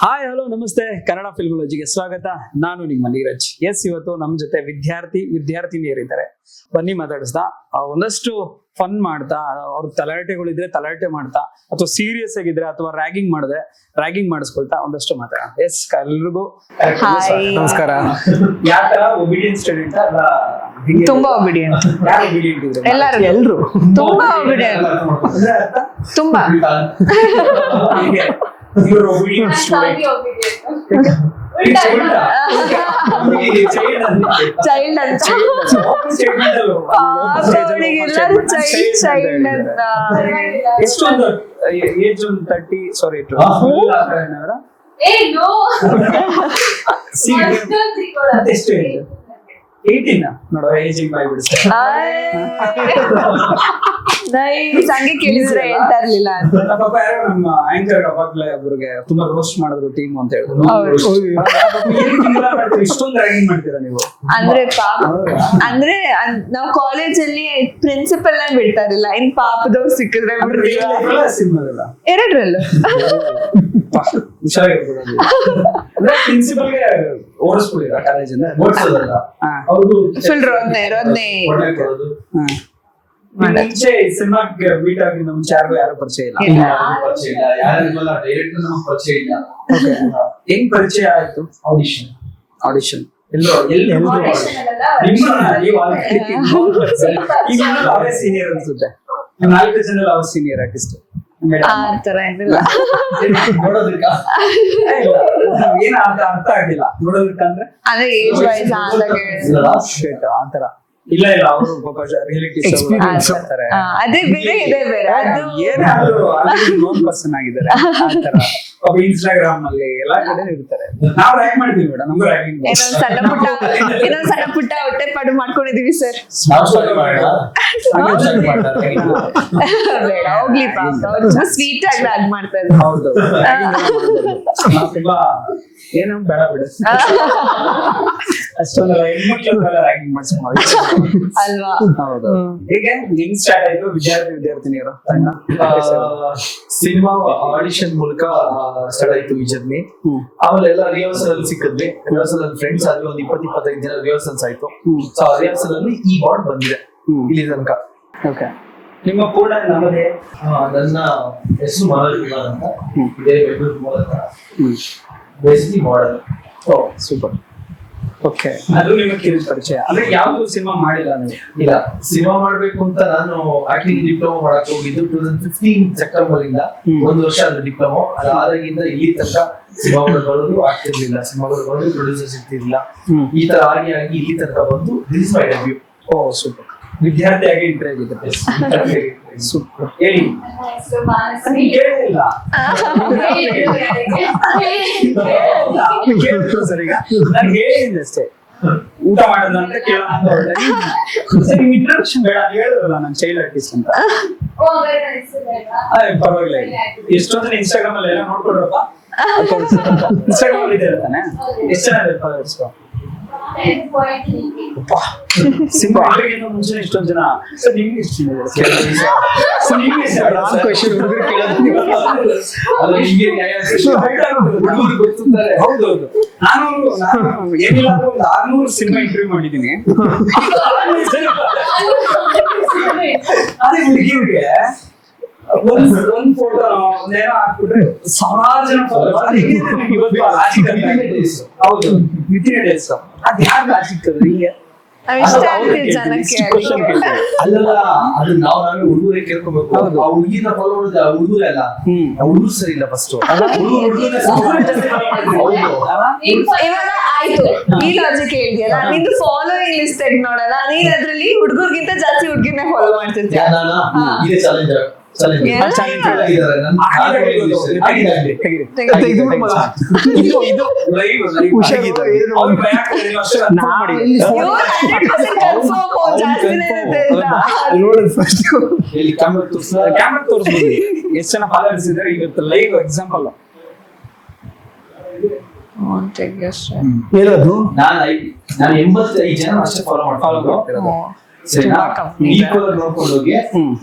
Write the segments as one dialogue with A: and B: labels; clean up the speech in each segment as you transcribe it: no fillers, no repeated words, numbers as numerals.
A: Hi hello ನಮಸ್ತೆ, ಕನ್ನಡ ಫಿಲ್ಮಾಲಜಿಗೆ ಸ್ವಾಗತ. ನಾನು ನಿಮ್ಮ ನೀರಜ್. ಇವತ್ತು ನಮ್ಮ ಜೊತೆ ವಿದ್ಯಾರ್ಥಿನಿಯರಿದ್ದಾರೆ. ಬನ್ನಿ ಮಾತಾಡಿಸ್ತಾ ಒಂದಷ್ಟು ಫನ್ ಮಾಡ್ತಾ, ಅವ್ರ ತಲಾಟೆಗಳಿದ್ರೆ ತಲಾಟೆ ಮಾಡ್ತಾ, ಅಥವಾ ಸೀರಿಯಸ್ ಆಗಿದ್ರೆ ಅಥವಾ ರ್ಯಾಗಿಂಗ್ ಮಾಡಿದ್ರೆ ರ್ಯಾಗಿಂಗ್ ಮಾಡಿಸ್ಕೊಳ್ತಾ ಒಂದಷ್ಟು ಮಾತಾಡೋಣ. ಎಲ್ರಿಗೂ
B: ನಮಸ್ಕಾರ.
A: ಯಾವ ತರ ಒಬಿಡಿಯಂಟ್ ಸ್ಟೂಡೆಂಟ್ ಅಲ್ಲ?
B: ತುಂಬಾ ಒಬಿಡಿಯಂಟ್.
A: ಯಾರು ಒಬಿಡಿಯಂಟ್ ಇದ್ರು?
B: ಎಲ್ಲರೂ ತುಂಬಾ ಒಬಿಡಿಯಂಟ್. ತುಂಬಾ
A: ಇವರು ಒಬಿಡಿಯಂಟ್ ಸ್ಟೂಡೆಂಟ್.
B: ಚೈಲ್ಡ್ ಅಂತ
A: ಎಷ್ಟೊಂದು ಏಜ್ ಒಂದು 30 ಸಾರಿ ಎಷ್ಟು 18 ನೋಡೋ ಏಜಿಂಗ್ ಬಾಯ್ ಬಿಡಿಸ್ತಾರೆ.
B: ಸಂಗೆ ಕೇಳಿದ್ರೆ ಹೇಳ್ತಾ ಇರ್ಲಿಲ್ಲ ಅಂತ.
A: ಪಾಪ ಯಾರೋ ನಮ್ಮ ಆಂಕರ್ ಅವಾಗ್ಲೇ ಒಬ್ರಿಗೆ ತುಂಬಾ ರೋಸ್ಟ್ ಮಾಡಿದ್ರು ಟೀಮ್ ಅಂತ ಹೇಳಿದ್ರು. ಇಷ್ಟೊಂದು ರ್ಯಾಗಿಂಗ್ ಮಾಡ್ತೀರಾ ನೀವು?
B: ಅಂದ್ರೆ ಅಂದ್ರೆ ನಾವ್ ಕಾಲೇಜಲ್ಲಿ ಪ್ರಿನ್ಸಿಪಲ್ ನ ಬಿಡ್ತಾ ಇರಲಿಲ್ಲ. ಇನ್ ಪಾಪದವ್ರು ಸಿಕ್ಕಿದ್ರೆ ಎರಡರಲ್ಲೂ
A: ಹುಷಾರಾಗಿರ್ಬೋದು. ಅಂದ್ರೆ ಪ್ರಿನ್ಸಿಪಲ್ಗೆ ಓಡಿಸ್ಬಿಡಿರ ಕಾಲೇಜಿಂದ
B: ಫುಲ್ ರೋದ್ನೆ
A: ಮುಂಚೆ ಸಿನಿಮಾಗೆ ಮೀಟ್ ಆಗಿ ನಮ್ ಯಾರು ಪರಿಚಯ ಇಲ್ಲ. ಹೆಂಗ್ ಪರಿಚಯ ಆಯ್ತು? ಆಡಿಷನ್ ಸೀನಿಯರ್ ಅನ್ಸುತ್ತೆ. 4 ಜನ ಅವ್ರ ಸೀನಿಯರ್ ಆರ್ಟಿಸ್ಟ್.
B: ಆತರ ಏನಿಲ್ಲ,
A: ಏನ ಅರ್ಥ ಆಗಿಲ್ಲ ನೋಡೋದಕ್ಕಂದ್ರೆ.
B: ಅಂದ್ರೆ ಏಜ್ ವೈಸ್
A: ಆತರ ಇಲ್ಲ ಅವರು ಪಾಪ ರಿಯಾಲಿಟಿ
B: ಅದೇ ಬೇರೆ ಇದೆ ಬೇರೆ. ಅದು
A: ಏನಾದ್ರು ನೋನ್ ಪರ್ಸನ್ ಆಗಿದ್ದಾರೆ. ಆತರ ಪಾಪ ಇನ್ಸ್ಟಾಗ್ರಾಮ್ ಅಲ್ಲಿ ಎಲ್ಲಾ ಕಡೆ ಇರ್ತಾರೆ. ನಾವು ರ್ಯಾಗ್ ಮಾಡ್ತೀವಿ ಮೇಡಮ್, ನಮಗೂ ರ್ಯಾಗಿಂಗ್.
B: ಇನ್ನೊಂದ್ ಸಣ್ಣ ಪುಟ್ಟ ಹೊಟ್ಟೆ ಪಾಡು ಮಾಡ್ಕೊಂಡಿದೀವಿ ಸರ್. ಬೇಡ ಹೋಗ್ಲಿ, ಪಾಪ ಸ್ವೀಟ್ ಆಗಿ ರ್ಯಾಗ್ ಮಾಡ್ತಾ ಇದ್ರು.
A: ಹೌದು, ತುಂಬಾ ಏನೋ ಬೇಡ ಬಿಡು, ಅಷ್ಟೊಂದು ಹೆಣ್ಮಕ್ಳೆಲ್ಲ ರ್ಯಾಗಿಂಗ್ ಮಾಡಿಸ್ಕೊಂಡು
B: ಅಲ್ವಾ?
A: ಹೌದು. ಹೀಗೆ ಹೆಂಗ್ ಸ್ಟಾರ್ಟ್ ಆಯ್ತು ವಿದ್ಯಾರ್ಥಿನಿಯರು ತಂಡ?
C: ಸಿನಿಮಾ ಆಡಿಷನ್ ಮೂಲಕ ಸ್ಟಾರ್ಟ್ ಆಯ್ತು ಈ ಜರ್ನಿ. ಆಮೇಲೆ ಎಲ್ಲ ರಿಹರ್ಸಲ್ ಅಲ್ಲಿ ಸಿಕ್ಕಿದ್ವಿ. ರಿಹರ್ಸಲ್ ಅಲ್ಲಿ ಫ್ರೆಂಡ್ಸ್ ಆದ್ವಿ. ಒಂದು 20-25 ದಿನ ರಿಹರ್ಸಲ್ಸ್ ಆಯ್ತು. ಸೊ ಆ ರಿಹರ್ಸಲ್ ಅಲ್ಲಿ ಈ ಬಾರ್ಡ್ ಬಂದಿದೆ ಇಲ್ಲಿ ತನಕ.
A: ಓಕೆ, ನಿಮ್ಮ ಕೂಡ ನಮ್ಮದೇ.
C: ನನ್ನ ಹೆಸರು ಮನೋಜ್ ಕುಮಾರ್ ಅಂತ. ಇದೇ ಬೆಂಗಳೂರು ಮೂಲಕ ಬೇಸಿಕಲಿ ಮಾಡಲ್.
A: ಓ ಸೂಪರ್. ಓಕೆ, ಅದು ನಿಮಗೆ ಕಿರಿಯ ಪರಿಚಯ. ಅಂದ್ರೆ ಯಾವ್ದು ಸಿನಿಮಾ ಮಾಡಿಲ್ಲ ನೀವು?
C: ಇಲ್ಲ, ಸಿನಿಮಾ ಮಾಡ್ಬೇಕು ಅಂತ ನಾನು ಆಕ್ಟಿಂಗ್ ಡಿಪ್ಲೊಮಾ ಮಾಡಕ್ ಹೋಗಿದ್ದು 2015 ಸೆಪ್ಟೆಂಬರ್ ಇಂದ. 1 ವರ್ಷ ಅದು ಡಿಪ್ಲೊಮಾ. ಅದಾದಾಗಿಂದ ಇಲ್ಲಿ ತನಕ ಸಿನಿಮಾಗಳು ಬರೋದು ಆಗ್ತಿರ್ಲಿಲ್ಲ, ಸಿನಿಮಾಗಳು ಬರೋದು ಪ್ರೊಡ್ಯೂಸರ್ ಸಿಗ್ತಿರ್ಲಿಲ್ಲ. ಈ ತರ ಆಗಿ ಇಲ್ಲಿ ತನಕ ಬಂದು this is my debut.
A: Oh super. ವಿದ್ಯಾರ್ಥಿಯಾಗಿ ಎಂಟ್ರಿ ಆಗಿದ್ದಾರೆ. ಸೂಪರ್. ಹೇಳಿ. ನಾನು ಹೇಳಿದ್ದೆ ಅಷ್ಟೇ, ಊಟ ಮಾಡೋದು ಅಂತ ಕೇಳೋಣ ಅಂತ ಹೊರಟೆ. ಇಂಟ್ರೊಡಕ್ಷನ್ ಬೇಡ ಹೇಳಿದ್ರಲ್ಲ, ನಾನು ಚೈಲ್ಡ್ ಆರ್ಟಿಸ್ಟ್ ಅಂತ. ಪರವಾಗಿಲ್ಲ, ಎಷ್ಟೊಂದು ಇನ್ಸ್ಟಾಗ್ರಾಮ್ ಅಲ್ಲಿ ಎಲ್ಲ ನೋಡ್ಕೊಡ್ರಪ್ಪ. ಇನ್ಸ್ಟಾಗ್ರಾಮ್ ಅಲ್ಲಿ ಇದೆ ತಾನೆ? ಎಷ್ಟು ಜನ ಫಾಲೋವರ್ಸ್? ಸಿನಿಮಾ ಮುಂಚೆ ಇಷ್ಟೊಂದು ಜನ. ಸರ್ ನಿಮ್ಗೆ ಎಷ್ಟು ಹೌದೌದು. ನಾನು ಏನಿಲ್ಲ ಒಂದು 600 ಸಿನಿಮಾ ಇಂಟರ್ವ್ಯೂ ಮಾಡಿದ್ದೀನಿ. ಅದೇ ಹುಡುಗಿಯರಿಗೆ ಒಂದ್ ಫೋಟೋ ಒಂದೇನೋ ಹಾಕ್ಬಿಟ್ರೆ 1000 ಜನ ಫಾಲೋ. ಹೌದು, ವಿತಿನ್ ಡೇಸ್. ಅದ್ ಯಾರು ಲಾಜಿಕ್ ಅದು? ಹಿಂಗೆ
C: ಅಲ್ಲಲ್ಲ, ಅದು ನಾವೇ ಹುಡುಗರೇ ಕೇಳ್ಕೋಬೇಕು. ಆ ಹುಡುಗಿನ ಫಾಲೋ ಮಾಡಿದ ಹುಡುಗರೇ ಅಲ್ಲ, ಹುಡುಗರು ಸರಿ ಇಲ್ಲ. ಫಸ್ಟ್
B: ಇವಾಗ ಆಯ್ತು, ಈ ಲಾಜಿಕ್ ಹೇಳಿದ್ಯಲ್ಲ, ನಿಂದು ಫಾಲೋಯಿಂಗ್ ಲಿಸ್ಟ್ ತೆಗ್ ನೋಡಲ್ಲ. ನೀನ್ ಅದ್ರಲ್ಲಿ ಹುಡುಗರ್ಗಿಂತ ಜಾಸ್ತಿ ಹುಡುಗಿರ್ನೇ ಫಾಲೋ ಮಾಡ್ತಿರ್ತೀಯ.
C: ಇದೇ ಚಾಲೆಂಜ್.
A: ಎಷ್ಟು ಜನ ಫಾಲೋವರ್ಸ್ ಇದ್ದಾರೆ ಇವತ್ತು ಲೈವ್ ಎಕ್ಸಾಂಪಲ್.
C: ಹೇಳೋದು ನಾನು 85 ಜನ ಅಷ್ಟೇ ಫಾಲೋ ಮಾಡ್ತಿರೋದು. ಸರಿನಾ? ಈಕ್ವಲ್ ನೋಡ್ಕೊಂಡು ಹೋಗಿ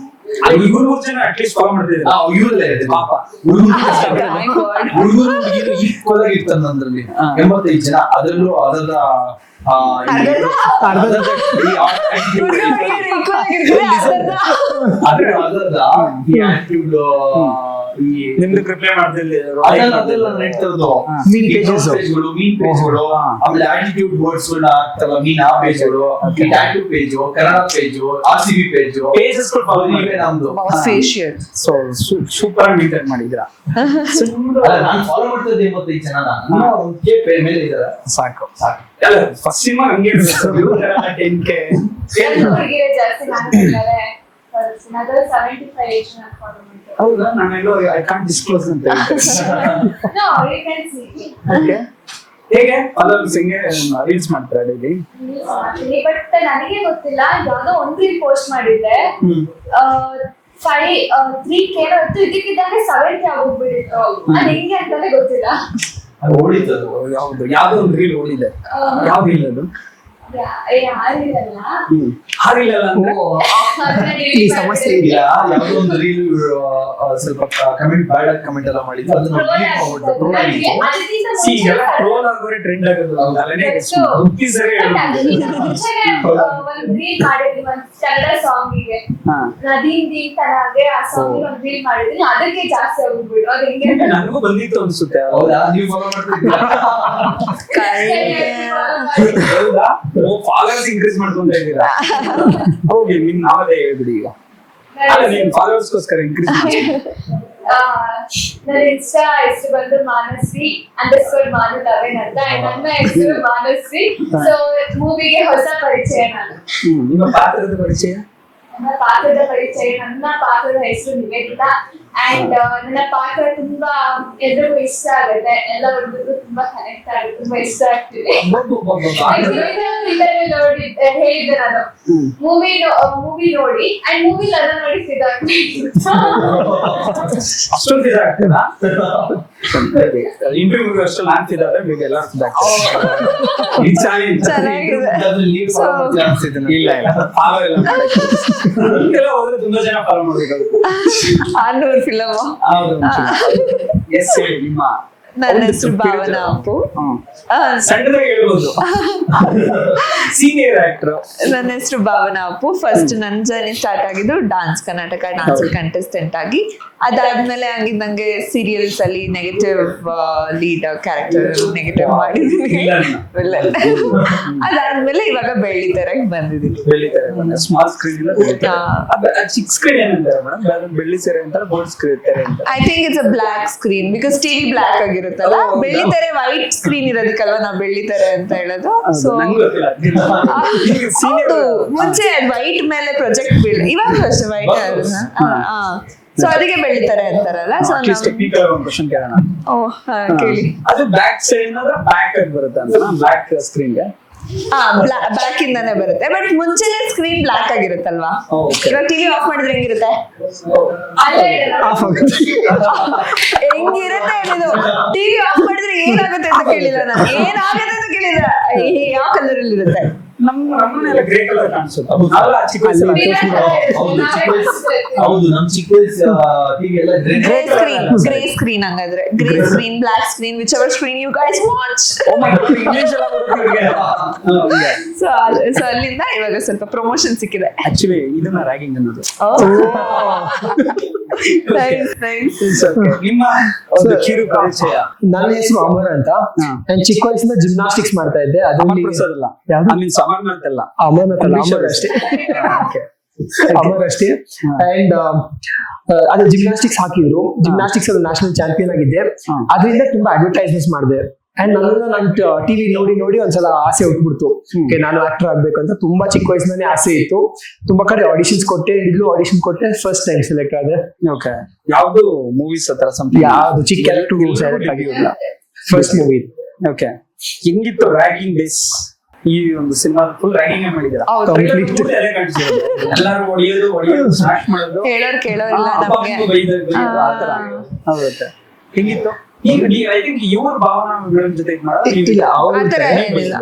A: ಇವ್ರು 3 ಜನ ಅಟ್ಲೀಸ್ಟ್ ಫಾಲೋ ಮಾಡ್ತಿದ್ರು
C: ಇವ್ರಲ್ಲೇ ಇದೆ
A: ಪಾಪ.
B: Thank God.
C: ಹುಡುಗರು ಹುಡುಗಿರು ಈಕ್ವಲ್ ಆಗಿ ಇರ್ತಾರೆ ನನ್ನಲ್ಲಿ 85 ಜನ ಅದರಲ್ಲೂ ಅದರ
A: ನಿಮ್ದು ರಿಪ್ಲೈ ಮಾಡ್ತಿಲ್ಲ
C: ಅದೆಲ್ಲ ನಡೀತಿರೋದು ಮೀನ್ ಪೇಜ್ಗಳು ಆಮೇಲೆ ಆಟಿಟ್ಯೂಡ್ ವರ್ಡ್ಸ್ ಗಳನ್ನ ಹಾಕ್ತಾರಲ್ಲ ಮೀನ್ ಆ ಪೇಜ್ಗಳು tattoo page Kannada page RCB page
A: pages
C: ಇವೇ ನಮ್ದು
B: ಫೇಶಿಯಲ್
A: ಸೊ ಸೂಪರ್ ಆಗಿ ಮೇಂಟೈನ್ ಮಾಡಿದ್ರ
C: ನಾನು ಫಾಲೋ ಮಾಡ್ತಾ ಇದ್ದೆ 85 ಜನ ನಾನು ಒಂದು ಕೆ ಮೇಲೆ ಇದ್ದಾರೆ
A: ಸಾಕು ಫಸ್ಟ್ ಸಿನಿಮಾ ಹಂಗೆ 10K
B: ಜಾಸ್ತಿ ಮಾಡ್ತಿದ್ದಾರೆ another 75 age na follow ಮಾಡ್ತಾರೆ.
A: ಹೌದಾ ನಾನೆಲ್ಲೋ ಐ ಕಾಂಟ್ ಡಿಸ್ಕ್ಲೋಸ್ ಅಂತ
B: No, you can see.
A: Okay ಹೇಗೆ ಫಾಲೋವರ್ಸ್ ಹಿಂಗೆ ರೀಲ್ಸ್ ಮಾಡ್ತಾರೆ ಡೈಲಿ
B: ಬಟ್ ನನಗೆ ಗೊತ್ತಿಲ್ಲ ಯಾವ್ದೋ ಒಂದು ರೀಲ್ ಪೋಸ್ಟ್ ಮಾಡಿದ್ದೆ 3K ಇತ್ತು ಇದಕ್ಕಿದ್ದಂಗೆ 7K ಆಗೋಗ್ಬಿಟ್ಟಿತ್ತು ಅದು ಹೆಂಗೆ ಅಂತಾನೆ ಗೊತ್ತಿಲ್ಲ.
C: ಓಡಿತದು
A: ಯಾವ್ದು ಯಾವ್ದೋ ಒಂದು ರೀಲ್ ಓಡಿದೆ ಯಾವ ರೀಲ್ ಅದು
B: ಯಾರಿಲ್ಲ
A: ಹಾರಿಲ್ಲ ಅಂದ್ರೆ
C: ಈ ಸಮಸ್ಯೆ ಇದೆಯಾ ಯಾವ್ದೋ ಒಂದು ರೀಲ್ ಸ್ವಲ್ಪ ಕಮೆಂಟ್ ಬ್ಯಾಡ್ ಆಗಿ ಕಮೆಂಟ್ ಎಲ್ಲ ಮಾಡಿದ್ರು ಅದನ್ನ ಡಿಲೀಟ್ ಮಾಡ್ಬಿಟ್ಟು ಟ್ರೋಲ್ ಆಗಿತ್ತು
A: ಸಿ ಎಲ್ಲ ಟ್ರೋಲ್ ಆಗೋರೆ ಟ್ರೆಂಡ್ ಆಗೋದು ಅಲ್ಲನೇ ಹುಟ್ಟಿ ಸರಿ
B: ಒಂದ್ ರೀಲ್ ಮಾಡಿದ್ವಿ ಒಂದ್ ಕನ್ನಡ ಸಾಂಗಿಗೆ ನದೀನ್ ದೀನ್ ತನಾಗೆ ಆ ಸಾಂಗ್ ಒಂದ್ ರೀಲ್ ಮಾಡಿದ್ವಿ ಅದಕ್ಕೆ ಜಾಸ್ತಿ ಹೋಗ್ಬಿಟ್ಟು ಅದು ಹೆಂಗೆ
A: ನನಗೂ ಬಂದಿತ್ತು ಅನ್ಸುತ್ತೆ
C: ಹೌದಾ ನೀವು ಫಾಲೋ ಮಾಡ್ತಿದ್ದೀರಾ
A: ಹೌದಾ ಫಾಲೋವರ್ಸ್ ಇನ್ಕ್ರೀಸ್ ಮಾಡ್ಕೊಂತ ಇದ್ದೀರಾ ಹೋಗಿ ನಿಮ್ ನಾವೇ ಹೇಳ್ಬಿಡಿ ಈಗ ಅಲ್ಲ ನಿಮ್ ಫಾಲೋವರ್ಸ್ಗೋಸ್ಕರ ಇನ್ಕ್ರೀಸ್ ಮಾಡಿ
B: ನನ್ನ ಇನ್ಸ್ಟಾ ಹೆಸರು ಬಂದು ಮಾನಶ್ರೀ _ಮಾನು ಲವೆನ್ ಅಂತ ನನ್ನ ಹೆಸರು ಮಾನಶ್ರೀ ಸೊ ಮೂವಿಗೆ ಹೊಸ ಪರಿಚಯ ನಾನು
A: ನಿಮ್ಮ ಪಾತ್ರದ ಪರಿಚಯ
B: ನನ್ನ ಪಾತ್ರದ ಪರಿಚಯ ನನ್ನ ಪಾತ್ರದ ಹೆಸರು ನಿವೇದಿತಾ ಅಂಡ್ ನನ್ನ ಪಾತ್ರ ತುಂಬಾ ಎಲ್ರಿಗೂ ಇಷ್ಟ ಆಗುತ್ತೆ ಎಲ್ಲ ಹುಡುಗರಿಗೂ ತುಂಬಾ ಕನೆಕ್ಟ್ ಆಗುತ್ತೆ ತುಂಬಾ ಇಷ್ಟ ಆಗ್ತಿದೆ ನೋಡಿ ಹೇಳಿದ್ದೆ ನಾನು ಮೂವಿ ನೋಡಿ ಅಂಡ್ ಮೂವಿ ನನ್ನ ನೋಡಿ
A: ಅಷ್ಟೊಂದು ಇದಾಗ್ತದಾ ಇಂಟರ್ವ್ಯೂ ಅಷ್ಟು ನಾನ್ತಿದ್ದಾರೆ ಈಗ ಎಲ್ಲ ಇಲ್ಲ ಇಲ್ಲ ಫಾಲೋ ಎಲ್ಲ ಹೋದ್ರೆ ತುಂಬಾ ಜನ ಫಾಲೋ ಮಾಡ್ಬೇಕಾಗುತ್ತೆ
B: 600 ಫಿಲಮ್
A: ಹೌದು ಎಸ್ ಹೇಳಿ ನಿಮ್ಮ
B: ನನ್ನ ಹೆಸರು ಭಾವನಾ ಅಪ್ಪು
A: ಸಣ್ಣದಾಗಿ ಹೇಳ್ಬೋದು ಸೀನಿಯರ್ ಆಕ್ಟರ್
B: ನನ್ನ ಹೆಸರು ಭಾವನಾ ಅಪ್ಪು ಫಸ್ಟ್ ನನ್ನ ಜರ್ನಿ ಸ್ಟಾರ್ಟ್ ಆಗಿದ್ದು ಡಾನ್ಸ್ ಕರ್ನಾಟಕ ಡಾನ್ಸ್ ಕಂಟೆಸ್ಟೆಂಟ್ ಆಗಿ ಅದಾದ್ಮೇಲೆ ಹಂಗಿದ್ದಂಗೆ ಸೀರಿಯಲ್ಸ್ ಅಲ್ಲಿ ನೆಗೆಟಿವ್ ಲೀಡ್ ಕ್ಯಾರೆಕ್ಟರ್ ನೆಗೆಟಿವ್ ಮಾಡಿದೀನಿ ಅದಾದ್ಮೇಲೆ ಇವಾಗ ಬೆಳ್ಳಿತೆರೆಗೆ ಬಂದಿದ್ದೀನಿ
A: ಸ್ಮಾಲ್ ಸ್ಕ್ರೀನ್ ಚಿಕ್ಕ ಸ್ಕ್ರೀನ್ ಏನಂತಾರೆ ಮೇಡಮ್ ಬೆಳ್ಳಿ ತೆರೆ ಅಂತಾರೆ ಗೋಲ್ಡ್ ಸ್ಕ್ರೀನ್ ತೆರೆ ಅಂತ
B: I think it's a black screen because TV black ಆಗಿರುತ್ತಲ್ಲ ಬೆಳ್ಳಿತೆರೆ ವೈಟ್ ಸ್ಕ್ರೀನ್ ಇರೋದಕ್ಕಲ್ವಾ ನಾವು ಬೆಳ್ಳಿತೆರೆ ಅಂತ ಹೇಳೋದು ಸೊ ಮುಂಚೆ ವೈಟ್ ಮೇಲೆ ಪ್ರೊಜೆಕ್ಟ್ ಬೀಳ್ ಇವಾಗಲೂ ಅಷ್ಟೇ ವೈಟ್ ಸೊ ಅದಕ್ಕೆ ಬೆಳ್ಳಿತಾರೆ ಅಂತಾರಲ್ಲ ಸೊ
A: ಟೆಕ್ನಿಕಲ್ ಒಂದು ಕ್ವೆಶ್ಚನ್ ಕೇಳೋಣ
B: ಕೇಳಿ
A: ಅದು ಬ್ಯಾಕ್ ಸೈಡ್ ಏನಾದ್ರೆ ಬ್ಯಾಕ್ ಆಗಿ ಬರುತ್ತೆ ಅಂತ ಬ್ಲಾಕ್ ಸ್ಕ್ರೀನ್ ಗೆ
B: ಬ್ಲಾಕ್ ಇಂದಾನೆ ಬರುತ್ತೆ ಬಟ್ ಮುಂಚೆನೆ ಸ್ಕ್ರೀನ್ ಬ್ಲಾಕ್ ಆಗಿರುತ್ತಲ್ವಾ ಇವಾಗ ಟಿವಿ ಆಫ್ ಮಾಡಿದ್ರೆ ಹೆಂಗಿರುತ್ತೆ ಹೆಂಗಿರುತ್ತೆ ಹೇಳಿದ್ರು ಟಿವಿ ಆಫ್ ಮಾಡಿದ್ರೆ ಏನಾಗುತ್ತೆ ಅಂತ ಕೇಳಿಲ್ಲ ನಾನು ಏನಾಗುತ್ತೆ ಅಂತ ಕೇಳಿದ್ರ ಯಾವ ಕಲರ್ ಅಲ್ಲಿ ಇರುತ್ತೆ
A: ನಮ್ಮನೆಲ್ಲ ಗ್ರೇ ಕಲರ್ ಕಾಣಿಸುತ್ತೆ
C: ಹೌದು ನಮ್ ಚಿಕ್ಕ ವಯಸ್ಸು ಟಿವಿ ಎಲ್ಲ
B: ಗ್ರೇ ಸ್ಕ್ರೀನ್ ಹಂಗಾದ್ರೆ grey screen black screen whichever screen you guys watch so ಅಲ್ಲಿಂದ ಇವಾಗ ಸ್ವಲ್ಪ ಪ್ರಮೋಷನ್ ಸಿಕ್ಕಿದೆ
A: ಆಕ್ಚುಲಿ ಇದನ್ನ ರ್ಯಾಗಿಂಗ್ ಅನ್ನೋದು ನಿಮ್ಮ ಒಂದು ಕಿರು ಪರಿಚಯ
D: ನನ್ನ ಹೆಸರು ಅಮರ್ ಅಂತ ನಾನು ಚಿಕ್ಕ ವಯಸ್ಸಿಂದ ಜಿಮ್ನಾಸ್ಟಿಕ್ಸ್ ಮಾಡ್ತಾ ಇದ್ದೆ ಅದರಲ್ಲಿ
A: ಅಮರ್ನಾಥ್ ಅಲ್ಲ
D: ಅಮರ್ನಾಥ್ ಅಲ್ಲ ಅಮರ್ ಅಷ್ಟೇ ಅಮರ್ ಅಷ್ಟೇ ಅಂಡ್ ಅದು ಜಿಮ್ನಾಸ್ಟಿಕ್ಸ್ ಹಾಕಿದ್ರು ಜಿಮ್ನಾಸ್ಟಿಕ್ಸ್ ಅಲ್ಲಿ ನ್ಯಾಷನಲ್ ಚಾಂಪಿಯನ್ ಆಗಿದ್ದೆ ಅದರಿಂದ ತುಂಬಾ ಅಡ್ವರ್ಟೈಸ್ಮೆಂಟ್ಸ್ ಮಾಡಿದೆ ಅಂಡ್ ನಾನು ಟಿವಿ ನೋಡಿ ನೋಡಿ ಒಂದ್ಸಲ ಆಸೆ ಹುಟ್ಬಿಡ್ತು ನಾನು ಆಕ್ಟರ್ ಆಗ್ಬೇಕು ಅಂತ ತುಂಬಾ ಚಿಕ್ಕ ವಯಸ್ಸಿನಲ್ಲಿ ಆಸೆ ಇತ್ತು ತುಂಬಾ ಕಡೆ ಆಡಿಷನ್ಸ್ ಕೊಟ್ಟೆ ಇಲ್ಲೂ ಆಡಿಷನ್ ಕೊಟ್ಟೆ ಫಸ್ಟ್ ಟೈಮ್ ಸೆಲೆಕ್ಟ್ ಆದೆ
A: ಓಕೆ ಯಾವ್ದು ಮೂವೀಸ್ ಹತ್ರ
D: ಯಾವ್ದು ಚಿಕ್ಕ ಕ್ಯಾರೆಕ್ಟರ್ ಸೆಲೆಕ್ಟ್ ಆಗಿಲ್ಲ ಫಸ್ಟ್ ಮೂವಿ
A: ಓಕೆ ಹೆಂಗಿತ್ತು ರ್ಯಾಗಿಂಗ್ ಡೇಸ್ ಈ ಒಂದು ಸಿನಿಮಾ ಫುಲ್ ರ್ಯಾಗಿಂಗ್ ಮಾಡಿದ್ದೀರಾ ಎಲ್ಲರೂ ಹೊಡಿಯೋದು ಸ್ಟಾರ್ಟ್ ಮಾಡೋದು
B: ಹೇಳೋರ್ ಕೇಳೋರಿಲ್ಲ ನಮಗೆ
A: ಹೌದಾ ಹೆಂಗಿತ್ತು ಈಗ ಐ ಥಿಂಕ್ ಇವ್ರ ಭಾವನಾ ಮೇಡಮ್ ಜೊತೆ
B: ಆತರ ಏನಿಲ್ಲ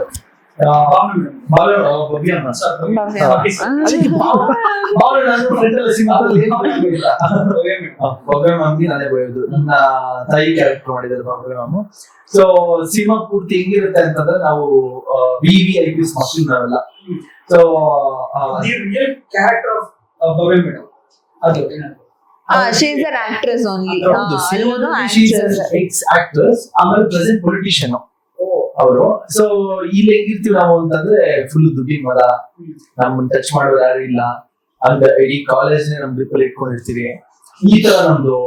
C: ನಾನೇ ಬಯೋದು, ನನ್ನ ತಾಯಿ ಕ್ಯಾರೆಕ್ಟರ್ ಮಾಡಿದ್ದಾರೆ ಬಾಬೆ ಮ್ಯಾಮ್. ಸೊ ಸಿನಿಮಾ ಪೂರ್ತಿ ಹೆಂಗಿರುತ್ತೆ ಅಂತಂದ್ರೆ ನಾವು VVIPs ಮಕ್ಕಳು ನಾವೆಲ್ಲ. ಸೊ
A: ಕ್ಯಾರೆಕ್ಟರ್ ಆಫ್ ಬಬೆ ಮೇಡಮ್ ಅದು
B: she is an actress only.
C: X actress, ಆಮೇಲೆ ಪ್ರೆಸೆಂಟ್ ಪೊಲಿಟಿಷಿಯನ್ ಅವರು. ಸೊ ಇಲ್ಲಿ ಹೆಂಗಿರ್ತೀವಿ ನಾವು ಅಂತಂದ್ರೆ ಫುಲ್ ದುಡ್ಡಿನ ಮರ, ನಮ್ಮನ್ನ ಟಚ್ ಮಾಡೋರು ಯಾರು ಇಲ್ಲ ಅಂತ ಇಡೀ ಕಾಲೇಜ್ ನಮ್ ಗ್ರಿಪ್ ಅಲ್ಲಿ ಇಟ್ಕೊಂಡಿರ್ತೀವಿ. ಈ ತರ ನಮ್ದು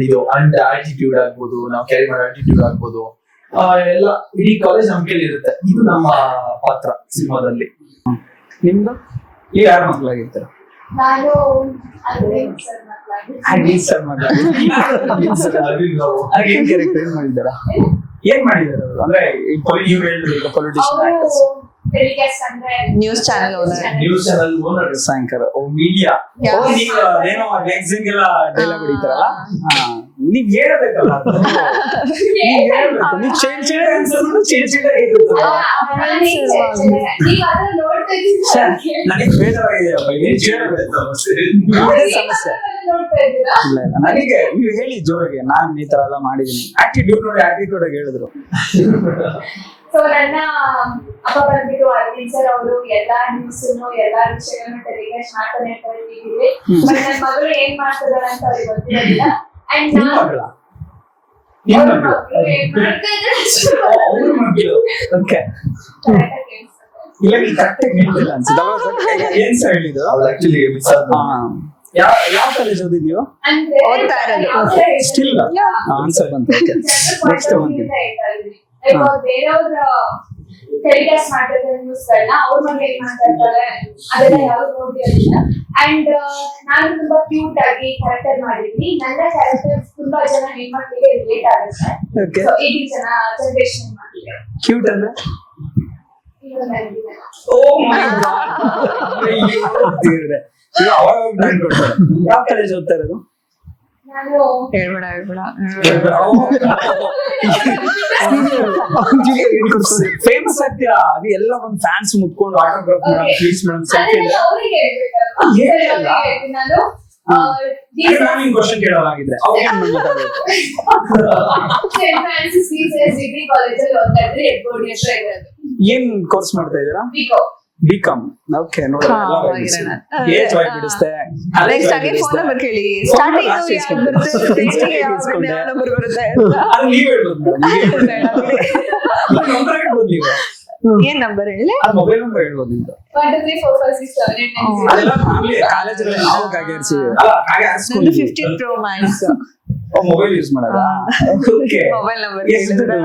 C: ಇದು ಅಂಡ್ ಆಟಿಟ್ಯೂಡ್ ಆಗ್ಬೋದು, ನಾವು ಕ್ಯಾರಿ ಮಾಡೋ ಆಟಿಟ್ಯೂಡ್ ಆಗ್ಬೋದು, ಎಲ್ಲ ಇಡೀ ಕಾಲೇಜ್ ನಮ್ ಕೈಲಿ ಇರುತ್ತೆ. ಇದು ನಮ್ಮ ಪಾತ್ರ ಸಿನಿಮಾದಲ್ಲಿ.
A: ನಿಮ್ದು ಈಗ ಯಾರ ಮಕ್ಕಳಾಗಿರ್ತಾರೆ?
E: ನಾನು
A: ಅರವಿಂದ್ ಸರ್ ಮಕ್ಕಳಾಗಿ ಏನ್ ಕ್ಯಾರೆಕ್ಟರ್ ಏನ್ ಮಾಡಿದಾರ? ಏನ್ ಮಾಡಿದಾರೆ ಅವರು? ಅಂದ್ರೆ ಇವ್ರು ಹೇಳಿದ್ರು politician actors,
B: news channel
C: news channel owner,
A: ಸಾಯಂಕಾಲ ಮೀಡಿಯಾ
B: Yeah.
A: ಏನೋ ಮ್ಯಾಗಝಿನ್ ಎಲ್ಲ ಡೈಲಾಗ್ ಹೊಡಿತಾರಲ್ಲ, ನೀವ್ ಹೇಳ್ಬೇಕಲ್ಲ ನೀವು ಚೇಂಜ್ ನನಗೆ ಬೇಜಾರಾಗಿದೆಯಪ್ಪ, ಸಮಸ್ಯೆ ಇಲ್ಲ ಇಲ್ಲ. ನನಗೆ ನೀವು ಹೇಳಿ ಜೋರಾಗಿ, ನಾನ್ ಈ ತರ ಎಲ್ಲ ಮಾಡಿದೀನಿ. ಆಟಿಟ್ಯೂಡ್ ನೋಡಿ, ಆಟಿಟ್ಯೂಡ್ ಆಗಿ ಹೇಳಿದ್ರು.
E: ಸೊ ನನ್ನ ಅಪ್ಪ ಬಂದ್ಬಿಟ್ಟು ಅರವಿಂದ್ ಸರ್ ಅವರು ಎಲ್ಲಾ ನ್ಯೂಸ್ ಎಲ್ಲಾ ವಿಷಯಗಳನ್ನು ಟೆಲಿಕಾಸ್ಟ್ ಮಾಡ್ತಾನೆ ಇರ್ತಾರೆ ಟಿವಿಲಿ. ಬಟ್ ನನ್ನ ಮಗಳು ಏನ್ ಮಾಡ್ತಿದಾರೆ ಅಂತ ಅವ್ರಿಗೆ ಗೊತ್ತಿರಲಿಲ್ಲ. ಅಂಡ್
A: ನಿಮ್ ಮಗಳ? ನಿಮ್ ಮಗಳು? ಅವ್ರ ಮಗಳು. ಓಕೆ. ಇಲ್ಲ ನೀವು ಕರೆಕ್ಟ್ ಆಗಿ ಹೇಳ್ತಿಲ್ಲ ಅನ್ಸುತ್ತೆ. ಏನ್ ಸರ್ ಹೇಳಿದ್ರು?
C: ಅವ್ಳು ಆಕ್ಚುಲಿ ಮಿಸ್ ಆದ.
A: ಯಾವ ಕಾಲೇಜ್ ಓದಿದ್ ನೀವು?
E: ಅಂದ್ರೆ
B: ಓದ್ತಾ ಇರೋದು.
A: ಸ್ಟಿಲ್ ಆನ್ಸರ್ ಬಂತು. ನೆಕ್ಸ್ಟ್ ಬಂತು.
E: ಬೇರೆಯವ್ರ ಟೆಲಿಕಾಸ್ಟ್ ಮಾಡ್ತಿರ್ತಾರೆ ನ್ಯೂಸ್ ಗಳನ್ನ, ಅವ್ರ ಮನೆ ಏನ್ ಮಾತಾಡ್ತಾರೆ ಅದೆಲ್ಲ ಯಾವ್ದು ನೋಡಿರಲಿಲ್ಲ. ಅಂಡ್ ನಾನು ತುಂಬಾ ಕ್ಯೂಟ್ ಆಗಿ ಕ್ಯಾರೆಕ್ಟರ್ ಮಾಡಿದ್ವಿ. ನನ್ನ ಕ್ಯಾರೆಕ್ಟರ್ ತುಂಬಾ ಜನ ಹೆಣ್ಮಕ್ಳಿಗೆ ರಿಲೇಟ್ ಆಗುತ್ತೆ.
A: Okay.
E: So, 80 ಜನ ಜನರೇಷನ್ ಮಾಡಿದ್ರೆ
A: ಕ್ಯೂಟ್ ಅಂದ್ರೆ
E: ಇವಾಗ ನನಗೆ
A: ಓ ಮೈ ಗಾಡ್, ಈಗ ಅವಾಗ ಬ್ರ್ಯಾಂಡ್ ಕೊಡ್ತಾರೆ. ಯಾವ ಕಾಲೇಜ್ ಓದ್ತಾ ಇರೋದು?
E: ನಾನು
B: ಹೇಳ್ಬೇಡ
A: ಫೇಮಸ್ ಆಗ್ತೀರಾ, ಅದು ಎಲ್ಲ ಒಂದು ಫ್ಯಾನ್ಸ್ ಮುಟ್ಕೊಂಡು autograph madam, please madam, selfie
E: ಅದೆಲ್ಲ
A: ಅಂದ್ರೆ
E: ಅವ್ರಿಗೆ ಹೇಳ್ಬೇಕಲ್ವಾ?
A: ಹೇಳಲ್ಲ.
E: ಅವ್ರಿಗೆ ಹೇಳ್ತೀನಿ ನಾನು.
A: ನಾನು ನಿಮ್ ಕ್ವಶನ್ ಕೇಳೋದಾಗಿದ್ರೆ ಅವಾಗ ಮಾತಾಡ್ಬೇಕು.
E: ಸೆಂಟ್ ಫ್ರಾನ್ಸಿಸ್ ಡಿಗ್ರಿ ಕಾಲೇಜಲ್ಲಿ ಓದ್ತಾ ಇದ್ರೆ ಹೆಡ್ಬೋರ್ಡ್ ಹತ್ರ ಇರೋದು.
A: ಏನ್ ಕೋರ್ಸ್ ಮಾಡ್ತಾ ಇದ್ದೀರಾ?
E: ಬಿಕಾಮ್.
A: ಬಿಕಾಮ್. ಓಕೆ, ನೋಡಿ ಏಜ್ ವೈ ಬಿಡಿಸ್ತೆ.
B: ನೆಕ್ಸ್ಟ್ ಹಾಗೆ ಫೋನ್ ನಂಬರ್ ಕೇಳಿ. ಸ್ಟಾರ್ಟಿಂಗ್ ಯಾವ್ದು ಬರುತ್ತೆ, ಯಾವ ನಂಬರ್ ಬರುತ್ತೆ ಅಂತ.
A: ಅದು ನೀವ್ ಹೇಳ್ಬೋದು ಮೇಡಮ್, ನಂಬರ್ ಹೇಳ್ಬೋದು ನೀವು.
B: ಏನ್ ನಂಬರ್ ಹೇಳಿ?
A: ಅದು ಮೊಬೈಲ್ ನಂಬರ್ ಹೇಳ್ಬೋದು ನಿಮ್ದು.
E: 1 2 3 4 5 6 7 8 9 10.
A: ಅದೆಲ್ಲ ಫ್ಯಾಮಿಲಿ ಕಾಲೇಜಲ್ಲಿ ನಾವು ಹಾಗೆ ಇರ್ತೀವಿ. ಅಲ್ಲ ಹಾಗೆ
B: ನಂದು
A: ಹಾಕ್ಸ್ಕೊಂಡಿದ್ದೀವಿ.
B: 15 Pro Max
A: ಮೊಬೈಲ್ ಯೂಸ್ ಮಾಡೋದ? ಓಕೆ.
B: ಮೊಬೈಲ್ ನಂಬರ್
A: ಎಷ್ಟು
B: ಹೇಳಿದ್ರೆ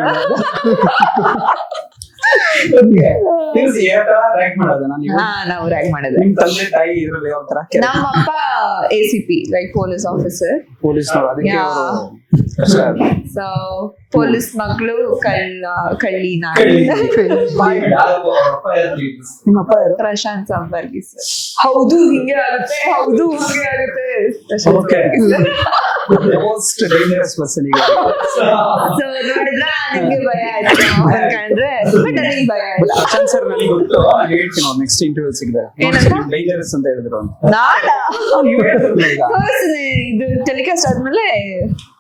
A: ತಿಳಿಸಿ ಯಾವ ತರ ರ್ಯಾಂಕ್ ಮಾಡೋದನ್ನ ನೀವು?
B: ನಾವು ರ್ಯಾಗ್ ಮಾಡಿದ್ವಿ.
A: ನಿಮ್ ತಂದೆ ತಾಯಿ ಇದ್ರಲ್ಲಿ ಯಾವ ತರ
B: ನಮ್ಮ ಅಪ್ಪ ACP ಲೈಕ್ ಪೊಲೀಸ್ ಆಫೀಸರ್.
A: ಪೊಲೀಸ್ನವರು, ಅದಕ್ಕೆ
B: Yeah.
A: ಅವರು
B: ಸೊ ಪೊಲೀಸ್ ಮಗಳು ಕಳ್ಳಿ ನಾನು.
A: ನಿಮ್ಮ ಅಪ್ಪ ಯಾರು?
B: ಪ್ರಶಾಂತ್ ಸಂಪರ್ಗಿ ಸರ್. ಹೌದು ಹಿಂಗೆ ಆಗುತ್ತೆ, ಹೌದು ಹಿಂಗೆ ಆಗುತ್ತೆ. Prashant
A: Okay.
B: Sampargi sir.
A: Most dangerous person ಈಗ.
B: ಸೊ ನೋಡಿದ್ರ ನಿಮ್ಗೆ ಭಯ ಆಯ್ತು ಕಂಡ್ರೆ, ಬಟ್ ನನಗೆ ಭಯ ಇಲ್ಲ.
A: ಪ್ರಶಾಂತ್ ಸರ್ ನನಗೆ ಗೊತ್ತು, ನಾನು ಹೇಳ್ತೀನಿ ಅವ್ರು ನೆಕ್ಸ್ಟ್ ಇಂಟರ್ವ್ಯೂ ಸಿಕ್ಕಿದಾಗ
B: ಏನಂತ?
A: ಡೇಂಜರಸ್ ಅಂತ ಹೇಳಿದ್ರು ಅಂತ.
B: ನಾಡ
A: ನೀವು ಹೇಳಿದ್ರಲ್ಲ ಈಗ.
B: ತೋರಿಸ್ತೀನಿ, ಇದು ಟೆಲಿಕಾಸ್ಟ್ ಆದ್ಮೇಲೆ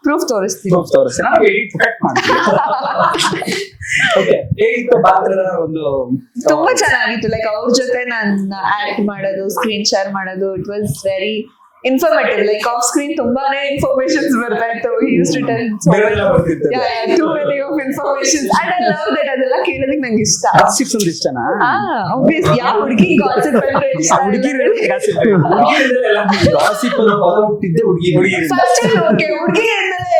B: ಪ್ರೂಫ್ ತೋರಿಸ್ತೀನಿ.
A: ಪ್ರೂಫ್ ತೋರಿಸಿ, ನಾವು ಎಡಿಟ್ ಕಟ್ ಮಾಡ್ತೀವಿ. ಓಕೆ, ಹೇಗಿತ್ತು ಪಾತ್ರದ ಒಂದು?
B: ತುಂಬಾ ಚೆನ್ನಾಗಿತ್ತು. ಲೈಕ್ ಅವ್ರ ಜೊತೆ ನಾನು ಆಕ್ಟ್ ಮಾಡೋದು, ಸ್ಕ್ರೀನ್ ಶೇರ್ ಮಾಡೋದು, it was very informative. Like off screen ತುಂಬಾನೇ ಇನ್ಫಾರ್ಮೇಶನ್ಸ್ ಬರ್ತಾ ಇತ್ತು.
A: ಬೇರೆಲ್ಲ ಬರ್ತಿತ್ತು.
B: Too many of informations and I love that. ಅದೆಲ್ಲ ಕೇಳೋದಕ್ಕೆ ನಂಗೆ ಇಷ್ಟ.
A: ಗಾಸಿಪ್ಸ್ ಅಂದ್ರೆ ಇಷ್ಟನಾ?
B: ಆಬ್ವಿಯಸ್, ಯಾವ ಹುಡುಗಿ ಗಾಸಿಪ್ ಅಂದ್ರೆ ಇಷ್ಟ?
C: ಗಾಸಿಪ್ ಅನ್ನೋ ಪದ ಹುಟ್ಟಿದ್ದೆ ಹುಡುಗಿ.
B: ಫಸ್ಟ್ ಓಕೆ, ಹುಡುಗಿ ಅಂದಲೇ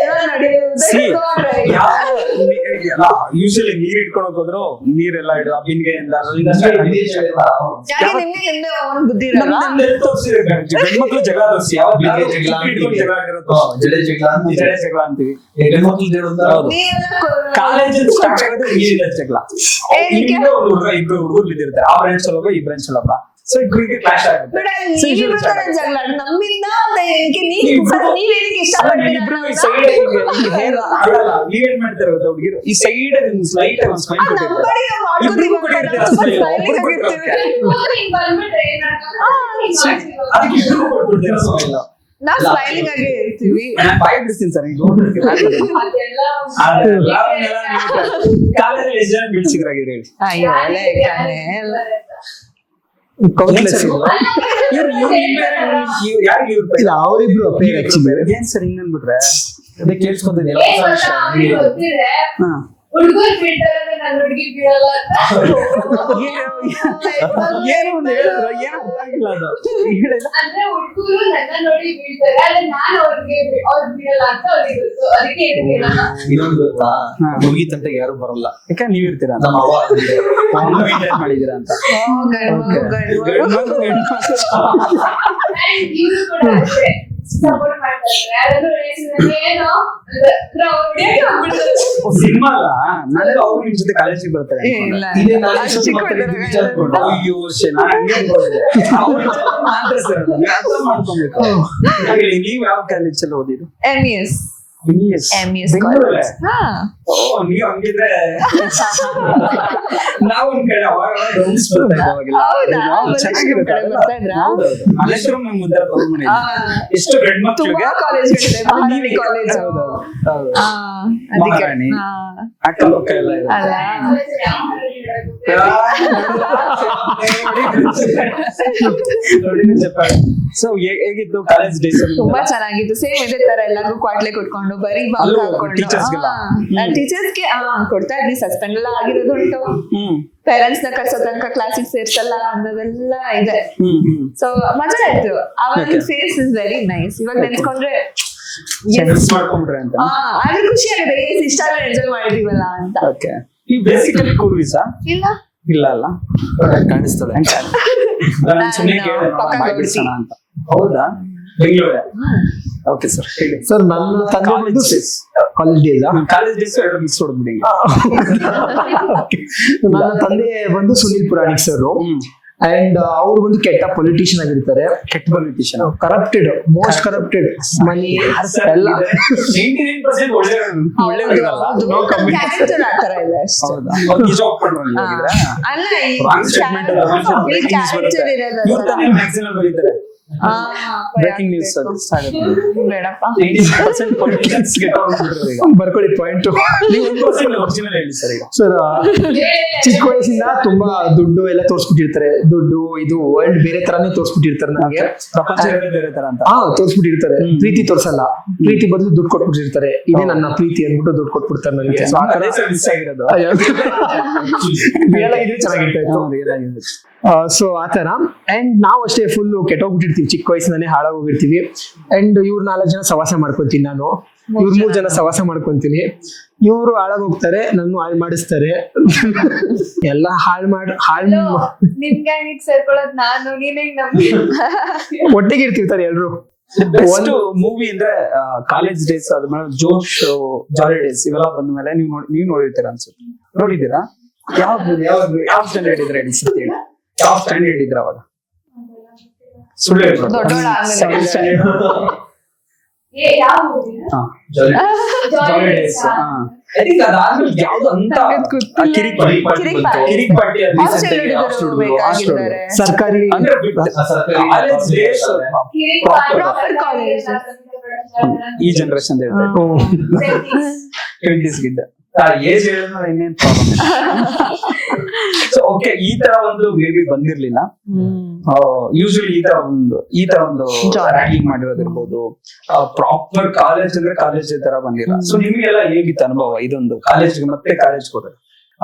B: ಎಲ್ಲ
A: ಯೂಶಲಿ ನೀರ್ ಇಟ್ಕೊಳಕ್ ಹೋದ್ರು ನೀರೆಲ್ಲ ಇಡು ಬಿನ್ಗೆ
B: ಯಾಕೆ ನಿಮ್ಗೆ ಹಿಂದೆ ಅವನ್ ಬುದ್ಧಿ ಇರಲ್ಲ?
A: ಗಂಡ್ಮಕ್ಳು ಜಗಳ ತೋರಿಸಿ
C: ಜಡೆ ಜಗಳ
A: ಅಂತೀವಿ.
B: ನೀವೆಲ್ಲ
A: ಕಾಲೇಜ್ ಸ್ಟಾರ್ಟ್ ಆಗೋದು ನೀರಿನ ಜಗಳ.
B: ಏನಕ್ಕೆ?
A: ಒಂದು ಹುಡುಗ ಇಬ್ರು ಹುಡುಗರು ಬಿದ್ದಿರ್ತಾರೆ. ಆ ಬ್ರಾಂಚ್ ಅಲ್ಲೊಬ್ಬ, ಈ ಬ್ರಾಂಚ್ ಅಲ್ಲೊಬ್ಬ. ಸೊ ಇಬ್ಬರಿಗೆ ಕ್ಲಾಶ್ ಆಗುತ್ತೆ.
B: ಬಟ್ ನೀವಿಬ್ರು ತರ ಜಗಳ ನಮ್ಮಿಂದ ನೀವೇನಕ್ಕೆ
A: ಇಬ್ರು ಈ
B: ಇಷ್ಟಪಡ್ತೀರಾ
A: ಸೈಡ್ ಹೇರ್ ಅಲ್ಲ ನೀವೇನ್ ಮಾಡ್ತಾರೆ ಗೊತ್ತಾ ಹುಡುಗಿರು ಈ ಸೈಡ್ ಸ್ಲೈಟ್ ಒಂದು ಸ್ಮೈಲ್
B: ನಮ್ಮ ಕಡೆ ನಾವು ಮಾಡ್ಕೊತೀವಿ
E: ಹಿಂಗ್ ಬಂದ್ಬಿಟ್ರೆ ಏನ್ ಮಾಡ್ತಾರೆ?
A: ಅದಕ್ಕೆ ಇಬ್ರು ಕೊಟ್ಬಿಡ್ತೀರಾ ಸ್ಮೈಲ್.
B: ನಾವು ಸ್ಮೈಲಿಂಗ್ ಆಗೇ ಇರ್ತೀವಿ.
A: ನಾನು ಬಾಯ್ ಬಿಡಿಸ್ತೀನಿ ಸರ್ ಈಗ
E: ಅದೆಲ್ಲ
A: ಕಾಲೇಜಲ್ಲಿ ಎಷ್ಟು ಜನ ಬೀಳ್ಸಿದ್ರಾಗಿದ್ರೆ ಹೇಳಿ.
B: ಅಯ್ಯೋ ಲೆಕ್ಕನೇ ಇಲ್ಲ.
D: ಕೌಂಟ್ಲೆಸ್
A: ಯಾರಿಗೆ
D: ಇಲ್ಲ ಅವರಿಬ್ರು ಪೇರ್ ಆಕ್ಚುಲಿ
A: ಏನ್ ಸರ್ ಹಿಂಗ್ ಅನ್ಬಿಟ್ರೆ
C: ಅದೇ ಕೇಳಿಸ್ಕೊತೀನಿ
E: ಏನ್ ಗೊತ್ತಾ, ಅವ್ನಿಗೆ ಗೊತ್ತಿದೆ ಹುಡುಗರು ಬೀಳ್ತಾರೆ ನನ್ನ ಹುಡುಗಿ ಬೀಳಲ್ಲ ಅಂತ.
A: ಏನು ಒಂದು ಹೇಳಿದ್ರು ಏನು ಅರ್ಥ ಆಗಿಲ್ಲ ಅದು ಹೇಳಿಲ್ಲ.
E: ಅಂದ್ರೆ ಹುಡುಗರು ನನ್ನ ನೋಡಿ ಬೀಳ್ತಾರೆ ಆದ್ರೆ ನಾನು ಅವ್ರು ಬೀಳಲ್ಲ ಅಂತ ಅವ್ರಿಗೆ ಗೊತ್ತು, ಅದಕ್ಕೆ ಏನು ಹೇಳಲ್ಲ.
C: ಇನ್ನೊಂದು ಗೊತ್ತಾ, ಹುಡುಗಿ ತಂಟೆಗೆ ಯಾರು ಬರಲ್ಲ.
A: ಯಾಕೆ ನೀವ್ ಇರ್ತೀರಾ
C: ನಮ್ಮ ಅವ್ವ ಅಂದಿದೆ.
A: ಮಾಡಿದೀರಾ ಅಂತ.
E: And ಇವ್ರು ಕೂಡ ಅಷ್ಟೇ ಸಪೋರ್ಟ್ ಮಾಡ್ತಾ ಇರ್ತಾರೆ. ಯಾರಾದ್ರೂ ರೇಸಿನಲ್ಲಿ ಏನೋ ಹೊಡಿಯಕ್ಕೆ ಹೋಗ್ಬಿಡ್ತಾರೆ.
A: ಸಿನಿಮಾ ಅಲ್ಲ ನಾಳೆ ಅವ್ರು ನಿಮ್ ಜೊತೆ ಕಾಲೇಜಿಗೆ ಬರ್ತಾರೆ
B: ಇಲ್ಲ
C: ಇದೇ ನಾನು
B: ಅಷ್ಟು
C: ಇಷ್ಟೊಂದು
B: ಚಿಕ್ಕ
C: ಮಾತಾಡಿದ್ದು ನಿಜ ಅನ್ಕೊಂಡು.
A: ಅಯ್ಯೋ ನಾನು ಹಂಗೆ ಅನ್ಕೊಂಡಿದ್ದೆ. ಅವ್ರ ಜೊತೆ ಮಾತ್ರ ಸರ್ ಅದು. ನೀವು ಅರ್ಥ ಮಾಡ್ಕೊಬೇಕು. ಹಾಗೆ ನೀವು ಯಾವ ಕಾಲೇಜಲ್ಲಿ ಓದಿದ್ದು?
B: MES MES
A: ಬೆಂಗಳೂರಲ್ಲೇ?
B: ಕಾಲೇಜ್. ಹಾ
A: ಓ ನೀವು ಹಂಗಿದ್ರೆ ನಾವು ಒಂದ್ ಕಡೆ ಅವಾಗ ರೌಂಡ್ಸ್ ಬರ್ತಾ ಇದ್ದೆ ಅವಾಗೆಲ್ಲ.
B: ಹೌದಾ?
A: ನಾವು ಚೆನ್ನಾಗಿರುತ್ತೆ.
B: ಕಡೆ ಬರ್ತಾ ಇದ್ರಾ?
A: ಹೌದೌದು. ಮಲ್ಲೇಶ್ವರಂ ನಮ್ಮ ಮುಂದೆ ತವ್ರ ಮನೆ ಇದೆ.
B: ಆ,
A: ಎಷ್ಟು ಗಂಡ್ ಮಕ್ಳಿಗೆ
B: ತುಂಬಾ ಕಾಲೇಜ್ಗಳಿದೆ. ಮಹಾರಾಣಿ ಕಾಲೇಜ್.
A: ಹೌದೌದು. ಹೌದು.
B: ಅದಕ್ಕೆ
A: ಮಹಾರಾಣಿ.
B: ಹಾ.
A: ಅಕ್ಕಪಕ್ಕ ಎಲ್ಲ ಇದೆ.
B: ಅಲ್ಲ
A: ಸೊ ಹೇಗಿತ್ತು ಕಾಲೇಜ್ ಡೇಸ್?
B: ತುಂಬಾ ಚೆನ್ನಾಗಿತ್ತು. ಸೇಮ್ ಇದೇ ತರ ಎಲ್ಲರಿಗೂ ಕ್ವಾಟ್ಲೆ ಕೊಟ್ಕೊಂಡು ಬರೀ ಬಂಕ್
A: ಅಲ್ಲೂ
B: ಹಾಕೊಂಡು
A: teachers ಗೆಲ್ಲ?
B: ಟೀಚರ್ಸ್ಗೆ ಕೊಡ್ತಾ ಇದ್ವಿ. ಸಸ್ಪೆಂಡ್ ಎಲ್ಲ ಆಗಿರೋದು ಉಂಟು. ಪೇರೆಂಟ್ಸ್ ನ ಕರ್ಸೋ ತನಕ ಕ್ಲಾಸಿಗೆ ಸೇರ್ಸಲ್ಲ ಅನ್ನೋದೆಲ್ಲ ಇದೆ. ಸೊ ಮಜಾ ಆಯ್ತು. ಅವಾಗಿನ ಫೇಸ್ ಇಸ್ ವೆರಿ ನೈಸ್. ಇವಾಗ ನೆನ್ಸ್ಕೊಂಡ್ರೆ
A: ಮಾಡ್ಕೊಂಡ್ರೆ ಅಂತ.
B: ಆದ್ರೆ ಖುಷಿ ಆಗುತ್ತೆ. ಇಷ್ಟ ಎಲ್ಲ ಎಂಜಾಯ್ ಮಾಡಿದೀವಲ್ಲ ಅಂತ.
A: ಓಕೆ. ಈ ಬೇಸಿಕಲಿ ಕೂರ್ವಿಸಾ
B: ಇಲ್ಲ
A: ಇಲ್ಲ ಅಲ್ಲ
C: ಕಾಣಿಸ್ತದೆ.
A: ನಾನು ಸುಮ್ಮನೆ ಕೇಳಿದೆ
B: ಪಕ್ಕ
A: ಬಿಡಿಸೋಣ ಅಂತ. ಹೌದಾ? ಬೆಂಗಳೂರೇ? ಓಕೆ ಸರ್ ಹೇಳಿ.
D: ಸರ್ ನನ್ನ ತಂದೆ ಬಂದು ಕಾಲೇಜ್ ಡೇಸ್
A: ಕಾಲೇಜ್ ಡೇಸ್ ಎರಡು ಮಿಕ್ಸ್ ಹೊಡ್ಬಿಡಿ.
D: ನನ್ನ ತಂದೆ ಬಂದು ಸುನಿಲ್ ಪುರಾಣಿಕ್ ಸರ್ ಅಂಡ್ ಅವ್ರು ಒಂದು ಕೆಟ್ಟ ಪೊಲಿಟಿಷಿಯನ್ ಆಗಿರ್ತಾರೆ.
A: ಕೆಟ್ಟ ಪೊಲಿಟಿಷಿಯನ್,
D: ಕರಪ್ಟೆಡ್, ಮೋಸ್ಟ್ ಕರಪ್ಟೆಡ್, ಮನಿ ಎಲ್ಲ
A: 99% ಒಳ್ಳೆಯವರಿರಲ್ಲ. ನೋ ಕಮ್ಮಿ.
B: ಕ್ಯಾರೆಕ್ಟರ್ ಆ ತರ ಇದೆ ಅಷ್ಟೇ.
A: ಹೌದಾ? ಅವ್ರು ನಿಜ ಒಪ್ಕೊಂಡ್ರು ನೀವು ಹೋಗಿದ್ರಾ?
B: ಅಲ್ಲ ಈ
A: Wrong statement ಅಲ್ಲ, breaking news ಬರುತ್ತೆ.
B: ಕ್ಯಾರೆಕ್ಟರ್ ಇರೋದು
A: ಇವ್ರು ತಾನೇ magazine ಅಲ್ಲಿ ಬರೀತಾರೆ. ಬ್ರೇಕಿಂಗ್ ನ್ಯೂಸ್
B: ಬೇಡಪ್ಪ.
A: 90% politicians get out ಆಗ್ಬಿಟ್ರು ಈಗ.
D: ಬರ್ಕೊಳ್ಳಿ ಪಾಯಿಂಟ್.
A: ನೀವು 1% ಒರಿಜಿನಲ್ ಹೇಳಿ ಸರ್ ಈಗ.
D: ಸರ್ ಚಿಕ್ಕ ವಯಸ್ಸಿಂದ ತುಂಬಾ ದುಡ್ಡು ಎಲ್ಲ ತೋರ್ಸ್ಬಿಟ್ಟಿರ್ತಾರೆ. ದುಡ್ಡು ಇದು ವರ್ಲ್ಡ್ ಬೇರೆ ತರಾನೇ ತೋರ್ಸ್ಬಿಟ್ಟಿರ್ತಾರೆ ನನಗೆ.
A: ಪ್ರಪಂಚ ಬೇರೆ ತರ ಅಂತ.
D: ತೋರ್ಸ್ಬಿಟ್ಟಿರ್ತಾರೆ. ಪ್ರೀತಿ ತೋರ್ಸಲ್ಲ. ಪ್ರೀತಿ ಬದಲು ದುಡ್ಡು ಕೊಟ್ಬಿಟ್ಟಿರ್ತಾರೆ. ಇದೇ ನನ್ನ ಪ್ರೀತಿ ಅಂದ್ಬಿಟ್ಟು ದುಡ್ಡು ಕೊಟ್ಬಿಡ್ತಾರೆ ನನಗೆ. ಸೊ ಆ ತರ
A: ಮಿಸ್ ಆಗಿರೋದು.
D: ರಿಯಲ್ ಆಗಿದ್ರೆ ಚೆನ್ನಾಗಿರ್ತಾ ಇತ್ತು. ಸೊ ಆತರ ಅಂಡ್ ನಾವು ಅಷ್ಟೇ ಫುಲ್ ಕೆಟ್ಟೋಗ್ಬಿಟ್ಟಿರ್ತೀವಿ. ಚಿಕ್ಕ ವಯಸ್ಸಿನಾನೆ ಹಾಳಾಗೋಗಿರ್ತೀವಿ. ಅಂಡ್ ಇವ್ರು 4 ಜನ ಸವಾಸ ಮಾಡ್ಕೊಂತೀನಿ ನಾನು. ಇವ್ರು 3 ಜನ ಸವಾಸ ಮಾಡ್ಕೊಂತೀನಿ. ಇವ್ರು ಹಾಳಾಗೋಗ್ತಾರೆ, ನನ್ನ ಹಾಳು ಮಾಡಿಸ್ತಾರೆ. ಎಲ್ಲ ಹಾಳು
E: ನಿಮ್ ಗ್ಯಾಂಗಿಗೆ ಸೇರ್ಕೊಳ್ಳೋದ್ ನಾನು, ನೀನೇ ನಮ್ಗೆ
D: ಒಟ್ಟಿಗೆ ಇರ್ತಿರ್ತಾರೆ ಎಲ್ರು.
A: ಬೆಸ್ಟ್ ಮೂವಿ ಅಂದ್ರೆ ಕಾಲೇಜ್ ಡೇಸ್ ಆದ್ಮೇಲೆ ಜೋಶ್, ಜಾಲಿ ಡೇಸ್ ಇವೆಲ್ಲ ಬಂದ ಮೇಲೆ ನೀವು ನೋಡಿರ್ತೀರಾ ಅನ್ಸುತ್ತೆ. ನೋಡಿದ್ದೀರಾ? ಯಾವ ಸ್ಟ್ಯಾಂಡರ್ಡ್ ಇದ್ರೆ ಅನ್ಸುತ್ತೆ? ಯಾವ ಸ್ಟ್ಯಾಂಡರ್ಡ್ ಇದ್ರ ಅವಾಗ? ಸುಳ್ಳು ಹೇಳ್ಬಾರ್ದು.
B: ದೊಡ್ಡೋಳ ಆದ್ಮೇಲೆ.
A: Second standard.
E: ಯಾವ movie?
A: ಹಾ.
C: Jolly.
A: Jolly days. ಹಾ. I think ಅದಾದ್ಮೇಲೆ ಯಾವ್ದು ಅಂತ ಕಿರಿಕ್ ಪಾರ್ಟಿ
B: Hostel ಹುಡುಗರು ಬೇಕಾಗಿದ್ದಾರೆ.
D: ಸರ್ಕಾರಿ
A: ಅಂದ್ರೆ ಕಾಲೇಜ್ ಡೇಸ್
B: Proper college.
A: ಈ ಜನರೇಷನ್ ಹೇಳ್ತಾ ಇದ್ದಾರೆ. 20s ಗಿದ್ದ ಏಜ್ ಹೇಳಿದ್ರೆ ಇನ್ನೇನ್ ಪ್ರಾಬ್ಲಮ್. ಸೊ ಓಕೆ, ಈ ತರ ಒಂದು ಮೇ ಬಿ ಬಂದಿರ್ಲಿಲ್ಲ. ಯೂಶಲಿ ಈ ತರ ಒಂದು ರ್ಯಾಗಿಂಗ್ ಮಾಡಿರೋದಿರ್ಬೋದು. ಪ್ರಾಪರ್ ಕಾಲೇಜ್ ಅಂದ್ರೆ ಕಾಲೇಜ್ ತರ ಬಂದಿಲ್ಲ. ಸೊ ನಿಮ್ಗೆಲ್ಲ ಹೇಗಿತ್ತು ಅನುಭವ ಇದೊಂದು ಕಾಲೇಜ್ಗೆ ಮತ್ತೆ ಕಾಲೇಜ್ ಹೋದ್ರೆ?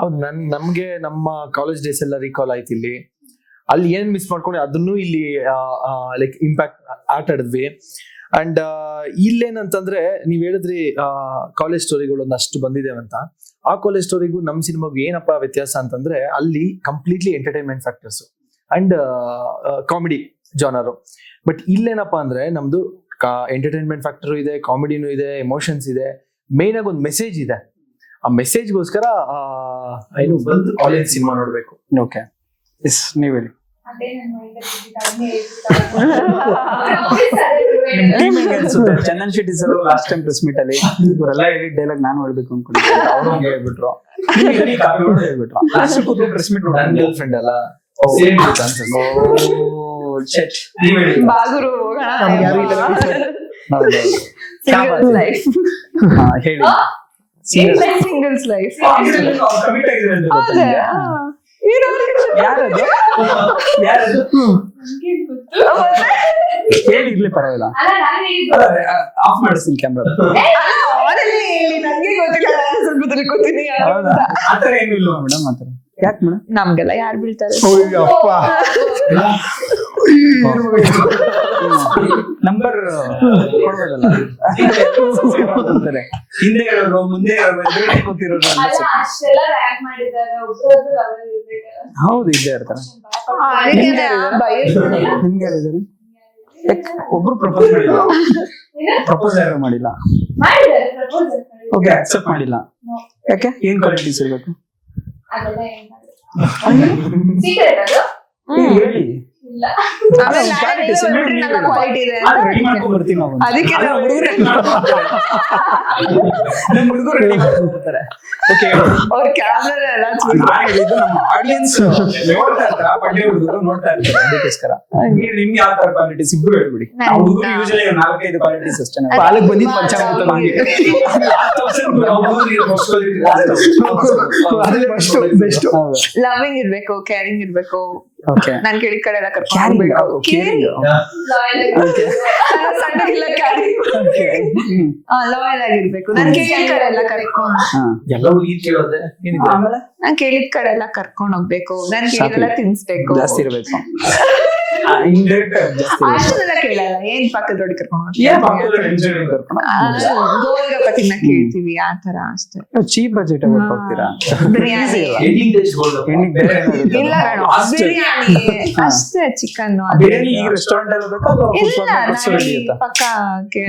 C: ಹೌದು, ನಮ್ಗೆ ನಮ್ಮ ಕಾಲೇಜ್ ಡೇಸ್ ಎಲ್ಲ ರೀಕಾಲ್ ಆಯ್ತು. ಇಲ್ಲಿ ಅಲ್ಲಿ ಏನ್ ಮಿಸ್ ಮಾಡ್ಕೊಂಡು ಅದನ್ನು ಇಲ್ಲಿ ಲೈಕ್ ಇಂಪ್ಯಾಕ್ಟ್ ಆಟ ಆಡಿದ್ವಿ. ಅಂಡ್ ಇಲ್ಲೇನಂತಂದ್ರೆ ನೀವ್ ಹೇಳಿದ್ರಿ ಕಾಲೇಜ್ ಸ್ಟೋರಿಗಳು ಒಂದಷ್ಟು ಬಂದಿದ್ದೇವೆ ಅಂತ. ಆ ಕಾಲೇಜ್ ಸ್ಟೋರಿಗೂ ನಮ್ ಸಿನಿಮಾಗೂ ಏನಪ್ಪಾ ವ್ಯತ್ಯಾಸ ಅಂತಂದ್ರೆ ಅಲ್ಲಿ completely entertainment factors and comedy genre. But ಇಲ್ಲೇನಪ್ಪಾ ಅಂದ್ರೆ ನಮ್ದು ಎಂಟರ್ಟೈನ್ಮೆಂಟ್ ಫ್ಯಾಕ್ಟರ್ ಇದೆ, ಕಾಮಿಡಿನೂ ಇದೆ, ಎಮೋಷನ್ಸ್ ಇದೆ, ಮೇನ್ ಆಗಿ ಒಂದು ಮೆಸೇಜ್ ಇದೆ. ಆ ಮೆಸೇಜ್ಗೋಸ್ಕರ ಏನು ಬಂದು ಕಾಲೇಜ್ ಸಿನಿಮಾ ನೋಡ್ಬೇಕು.
A: ಓಕೆ, ನೀವ್ ಹೇಳಿ.
E: ಅದೇ ನನ್ನ ಮೈಂಡ್
A: ಟೀಮ್ ಹೆಂಗೆ ಅನ್ಸುತ್ತೆ? Chandan Shetty sir last time press meet ಅಲ್ಲಿ ಇವರೆಲ್ಲ ಹೇಳಿದ ಡೈಲಾಗ್ ನಾನು ಹೇಳ್ಬೇಕು ಅನ್ಕೊಂಡಿದ್ದೆ, ಅವ್ರು ಹಂಗೆ ಹೇಳ್ಬಿಟ್ರು, ಕಾಪಿ ಹೊಡೆದು ಹೇಳ್ಬಿಟ್ರು. ಲಾಸ್ಟ್ ಕೂತ್ಕೊಂಡು ಪ್ರೆಸ್ ಮೀಟ್
C: ನನ್ನ
A: ನೋಡಿ
C: ಗರ್ಲ್ ಫ್ರೆಂಡ್ ಅಲ್ಲ ಸೇಮ್ ಅನ್ಸುತ್ತೆ.
B: ಬಾಗುರು
D: ನಮ್ಗೆ ಯಾರು ಇಲ್ಲ
B: ಸಿಂಗಲ್ಸ್ ಲೈಫ್
A: ಹೇಳಿ
B: ಸಿಂಗಲ್ಸ್ ಲೈಫ್
A: ಕಮಿಟ್ ಆಗಿದೆ ಅಂತ ಗೊತ್ತಾ ನಿಮ್ಗೆ? ಯಾರದು ಯಾರದು ಹೇಳಿ, ಇರ್ಲಿ ಪರವಾಗಿಲ್ಲ.
E: ಅಲ್ಲ ನಾನು ಹೇಳಿದ್ದು
A: ಆಫ್ ಮಾಡಿಸ್ತೀನಿ ಕ್ಯಾಮ್ರಾ.
B: ನನ್ಗೆ ಗೊತ್ತಿಲ್ಲ, ನಾನು ಸ್ವಲ್ಪ ತಿಳ್ಕೊತೀನಿ
A: ಹೌದಾ? ಆತರ ಏನು ಇಲ್ವಾ ಮೇಡಮ್? ಆತರ ಯಾಕೆ ಮೇಡಮ್?
B: ನಮ್ಗೆಲ್ಲ ಯಾರು ಬೀಳ್ತಾರೆ?
D: ಅಪ್ಪ
A: ನಂಬರ್ ಕೊಡ್ಬೋದಲ್ಲ? ಹಿಂದೆ ಹೇಳೋರು ಮುಂದೆ ಹೇಳೋರು ಎದುರುಗಡೆ ಕೂತಿರೋರು
E: ಅಲ್ಲ ಅಷ್ಟೆಲ್ಲ ರ್ಯಾಕ್ ಮಾಡಿದ್ದಾರೆ, ಒಬ್ರೊಬ್ರು ಲವರ್ ಇರ್ಬೇಕು.
A: ಹೌದು, ಇದ್ದೇ ಇರ್ತಾರೆ. ನಿಮ್ಗೆ ಯಾರಿದ್ದಾರೆ? ಒಬ್ರು ಪ್ರಪೋಸ್ ಮಾಡಿಲ್ಲ, ಪ್ರಪೋಸ್ ಯಾರು ಮಾಡಿಲ್ಲ,
E: ಮಾಡಿದ್ದಾರೆ ಪ್ರಪೋಸಲ್
A: ಓಕೆ ಅಕ್ಸೆಪ್ಟ್ ಮಾಡಿಲ್ಲ. ಯಾಕೆ? ಏನ್ ಕ್ವಾಲಿಟೀಸ್ ಇರ್ಬೇಕು?
E: ಅದೆಲ್ಲ ಏನ್ ಸೀಕ್ರೆಟ್ ಅದು
A: ಹೇಳಿ.
E: ಇಲ್ಲ.
B: ಆಮೇಲೆ ಕ್ವಾಲಿಟಿ ಇದೆ ಅಂತ
A: ರೆಡಿ ಮಾಡ್ಕೊಂಡ್ ಬರ್ತೀವಿ ನಾವು.
B: ಅದಕ್ಕೆ ನಾವು
A: ನಮ್ಮ ಹುಡುಗರು ರೆಡಿ ಮಾಡ್ಕೊಂಡ್ಬರ್ತಾರೆ. ಓಕೆ,
B: ಅವ್ರ ಕ್ಯಾಮ್ರಾ ಎಲ್ಲ
A: ನಮ್ಮ ಆಡಿಯನ್ಸ್ ನೋಡ್ತಾ ಇರ್ತಾರೆ, ಪಡ್ಡೆ ಹುಡುಗರು ನೋಡ್ತಾ ಇರ್ತಾರೆ. ಅದಕ್ಕೋಸ್ಕರ ನಿಮ್ಗೆ ಯಾವ ತರ ಕ್ವಾಲಿಟೀಸ್ ಇಬ್ರು ಹೇಳ್ಬಿಡಿ. ನಾವು ಹುಡುಗರು ಯೂಶಲಿ 4-5 ಕ್ವಾಲಿಟೀಸ್ ಅಷ್ಟೇ.
D: ಪಾಲಕ್ ಬಂದಿದ್ ಪಂಚಾಮೃತ ಬೆಸ್ಟ್.
B: ಲವಿಂಗ್ ಇರ್ಬೇಕು, ಕೇರಿಂಗ್ ಇರ್ಬೇಕು,
A: ಓಕೆ,
B: ನಾನ್ ಕೇಳಿದ ಕಡೆ ಎಲ್ಲ ಕರ್ಕೊಂಡು ಸಣ್ಣಗಿಲ್ಲ ಕ್ಯಾರಿಂಗ್ ಲಾಯಲ್ ಆಗಿರ್ಬೇಕು, ನಾನ್ ಕೇಳಿದ ಕಡೆ ಎಲ್ಲ ಕರ್ಕೊಂಡು
C: ಎಲ್ಲ ಹುಡುಗಿ ಕೇಳೋದೆ ಏನಿದೆ.
B: ನಾನ್ ಕೇಳಿದ ಕಡೆ ಎಲ್ಲ ಕರ್ಕೊಂಡ್ ಹೋಗ್ಬೇಕು, ನಾನ್ ಕೇಳಿದೆಲ್ಲ ತಿನ್ಸ್ಬೇಕು,
A: ಜಾಸ್ತಿ ಇರ್ಬೇಕು. ಇಂಡೈರೆಕ್ಟ್ ಜಾಸ್ತಿ
B: ಅಷ್ಟೆಲ್ಲ ಕೇಳಲ್ಲ. ಏನ್ ಪಕ್ಕದ ರೋಡಿ ಕರ್ಕೊಂಡು ಗೋಲ್ಗಪ್ಪ ತಿನ್ನಕ್ ಕೇಳ್ತೀವಿ, ಆತರ ಅಷ್ಟೇ.
A: ಚೀಪ್ ಬಜೆಟ್ ಹೋಗ್ತೀರಾ?
B: ಬಿರಿಯಾನಿ
C: ಎಂಡಿಂಗ್ ಗೋಲ್ಡ್
A: ಹೆಣ್ಣಿಗೆ ಬೇರೆ ಏನಾದ್ರು
B: ಇಲ್ಲ ಕಣೋ, ಬಿರಿಯಾನಿ ಅಷ್ಟೇ, ಚಿಕನ್
A: ಬಿರಿಯಾನಿ ಈ ರೆಸ್ಟೋರೆಂಟ್ ಅಲ್ಲಿ ಬೇಕಾ ಅಥವಾ
B: ಇಲ್ಲ,
A: ನಡೆಯುತ್ತಾ?
B: ಪಕ್ಕ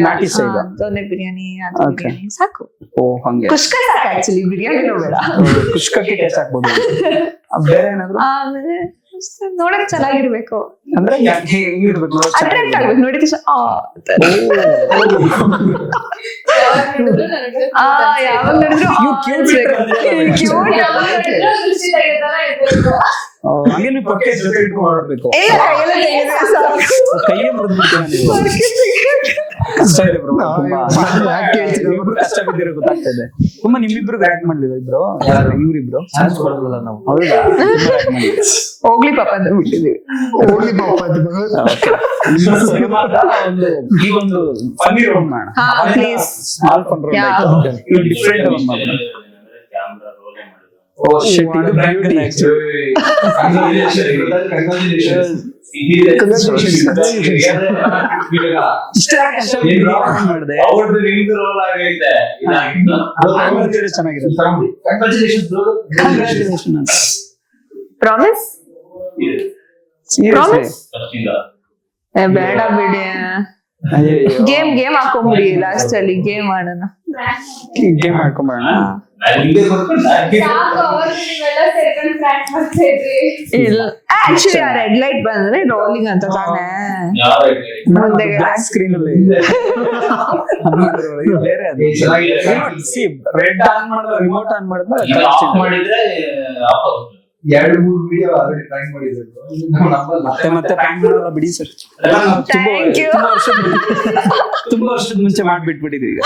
A: ನಾಟಿ style.
B: ದೊನ್ನೆ ಬಿರಿಯಾನಿ ಅದು
A: Okay.
B: ಬಿರಿಯಾನಿ ಸಾಕು.
A: ಓ ಹಂಗೆ.
B: ಕುಷ್ಕ ಸಾಕು ಆಕ್ಚುಲಿ, ಬಿರಿಯಾನಿನೂ ಬೇಡ.
A: ಕುಷ್ಕಕ್ಕೆ ಟೇಸ್ಟ್ ಹಾಕ್ಬೋದು. ಬೇರೆ ಏನಾದ್ರು
B: ಆಮೇಲೆ ಅಷ್ಟೇ, ನೋಡಕ್ ಚೆನ್ನಾಗಿರ್ಬೇಕು,
A: ಅಂದ್ರೆ ಹೆಂಗಿರ್ಬೇಕು?
B: ಅಟ್ರಾಕ್ಟ್ ಆಗ್ಬೇಕು, ನೋಡಿದ ತಕ್ಷಣ ಯಾವಾಗ ನೋಡಿದ್ರು
E: ದೃಷ್ಟಿ ತೆಗೆದಲ್ಲ ಇರ್ಬೇಕು.
A: ಹಂಗೆ ನೀವು ಪಕ್ಕೆ ಜೊತೆ ಇಟ್ಕೊಂಡು ಮಾಡ್ಬೇಕು.
B: ಇಲ್ಲ ಕೈಯೆಲ್ಲ ತೆಗೆದ್ರೆ ಸಾಕು.
A: ಕೈಯೇ ಮುರಿದ್ಬಿಡ್ತೀರಾ ಕಷ್ಟ ಇದೆ ಬ್ರೋ, ತುಂಬಾ ಇಬ್ರು ಕಷ್ಟ ಬಿದ್ದಿರೋ ಗೊತ್ತಾಗ್ತಾ ಇದೆ. ತುಂಬಾ ನಿಮ್ಮಿಬ್ರು ಆಕ್ಟ್ ಮಾಡ್ಲಿಲ್ಲ ಇಬ್ರು, ಇವ್ರಿಬ್ರು
C: ಚಾನ್ಸ್ ಕೊಡೋದಿಲ್ಲ ನಾವು.
A: ಹೌದಾ?
B: ಹೋಗ್ಲಿ ಪಾಪ ಅಂತ ಬಿಟ್ಟಿದೀವಿ.
D: ಹೋಗ್ಲಿ ಪಾಪ ಅಂತ
A: ಸಿನಿಮಾದ ಒಂದು ಈ ಒಂದು ಫನ್ನಿ ರೌಂಡ್ ಮಾಡೋಣ.
B: ಹಾ, please.
A: ಸ್ಮಾಲ್ ಫನ್ ರೌಂಡ್ ಆಯ್ತು. ಇದು ಡಿಫರೆಂಟ್ ರೌಂಡ್ ಮಾಡೋಣ. ಓ ಶಿಟ್, ಇದು ಬ್ಯೂಟಿ ಆಕ್ಚುಲಿ. ಇಷ್ಟ ಮಾಡಿದೆ ಚೆನ್ನಾಗಿದೆ. ಕಂಗ್ರಾಚುಲೇಷನ್ ಅಂತ
B: ಪ್ರಾಮಿಸ್
A: ಸೀರಿಯಸ್ಲಿ.
B: ಬೇಡ ಬಿಡಿ, ಗೇಮ್ ಹಾಕೊಂಬಿಡಿ, ಲಾಸ್ಟ್ ಅಲ್ಲಿ ಗೇಮ್ ಆಡೋಣ.
A: ಗೇಮ್ ಮಾಡ್ಕೊಂಬರೋಣ.
E: ಸಾಕು, ಅವರು ನೀವೆಲ್ಲ ಸೇರ್ಕೊಂಡು ಪ್ಲಾನ್ ಮಾಡ್ತಾ ಇದ್ರಿ.
B: ಇಲ್ಲ ಆಕ್ಚುಲಿ ಆ ರೆಡ್ ಲೈಟ್ ಬಂದ್ರೆ ರೋಲಿಂಗ್ ಅಂತ ತಾನೆ ಮುಂದೆ
A: ಬ್ಲಾಕ್ ಸ್ಕ್ರೀನ್ ಅಲ್ಲಿ ಇದು ಬೇರೆ ಅದು. ರೆಡ್ ಆನ್ ಮಾಡಿದ್ರೆ ರಿಮೋಟ್ ಆನ್ ಮಾಡಿದ್ರೆ
C: ಮಾಡಿದ್ರೆ 2-3 ವಿಡಿಯೋ ಆಲ್ರೆಡಿ ಟ್ರೈ ಮಾಡಿದ್ರು.
A: ಮತ್ತೆ ಪ್ಯಾಂಕ್ ಮಾಡೋಲ್ಲ ಬಿಡಿ ಸರ್.
B: Thank you.
A: ತುಂಬಾ ವರ್ಷದ ಮುಂಚೆ ಮಾಡ್ಬಿಟ್ಬಿಟ್ಟಿದ್ವಿ ಈಗ.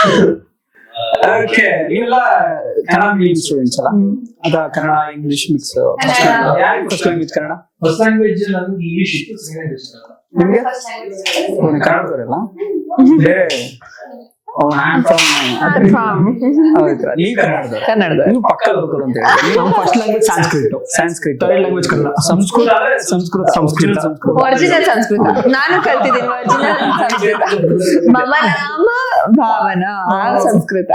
A: ಓಕೆ, ನೀವೆಲ್ಲ ಕನ್ನಡ ಮೀಡಿಯಂ ಸ್ಟೂಡೆಂಟ್ಸ್ ಅಲ್ಲ? ಅದ ಕನ್ನಡ ಇಂಗ್ಲಿಷ್ ಮಿಕ್ಸ್? ಯಾರು first language Kannada?
C: First language ನನ್ಗೆ ಇಂಗ್ಲಿಷ್ ಇತ್ತು, ಸೆಕೆಂಡ್ ಲ್ಯಾಂಗ್ವೇಜ್
A: ನಿಮ್ಗೆ? ಕನ್ನಡದವರೆಲ್ಲ ಬೇರೆ? ನೀವು
B: ಕನ್ನಡದ
A: ನೀವು ಪಕ್ಕ ಬರ್ಬೋದು ಅಂತ ಹೇಳಿ.
D: First language Sanskrit,
A: Sanskrit,
D: third language Kannada.
A: Sanskrit ಅಂದ್ರೆ ಸಂಸ್ಕೃತ.
B: ಒರಿಜಿನಲ್ ಸಂಸ್ಕೃತ ನಾನು ಕಲ್ತಿದ್ದೀನಿ. ಒರಿಜಿನಲ್ ಸಂಸ್ಕೃತ ಮಮ ನಾಮ ಭಾವನ ಸಂಸ್ಕೃತ.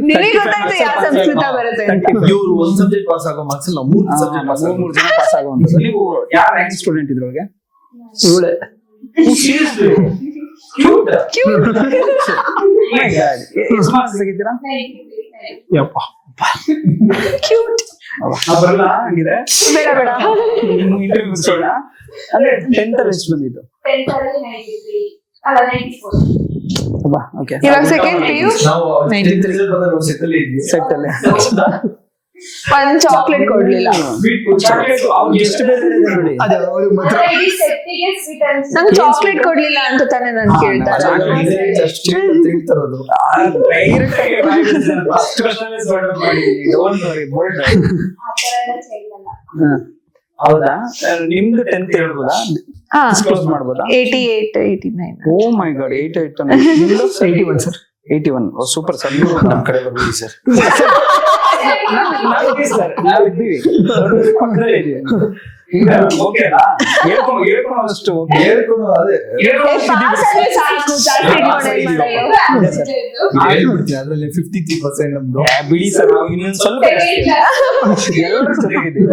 B: ನಿಮಗೆ ಗೊತ್ತಾಯ್ತು ಯಾವ ಸಂಸ್ಕೃತ ಬರುತ್ತೆ ಅಂತ?
C: ಇವ್ರು ಒಂದ್ ಸಬ್ಜೆಕ್ಟ್ ಪಾಸ್ ಆಗೋ ಮಾರ್ಕ್ಸ್ ನಾವು 3 ಸಬ್ಜೆಕ್ಟ್ ಪಾಸ್ ಆಗೋ.
A: 3 ಜನ ಪಾಸ್ ಆಗುವಂತ. ನೀವು ಯಾವ ರ್ಯಾಂಕ್ ಸ್ಟೂಡೆಂಟ್ ಇದ್ರೊಳಗೆ?
D: ಇವಳೆ
A: ಎಷ್ಟು ಮಾರ್ಕ್ಸ್ ತೆಗಿತೀರಾ?
D: ಯಪ್ಪ
B: ಕ್ಯೂಟ್.
A: ಬರಲ್ಲ ಹಂಗಿದ್ರೆ
B: ಬೇಡ ಬೇಡ.
A: ಇಂಟರ್ವ್ಯೂ ಮುಗಿಸೋಣ. ಅಂದ್ರೆ 10th ಅಲ್ಲಿ ಎಷ್ಟು ಬಂದಿತ್ತು?
E: 10th ಅಲ್ಲಿ 93 ಅಲ್ಲ 94.
A: ಓಕೆ
B: ಇವಾಗ ಸೆಕೆಂಡ್ PU
C: ನಾವು ರಿಸಲ್ಟ್ ಬಂದ ನಾವು ಸೆಟ್ ಅಲ್ಲಿ ಇದ್ವಿ.
A: ಸೆಟ್ ಅಲ್ಲಿ
B: ಒಂದ್ ಚಾಕ್ಲೇಟ್ ಕೊಡ್ಲಿಲ್ಲ.
A: ಚಾಕ್ಲೇಟ್ ಅವ್ರಿಗೆ ಎಷ್ಟು ಬೇರೆ ಇದೆ ನೋಡಿ.
D: ಅದೇ ಅವ್ರು ಮಾತ್ರ
E: ಅಂದ್ರೆ ಇಡೀ ಸೆಟ್ಟಿಗೆ ಸ್ವೀಟ್ ಅನ್ಸುತ್ತೆ.
B: ನಂಗೆ ಚಾಕ್ಲೇಟ್ ಕೊಡ್ಲಿಲ್ಲ ಅಂತ ತಾನೇ ನನ್ ಕೇಳ್ತಾರೆ.
C: ಅಷ್ಟೇ ಅಂತ ಹೇಳ್ತಾರೋದು.
A: ಡೈರೆಕ್ಟ್ ಆಗಿ first question don't worry bold.
E: ಆ ತರ ಎಲ್ಲ ಚೆಲ್ಲಲ್ಲ.
A: ಹೌದಾ? ನಿಮ್ದು 10th ಹೇಳ್ಬೋದಾ?
B: ಹಾ,
A: ಕ್ಲೋಸ್ ಮಾಡ್ಬೋದಾ?
B: 88, 89.
A: ಓ ಮೈ ಗಾಡ್ 88 ನಿಮ್ದು
D: 81 ಸರ್.
A: 81. ಓ ಸೂಪರ್ ಸರ್. ನೀವು
C: ನಮ್ ಕಡೆ ಬರ್ಬಿಡಿ ಸರ್.
A: ನಾವಿದ್ದೀವಿ ಪಕ್ಕದಲ್ಲೇ ಇದೀವಿ. ಓಕೆನಾ? ಹೇಳ್ಕೊಂಡಷ್ಟು
C: ಹೇಳ್ಕೊಂಡು ಅದೇ
B: ಪಾಸ್ ಆದ್ರೆ ಸಾಕು, ಜಾಸ್ತಿ ಇಟ್ಕೊಂಡೆ ಏನ್ ಮಾಡೋದು?
E: ಅಷ್ಟೇ ಇದು.
C: ಹೇಳ್ಬಿಡ್ತೀನಿ ಅದ್ರಲ್ಲಿ 53% ನಮ್ದು.
A: ಬಿಡಿ ಸರ್, ನಾವು ಇನ್ನೊಂದು ಸ್ವಲ್ಪ ಎಲ್ಲರೂ ಚೆನ್ನಾಗಿದ್ದೀವಿ.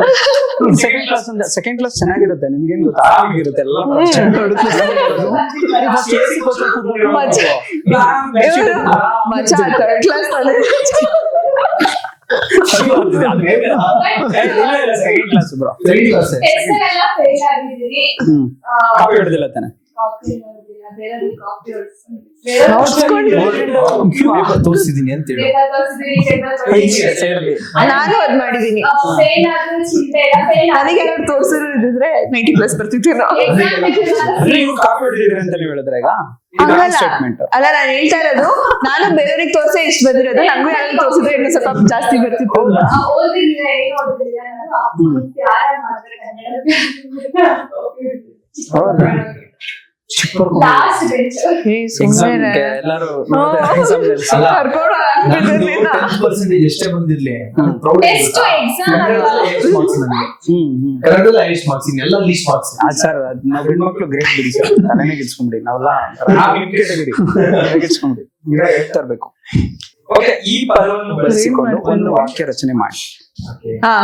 A: ಸೆಕೆಂಡ್ ಕ್ಲಾಸ್ ಚೆನ್ನಾಗಿರುತ್ತೆ, ನಿಮ್ಗೇನ್ ಗೊತ್ತಾ? ಆರಾಮಾಗಿರುತ್ತೆ ಎಲ್ಲ.
B: ಮಜಾ third class
A: second class bro.
E: Test ಎಲ್ಲ ಫೇಲ್ ಆಗಿದ್ದೀನಿ.
A: ಕಾಪಿ ಹೊಡೆದಿಲ್ಲ ತಾನೆ?
E: ಕಾಪಿ ನೋಡಿಲ್ಲ, ಬೇರೆ ಕಾಪಿ ಹೊಡ್ಸ್ಕೊಂಡು
C: ಪೇಪರ್ ತೋರಿಸಿದೀನಿ ಅಂತ ಹೇಳಿ.
B: ನಾನು ಅದ್ ಮಾಡಿದೀನಿ.
E: ಫೇಲ್ ಆದ್ರೂ ಚಿಂತೆ ಇಲ್ಲ, ಫೇಲ್
B: ನನಗೆ ಯಾರು ತೋರ್ಸಿದ್ರೆ 90+ ಬರ್ತಿತ್ತು.
A: ನೀವು ಕಾಪಿ ಹೊಡೆದಿದ್ರಿ ಅಂತ ನೀವು ಹೇಳಿದ್ರೆ ಈಗ ಸ್ಟೇಟ್ಮೆಂಟ್
B: ಅಲ್ಲ, ನಾನು ಹೇಳ್ತಾ ಇರೋದು ನಾನು ಬೇರೆಯವ್ರಿಗೆ ತೋರ್ಸೆ ಇಷ್ಟು ಬಂದಿರೋದು, ನಂಗೂ ಯಾರು ತೋರ್ಸಿದ್ರೆ ಇನ್ನೂ ಸ್ವಲ್ಪ ಜಾಸ್ತಿ ಬರ್ತಿತ್ತು.
E: ಓದಿಲ್ಲ, ಏನು ಓದಿಲ್ಲ, ಯಾರು ಮಾಡಿದ್ರೆ ಲಾಸ್ಟ್ ಬೆಂಚ್.
A: ಎಲ್ಲರೂ
C: ಅಲ್ಲ, ನಂದು 10% ಎಷ್ಟೇ ಬಂದಿರ್ಲಿ
E: ಟೆಸ್ಟ್ ಎಕ್ಸಾಮ್
C: ಕನ್ನಡದಲ್ಲಿ ಹೈಯೆಸ್ಟ್ ಮಾರ್ಕ್ಸ್, ಇನ್ನೆಲ್ಲ ಲೀಸ್ಟ್ ಮಾರ್ಕ್ಸ್.
A: ಸರ್ ನಾವ್ ಹೆಣ್ಮಕ್ಳು ಗ್ರೇಟ್ ಬಿಡಿ ಸರ್, ತಲೆನೇ ಗಿಡ್ಸ್ಕೊಂಬಿಡಿ ನಾವೆಲ್ಲ ಗಿಡ್ಸ್ಕೊಂಬಿಡಿ ಹೇಳ್ತಾ ಇರ್ಬೇಕು. ಓಕೆ, ಈ ಪದವನ್ನು ಬಳಸಿಕೊಂಡು ಒಂದು ವಾಕ್ಯ ರಚನೆ ಮಾಡಿ.
B: ಹಾ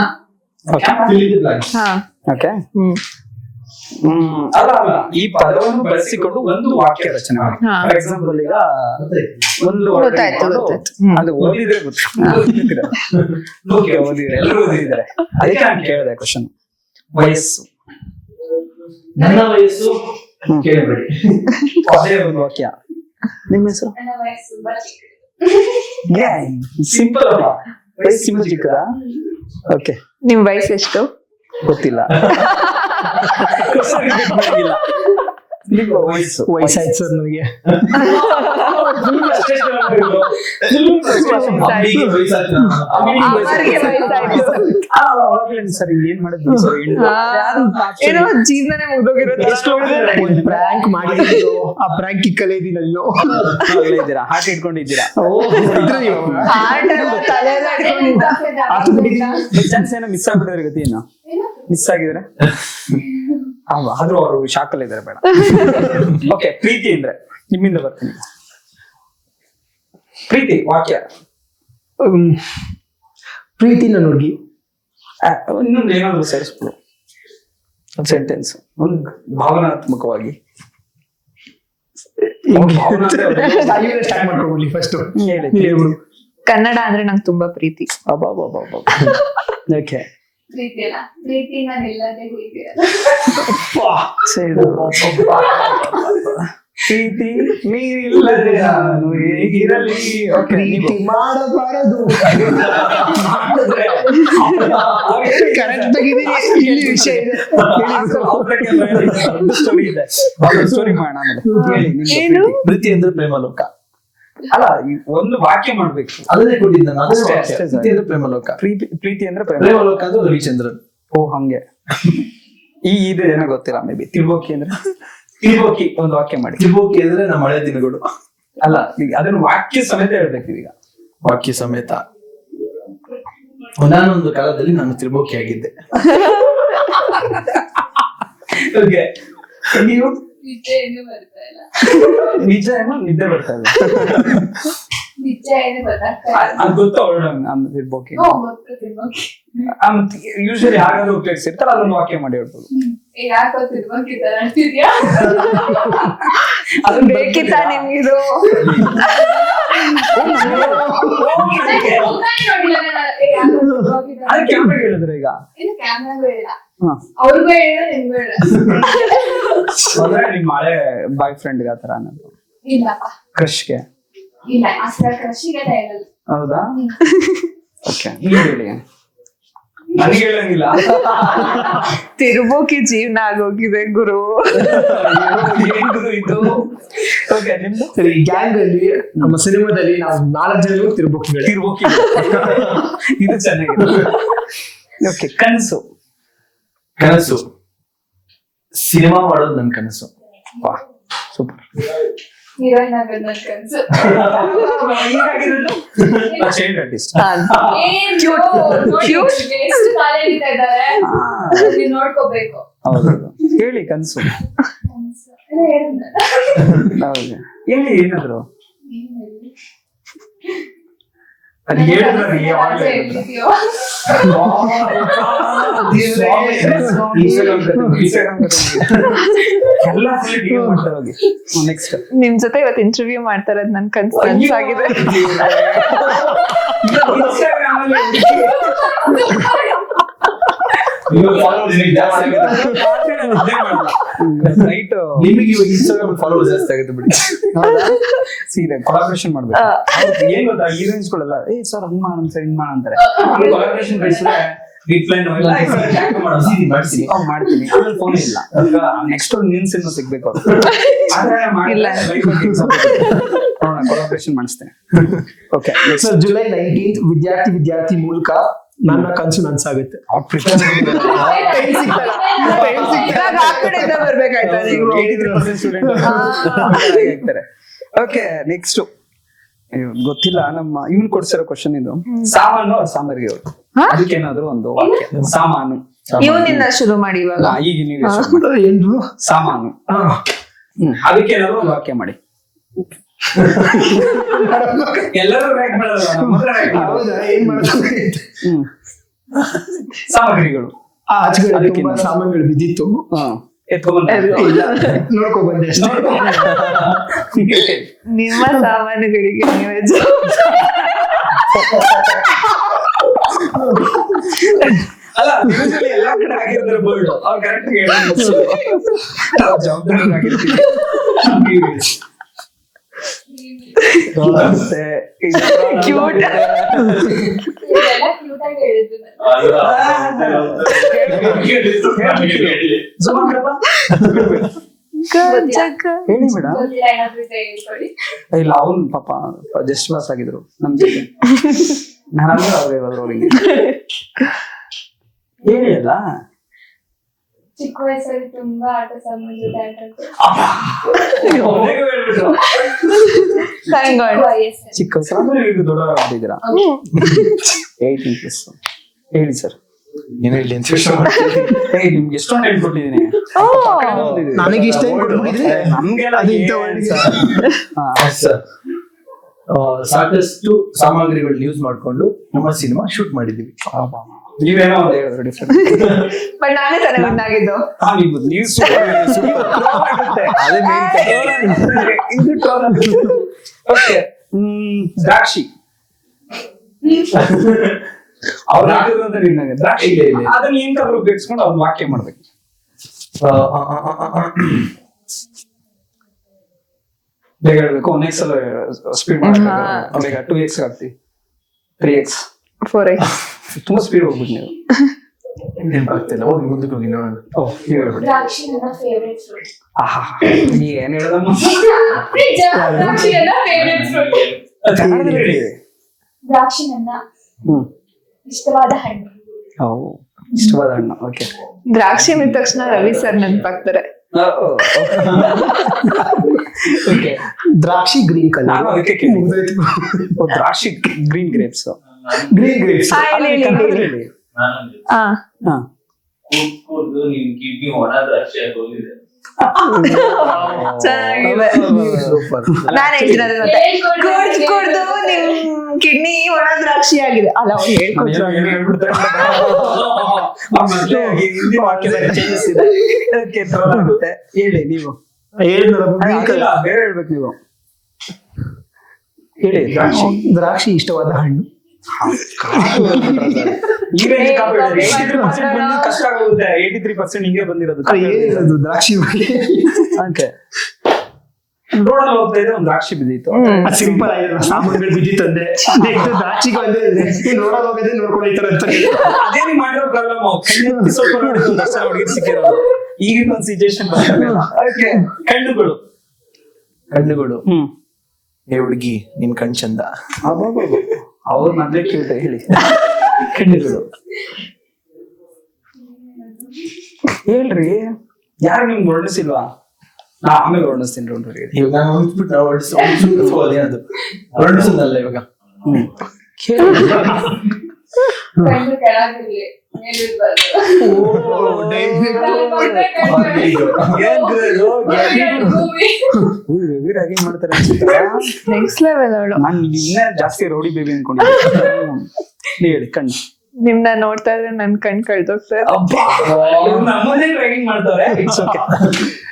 B: ಹಾ
A: ಓಕೆ, ಅಲ್ಲ ಈ ಪದವನ್ನು ಬಳಸಿಕೊಂಡು ಒಂದು ವಾಕ್ಯ ರಚನೆ ಮಾಡಿ.
B: ಹಾ.
A: ಫಾರ್ ಎಕ್ಸಾಂಪಲ್ ಈಗ ಒಂದು
B: ಗೊತ್ತಾಯ್ತು, ಗೊತ್ತಾಯ್ತು.
A: ಅದು ಓದಿದ್ರೆ ಓದಿದ್ರೆ ಎಲ್ಲರೂ ಓದಿದ್ದಾರೆ, ಅದಕ್ಕೆ ನಾನು ಕೇಳಿದೆ ಕ್ವಶನ್. ವಯಸ್ಸು,
C: ನನ್ನ ವಯಸ್ಸು ಕೇಳಬೇಡಿ,
A: ಅದೇ ಒಂದು ವಾಕ್ಯ. ನಿಮ್ಮ ಹೆಸರು?
E: ನನ್ನ ವಯಸ್ಸು ತುಂಬಾ ಚಿಕ್ಕದು.
A: ಸಿಂಪಲ್ ಅಲ್ಲ, ವಯಸ್ಸು ಸಿಂಪಲ್ ಚಿಕ್ಕದಾ? ಓಕೆ,
B: ನಿಮ್ ವಯಸ್ಸು ಎಷ್ಟು?
A: ಗೊತ್ತಿಲ್ಲ. ನಿಮ್ಮ ವಯಸ್ಸು?
D: ವಯಸ್ಸಾಯ್ತು ಸರ್ ನನಗೆ.
C: ಅಮ್ಮಿಗೆ ವಯಸ್ಸಾಯ್ತು.
B: ಅವರಿಗೆ ವಯಸ್ಸಾಯ್ತು.
A: ಸರ್ ಏನ್ ಮಾಡಿದ್ವಿ ಸರ್?
B: ಏನೋ ಜೀವನನೇ ಮುಗ್ದೋಗಿರುತ್ತೆ.
D: ಒಂದು ಪ್ರ್ಯಾಂಕ್ ಮಾಡಿದ್ರು, ಆ ಪ್ರ್ಯಾಂಕ್ ಕಿಕ್ಕಲ್ಲೇ ಇದೀನಲ್ಲೋ.
A: ಇದ್ದೀರಾ? ಹಾರ್ಟ್ ಇಟ್ಕೊಂಡಿದ್ದೀರಾ?
B: ಹಾರ್ಟ್ ತಲೆ ಎಲ್ಲ ಇಟ್ಕೊಂಡಿದ್ದ.
A: ಚಾನ್ಸ್ ಏನೋ ಮಿಸ್ ಆಗ್ಬಿಟ್ಟಿದ್ರೆ ಗತಿ ಏನು? ಮಿಸ್ ಆಗಿದ್ರೆ ಆದ್ರೂ ಅವರು ಶಾಕ್ ಅಲ್ಲಿ ಇದಾರೆ, ಬೇಡ. ಓಕೆ, ಪ್ರೀತಿ ಅಂದ್ರೆ ನಿಮ್ಮಿಂದ ಬರ್ತೀನಿ. ಪ್ರೀತಿ ವಾಕ್ಯ.
D: ಪ್ರೀತಿ ನನ್ನ ಹುಡುಗಿ.
A: ಇನ್ನೊಂದು ಏನಾದ್ರು ಸೇರಿಸ್ಬಿಡು, ಒಂದು ಸೆಂಟೆನ್ಸ್, ಒಂದು ಭಾವನಾತ್ಮಕವಾಗಿ.
D: ಸ್ಟಾರ್ಟ್ ಮಾಡ್ಕೊಂಡ್ಬಿಡ್ಲಿ ಫಸ್ಟ್.
A: ಹೇಳಿ.
B: ಕನ್ನಡ ಅಂದ್ರೆ ನಂಗೆ ತುಂಬಾ ಪ್ರೀತಿ.
A: ಓಕೆ,
E: ಪ್ರೀತಿ ಅಲ್ಲ, ಪ್ರೀತಿ ನಾನು ಇಲ್ಲದೆ ಹೇಗಿರಲ್ಲ.
A: ಪ್ರೀತಿ ನೀರಿಲ್ಲದೆ ನಾನು ಹೇಗಿರಲಿ.
D: ಪ್ರೀತಿ ಮಾಡಬಾರದು. ಕರೆಕ್ಟ್ ಆಗಿದ್ದೀನಿ. ಇಲ್ಲಿ ವಿಷಯ ಇದೆ.
A: ಸ್ಟೋರಿ ಇದೆ, ಸ್ಟೋರಿ ಮಾಡೋಣ ಆಮೇಲೆ. ಹೇಳಿ ನಿಮ್ದು
B: ಏನು?
A: ಪ್ರೀತಿ.
C: ಪ್ರೀತಿ ಅಂದ್ರೆ ಪ್ರೇಮಲೋಕ.
A: ಅಲ್ಲ, ಒಂದು ವಾಕ್ಯ ಮಾಡ್ಬೇಕು.
C: ಅದನ್ನೇ ಕೊಟ್ಟಿದ್ದ ನಾನು. ಅದೇ
A: ಅಷ್ಟೇ,
C: ವಾಕ್ಯ.
A: ಅಷ್ಟೇ
C: ಪ್ರೀತಿ ಅಂದ್ರೆ ಪ್ರೇಮಲೋಕ.
A: ಪ್ರೀತಿ ಅಂದ್ರೆ ಪ್ರೇಮ.
C: ಪ್ರೇಮಲೋಕ ಅಂದ್ರೆ ರವಿಚಂದ್ರನ್.
A: ಓ ಹಂಗೆ. ಇದು ಏನೋ ಗೊತ್ತಿಲ್ಲ, ಮೇ ಬಿ. ತಿರ್ಬೋಕಿ ಅಂದ್ರೆ ತಿರ್ಬೋಕಿ ಒಂದು ವಾಕ್ಯ ಮಾಡಿ.
C: ತ್ರಿಭೋಗಿ ಅಂದ್ರೆ ನಮ್ಮ ಹಳೆ ದಿನಗಳು.
A: ಅಲ್ಲ, ಈಗ ಅದನ್ನ ವಾಕ್ಯ ಸಮೇತ ಹೇಳ್ಬೇಕು ಈಗ.
C: ವಾಕ್ಯ ಸಮೇತ. ನಾನೊಂದು ಕಾಲದಲ್ಲಿ ನಾನು ತ್ರಿಭೋಗಿ ಆಗಿದ್ದೆ.
A: ಓಕೆ, ನೀವು?
E: ನಿಜ ಏನು ಬರ್ತಾ ಇಲ್ಲ.
A: ನಿಜ ಏನೋ ನಿದ್ದೆ ಬರ್ತಾ ಇದೆ.
E: ನಿಜ ಏನು ಗೊತ್ತಾಗ್ತಾ ಇಲ್ಲ.
A: ಅದು ಗೊತ್ತಾ? ತಿರ್ಬೋಕಿ ಯೂಶಲಿ ಯಾರಾದ್ರೂ ಉಪಯೋಗಿಸಿರ್ತಾರೆ, ಅದೊಂದು ವಾಕ್ಯ ಮಾಡಿ ಹೇಳ್ಬೋದು.
E: ಯಾಕೋ ತಿರ್ಬೋಕಿದ್ದಾರೆ ಅಂತಿದ್ಯಾ?
A: ಅದನ್ನ
B: ಬೇಕಿತ್ತ ನಿಮ್ಗಿದು?
E: ಮುಖ ನೋಡಿಲ್ಲ ನಾನು
A: ಅದೇ ಕ್ಯಾಮ್ರಾ ಹೇಳಿದ್ರೆ ಈಗ
E: ಇನ್ನು ಕ್ಯಾಮ್ರಾಗೂ ಇಲ್ಲ,
A: ಹಾ.
E: ಅವ್ರಿಗೂ ಹೇಳ ನಿಮ್ಗೂ ಹೇಳ.
A: ಅಂದ್ರೆ ನಿಮ್ ಹಳೆ ಬಾಯ್ ಫ್ರೆಂಡ್ಗೆ ಆತರ ಅನ್ನೋದು
E: ಇಲ್ಲಪ್ಪ,
A: ಕ್ರಶ್ಗೆ
E: ಇಲ್ಲ ಅಸಲ ಕೃಷಿಗೆಲ್ಲ ಹೇಳಲ್ಲ.
A: ಹೌದಾ? ಓಕೆ, ನೀವು ಹೇಳಿ. ನನಗೆ ಹೇಳಂಗಿಲ್ಲ.
B: ತಿರುಬೋಕಿ ಜೀವನ ಆಗೋಗಿದೆ ಗುರು.
A: ಏನ್ ಗುರು ಇದು? ಓಕೆ, ನಿಮ್ದು
D: ಸರಿ, ಗ್ಯಾಂಗ್ ಅಲ್ಲಿ ನಮ್ಮ ಸಿನಿಮಾದಲ್ಲಿ ನಾವು 4 ಜನ ತಿರ್ಬೋಕಿಗಳು.
A: ತಿರ್ಬೋಕಿ. ಇದು ಚೆನ್ನಾಗಿದೆ. ಓಕೆ, ಕನಸು.
C: ಕನಸು ಸಿನಿಮಾ ಮಾಡೋದು ನನ್ ಕನಸು.
A: ವಾ, ಸೂಪರ್.
E: ಹೀರೋಯಿನ್ ಆಗೋದು ನನ್ ಕನ್ಸು.
A: Child artist.
E: ಎಷ್ಟು ಕಾಲ ಹಿಡಿತಾ ಇದ್ದಾರೆ, ನೀವು ನೋಡ್ಕೋಬೇಕು.
A: ಹೌದು, ಹೇಳಿ ಕನಸು.
E: ಕನ್ಸು ಎಲ್ಲ ಹೇಳಿದ್ನಲ್ಲ.
A: ಹೌದು, ಹೇಳಿ ಏನಾದ್ರು. ಅದು ಹೇಳಿದ್ರೆ ಯಾವಾಗ್ಲೂ ಹೇಳಿದ್ರು. ಎಲ್ಲ ಮಾಡ್ತಾರೆ ಹೋಗಿ. ನೆಕ್ಸ್ಟ್
B: ನಿಮ್ ಜೊತೆ ಇವತ್ತು ಇಂಟರ್ವ್ಯೂ ಮಾಡ್ತಾ ಇರೋದು ನನ್ ಕನ್ಸಾಗಿದೆ.
C: ನಿಮಗೆ ಇವಾಗ ಇನ್ಸ್ಟಾಗ್ರಾಮ್ ಫಾಲೋವರ್ಸ್ ಜಾಸ್ತಿ ಆಗುತ್ತೆ ಬಿಡಿ.
A: ಸೀರೆ ಕೊಲಾಬ್ರೇಷನ್ ಮಾಡ್ಬೇಕು. ಏನ್ ಗೊತ್ತಾ, ಹೀರೋಯಿನ್ಸ್ಗಳೆಲ್ಲ ಸರ್ ಹಂಗ್ ಮಾಡೋಣ ಸರ್ ಹಿಂಗ್ ಮಾಡೋಂತಾರೆ. ಕೊಲಾಬ್ರೇಷನ್ ಮಾಡ್ತೀನಿ, ಆಮೇಲೆ ಫೋನ್ ಇಲ್ಲ. ನೆಕ್ಸ್ಟ್ ನಿನ್ ಸಿನಿಮಾ ಸಿಗ್ಬೇಕು ಕೊಲಾಬ್ರೇಷನ್ ಮಾಡಿಸ್ತೇನೆ. ಓಕೆ,
D: ಸರ್, ಜುಲೈ 19 ವಿದ್ಯಾರ್ಥಿ ಮೂಲಕ ನನ್ನ ಕನಸು ನನ್ಸಾಗುತ್ತೆ.
B: ಬರ್ಬೇಕಾಯ್ತಾ ನೀವು?
A: ಓಕೆ, ನೆಕ್ಸ್ಟ್ ಗೊತ್ತಿಲ್ಲ, ನಮ್ಮ ಇವನ್ ಕೊಡ್ಸಿರೋ ಕ್ವಶನ್ ಇದು. ಸಾಮಾನು ಅವ್ರ ಸಾಮಗ್ರಿ ಅವರು, ಅದಕ್ಕೇನಾದ್ರು ಒಂದು ವಾಕ್ಯ. ಸಾಮಾನು
B: ಇವನಿಂದ ಶುರು ಮಾಡಿ ಇವಾಗ.
A: ಈಗ ನೀವು
D: ಏನು
A: ಸಾಮಾನು, ಅದಕ್ಕೇನಾದ್ರು ಒಂದು ವಾಕ್ಯ ಮಾಡಿ. ಎಲ್ಲರೂ ರ್ಯಾಕ್ ಮಾಡಲ್ಲ,
D: ಹೌದಾ? ಏನ್ ಮಾಡೋದು?
A: ಸಾಮಗ್ರಿಗಳು.
D: ಆಚೆಗಡೆ ತುಂಬಾ ಸಾಮಾನುಗಳು ಬಿದ್ದಿತ್ತು, ನೋಡ್ಕೊ ಬಂದೆ ಅಷ್ಟೇ.
B: ನಿಮ್ಮ ಸಾಮಾನುಗಳಿಗೆ ನೀವೇ
A: ಅಲ್ಲ, ಎಲ್ಲಾ ಕಡೆ ಆಗಿರ್ತಾರೆ ಬೋರ್ಡ್, ಅವ್ರು ಕರೆಕ್ಟ್ ಜವಾಬ್ದಾರಿ.
B: ಕ್ಯೂಟ್.
E: ಇದೆಲ್ಲ ಕ್ಯೂಟ್ ಆಗಿ ಹೇಳಿದ್ದು
A: ಹೇಳಿ ಮೇಡಮ್.
E: ಗೊತ್ತಿಲ್ಲ, ಏನಾದ್ರು ಇದೆ ಹೇಳ್ಕೊಳ್ಳಿ.
A: ಇಲ್ಲ, ಅವ್ನ್ ಪಾಪ ಜಸ್ಟ್ ಪಾಸ್ ಆಗಿದ್ರು ನಮ್ ಜೊತೆ. ನಾನಂದ್ರೆ ಅವ್ರೇ ಹೋದ್ರು ಅವ್ರಿಗೆ. ಹೇಳಿ ಅಲ್ಲ.
E: ಚಿಕ್ಕ ವಯಸ್ಸಲ್ಲಿ ತುಂಬಾ ಆಟ ಸಾಮಾನು ಜೊತೆ ಆಟ ಆಡ್ತಿದ್ದೆ.
B: Thank God.
E: ವಯಸ್ಸಲ್ಲಿ
A: ಚಿಕ್ಕ ವಯಸ್ಸು ಈಗ ದೊಡ್ಡವರಾಗ್ತಿದ್ದೀರಾ? 18 ಪ್ಲಸ್. ಹೇಳಿ ಸರ್.
C: ಏನ್ ಹೇಳಿ ಅಂತ
A: ನಿಮ್ಗೆ ಎಷ್ಟೊಂದು ಹೇಳ್ಕೊಟ್ಟಿದ್ದೀನಿ.
D: ನನಗೆ ಇಷ್ಟ ಕೊಟ್ಬಿಟ್ಟಿದ್ರೆ
A: ನಮ್ಗೆಲ್ಲ
D: ಅದು ಇಂಥ ಒಳ್ಳೆ
C: ಸಾಕಷ್ಟು ಸಾಮಗ್ರಿಗಳನ್ನ ಯೂಸ್ ಮಾಡ್ಕೊಂಡು ನಮ್ಮ ಸಿನಿಮಾ ಶೂಟ್ ಮಾಡಿದೀವಿ.
A: ನೀವೇನೋ ಒಂದು ಹೇಳಿದ್ರು ಡಿಫ್ರೆಂಟ್.
B: ಬಟ್ ನಾನೇ ತಾನೇ ಒಂದಾಗಿದ್ದು.
A: ನೀವು ಅದೇ ಓಕೆ. ದ್ರಾಕ್ಷಿ ಅವ್ರ ದ್ರಾಕ್ಷಿ ಅದನ್ನ ಏನ್ಕಾದ್ರೂ ಉಪಯೋಗಿಸ್ಕೊಂಡು ಅವ್ನ ವಾಕ್ಯ ಮಾಡ್ಬೇಕು. ಬೇಗ ಹೇಳ್ಬೇಕು. ನೆಕ್ಸ್ಟ್ ಸಲ ಸ್ಪೀಡ್ ಮಾಡ್ಬೇಕು. ಬೇಗ 2x ಆಗ್ತಿ, 3x,
B: 4x.
A: ತುಂಬಾ ಸ್ಪೀಡ್ ಹೋಗ್ಬಿಟ್ಟು ನೀವು.
C: ನೆನಪಾಗ್ತಿಲ್ಲ, ಹೋಗಿ ಮುಂದಕ್ಕೆ ಹೋಗಿ ನೋಡೋಣ.
A: ನೀವು ಹೇಳ್ಬಿಡಿ.
E: ದ್ರಾಕ್ಷಿ ನನ್ನ ಫೇವ್ರೆಟ್ ಫ್ರೂಟ್.
A: ನೀ ಏನ್ ಹೇಳದಮ್ಮ?
E: ದ್ರಾಕ್ಷಿ ನನ್ನ ಫೇವ್ರೆಟ್ ಫ್ರೂಟ್.
A: ಹೇಳಿ.
E: ದ್ರಾಕ್ಷಿ ನನ್ನ ಇಷ್ಟವಾದ ಹಣ್ಣು.
A: ಇಷ್ಟವಾದ ಹಣ್ಣು. ಓಕೆ.
B: ದ್ರಾಕ್ಷಿ ಅಂದ ತಕ್ಷಣ ರವಿ ಸರ್ ನೆನಪಾಗ್ತಾರೆ.
D: ದ್ರಾಕ್ಷಿ ಗ್ರೀನ್ ಕಲರ್.
A: ನಾನು ಅದಕ್ಕೆ ಕೇಳಿದ್ದೆ. ದ್ರಾಕ್ಷಿ ಗ್ರೀನ್ ಗ್ರೇಪ್ಸ್.
D: Green grapes.
B: ಚೆನ್ನಾಗಿದೆ. ನಾನು ಹೇಳ್ತೀನಿ ಕುಡ್ದು ನಿಮ್ ಕಿಡ್ನಿ ಒಣ ದ್ರಾಕ್ಷಿ ಆಗಿದೆ. ಅಲ್ಲ, ಅವ್ರು ಹೇಳ್ಕೊಡ್ತಾರೆ.
A: ಹೇಳಿ ನೀವು. ಬೇರೆ ಹೇಳ್ಬೇಕು ನೀವು. ಹೇಳಿ.
D: ದ್ರಾಕ್ಷಿ ಇಷ್ಟವಾದ ಹಣ್ಣು.
A: ಈಗ ಕಷ್ಟ ಆಗೋಗುತ್ತೆ. 83% ಹಿಂಗೆ ಬಂದಿರೋದು.
D: ಏನಿರೋದು ದ್ರಾಕ್ಷಿ
A: ಓಕೆ, ರೋಡಲ್ಲಿ ಹೋಗ್ತಾ ಇದ್ರೆ ಒಂದು ದ್ರಾಕ್ಷಿ ಬಿದ್ದಿತ್ತು.
D: ಸಿಂಪಲ್ ಆಗಿರೋ ಸಾಮಾನುಗಳು ಬಿದ್ದಿತ್ತಂದೆ ದ್ರಾಕ್ಷಿಗೆ ಬಂದ್ರೆ ರೋಡಲ್ಲಿ ಹೋಗೋದೇ ನೋಡ್ಕೊಂಡಿರ್ತಾರೆ ಅಂತ.
A: ಅದೇ ನೀವು ಮಾಡಿರೋ ಪ್ರಾಬ್ಲಮ್. ಸ್ವಲ್ಪ ನೋಡಿದ್ರು ದರ್ಶನ ಹುಡುಗಿ ಸಿಕ್ಕಿರೋದು. ಈಗಿನ ಒಂದು ಸಿಚುವೇಶನ್ ಓಕೆ, ಕಣ್ಣುಗಳು.
C: ಕಣ್ಣುಗಳು. ಏ ಹುಡುಗಿ ನಿನ್ ಕಣ್ ಚಂದ.
A: ಅವ್ರ ಮೊದ್ಲೇ ಕ್ಯೂಟ್ ಹೇಳಿ. ಕಣ್ಣುಗಳು ಹೇಳ್ರಿ. ಯಾರು ನಿಮ್ಗೆ ವರ್ಣಿಸಿಲ್ವಾ? ನಾ ಆಮೇಲೆ ವರ್ಣಿಸ್ತೀನಿ.
C: ಇವಾಗ ನಾನು ಹೊಂದ್ಬಿಟ್ಟು ನಾವು ಅದೇನದು ವರ್ಣಿಸೋದಲ್ಲ ಇವಾಗ.
E: ಕಣ್ಣು ಕೆಳಗಿರ್ಲಿ, ಮೇಲಿರ್ಬಾರ್ದು.
A: ಮಾಡ್ತಾರೆ
B: ನೆಕ್ಸ್ಟ್ ಲೆವೆಲ್ ಅವಳು.
A: ನಾನು ಇನ್ನ ಜಾಸ್ತಿ ರೌಡಿ ಬೇಬಿ ಅನ್ಕೊಂಡಿದ್ದೆ. ಹೇಳಿ ಕಣ್ಣು.
B: ನಿಮ್ನ ನೋಡ್ತಾ ಇದ್ರೆ ನನ್ ಕಣ್ ಕಳ್ದೋಗ್ತಾರೆ.
A: ನಮ್ಮದೇ ಡ್ರೈವಿಂಗ್ ಮಾಡ್ತಾರೆ. It's okay,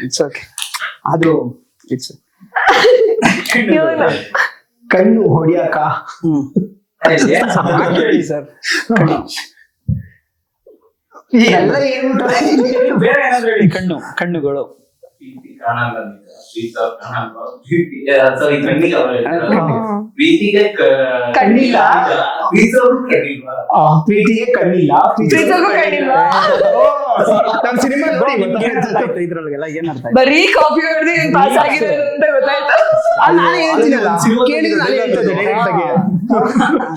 A: it's okay. ಆದ್ರೂ ಇಟ್ಸ್
D: ಕಣ್ಣು ಹೊಡಿಯಾಕ.
A: ಹೇಳಿ ಸರ್.
D: ಎಲ್ಲ ಹೇಳ್ಬಿಟ್ಟು
A: ಬೇರೆ ಏನಾದ್ರು ಹೇಳಿ. ಕಣ್ಣುಗಳು.
B: ಕಣ್ಣಿಲ್ಲ.
D: ಪ್ರೀತಿಗೆ ಕಣ್ಣಿಲ್ಲ.
B: ಪ್ರೀತಿಗೂ ಕಣ್ಣಿಲ್ಲ.
D: ನಮ್ ಸಿನಿಮಾ ನೋಡಿ
A: ಇದ್ರೊಳಗೆಲ್ಲ ಏನ್ ಅರ್ಥ ಆಯ್ತು?
B: ಬರೀ ಕಾಫಿ ಹೊಡೆದು ಪಾಸ್ ಆಗಿರೋದು ಅಂತ ಗೊತ್ತಾಯ್ತು.
D: ನಾನೇ ಹೇಳ್ತೀನಲ್ಲ, ಕೇಳಿದ್ರೆ ನಾನೇ ಹೇಳ್ತದೆ direct ಆಗಿ.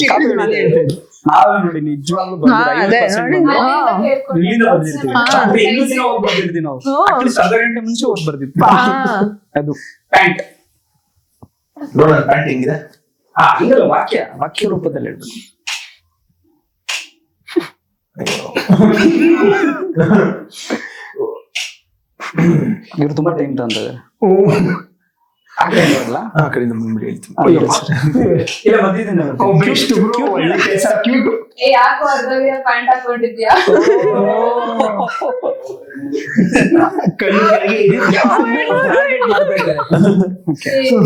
D: ಕೇಳಿದ್ರೆ ನಾನೇ ಹೇಳ್ತೇನೆ.
A: ನಾವೇ ನೋಡಿ ನಿಜವಾಗ್ಲೂ
B: ಅದೇ ನೋಡಿ.
A: ಇಲ್ಲಿಂದ ಬಂದಿರ್ತೀವಿ. ಅಂದ್ರೆ ಇನ್ನೂ ದಿನ ಹೋಗಿ ಬರ್ದಿರ್ತೀವಿ ನಾವು. ಅಟ್ಲೀಸ್ಟ್ ಅರ್ಧ ಗಂಟೆ ಮುಂಚೆ ಹೋಗಿ ಬರ್ದಿರ್ತೀವಿ. ಅದು ಪ್ಯಾಂಟ್.
C: ನೋಡೋಣ ಪ್ಯಾಂಟ್ ಹೆಂಗಿದೆ.
A: ಹಂಗಲ್ಲ, ವಾಕ್ಯ ರೂಪದಲ್ಲಿ ಹೇಳ್ಬೇಕು. ಇವ್ರು ತುಂಬಾ ಟೈಮ್ ತಗೊಂತಾರೆ.
C: ಆ ಕಡೆಯಿಂದ ಮುಂದೆ ಹೇಳ್ತೀನಿ.
A: ಇಲ್ಲ ಮದ್ದಿದ್ದೀನಿ.
D: ಒಳ್ಳೆ ಕೆಲಸ, ಕ್ಯೂಟ್.
E: ಏ ಯಾಕೋ ಅರ್ಧವಿರ ಪ್ಯಾಂಟ್ ಹಾಕೊಂಡಿದ್ಯಾ?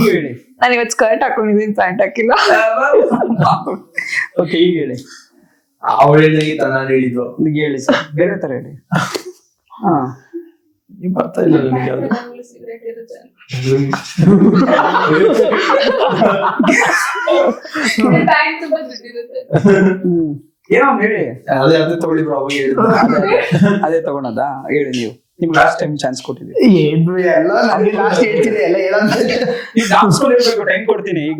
A: ಹೇಳಿ.
B: ನಾನು ಇವತ್ತು ಸ್ಕರ್ಟ್ ಹಾಕೊಂಡಿದ್ದೀನಿ, ಪ್ಯಾಂಟ್ ಹಾಕಿಲ್ಲ.
A: ಓಕೆ, ಈಗ ಹೇಳಿ.
C: ಅವಳು ಹೇಳಿದಾಗಿತ್ತ ನಾನು ಹೇಳಿದ್ವು.
A: ಈಗ ಹೇಳಿ ಸರ್, ಬೇರೆ ತರ ಹೇಳಿ. ಹಾ,
C: ನೀವು ಬರ್ತಾ ಇಲ್ಲ ನನಗೆ ಯಾವ್ದು.
E: ಸಿಗರೇಟ್ ಇರುತ್ತೆ. ಪ್ಯಾಂಟ್ ತುಂಬಾ ದುಡ್ಡಿರುತ್ತೆ.
A: ಏನೋ ಒಂದ್ ಹೇಳಿ.
C: ಅದೇ ತಗೊಳ್ಳಿ ಬ್ರೋ, ಅವಾಗ ಹೇಳಿದ್ದು.
A: ಅದೇ ತಗೊಳದ ಹೇಳಿ. ನೀವು ನಿಮ್ಗೆ ಲಾಸ್ಟ್ ಟೈಮ್ ಚಾನ್ಸ್ ಕೊಟ್ಟಿದ್ದೀವಿ.
D: ಏನು ಎಲ್ಲ ನನಗೆ ಲಾಸ್ಟ್ ಹೇಳ್ತೀನಿ ಎಲ್ಲ
A: ಈಗ ಡಾನ್ಸ್ ಟೈಮ್ ಕೊಡ್ತೀನಿ. ಈಗ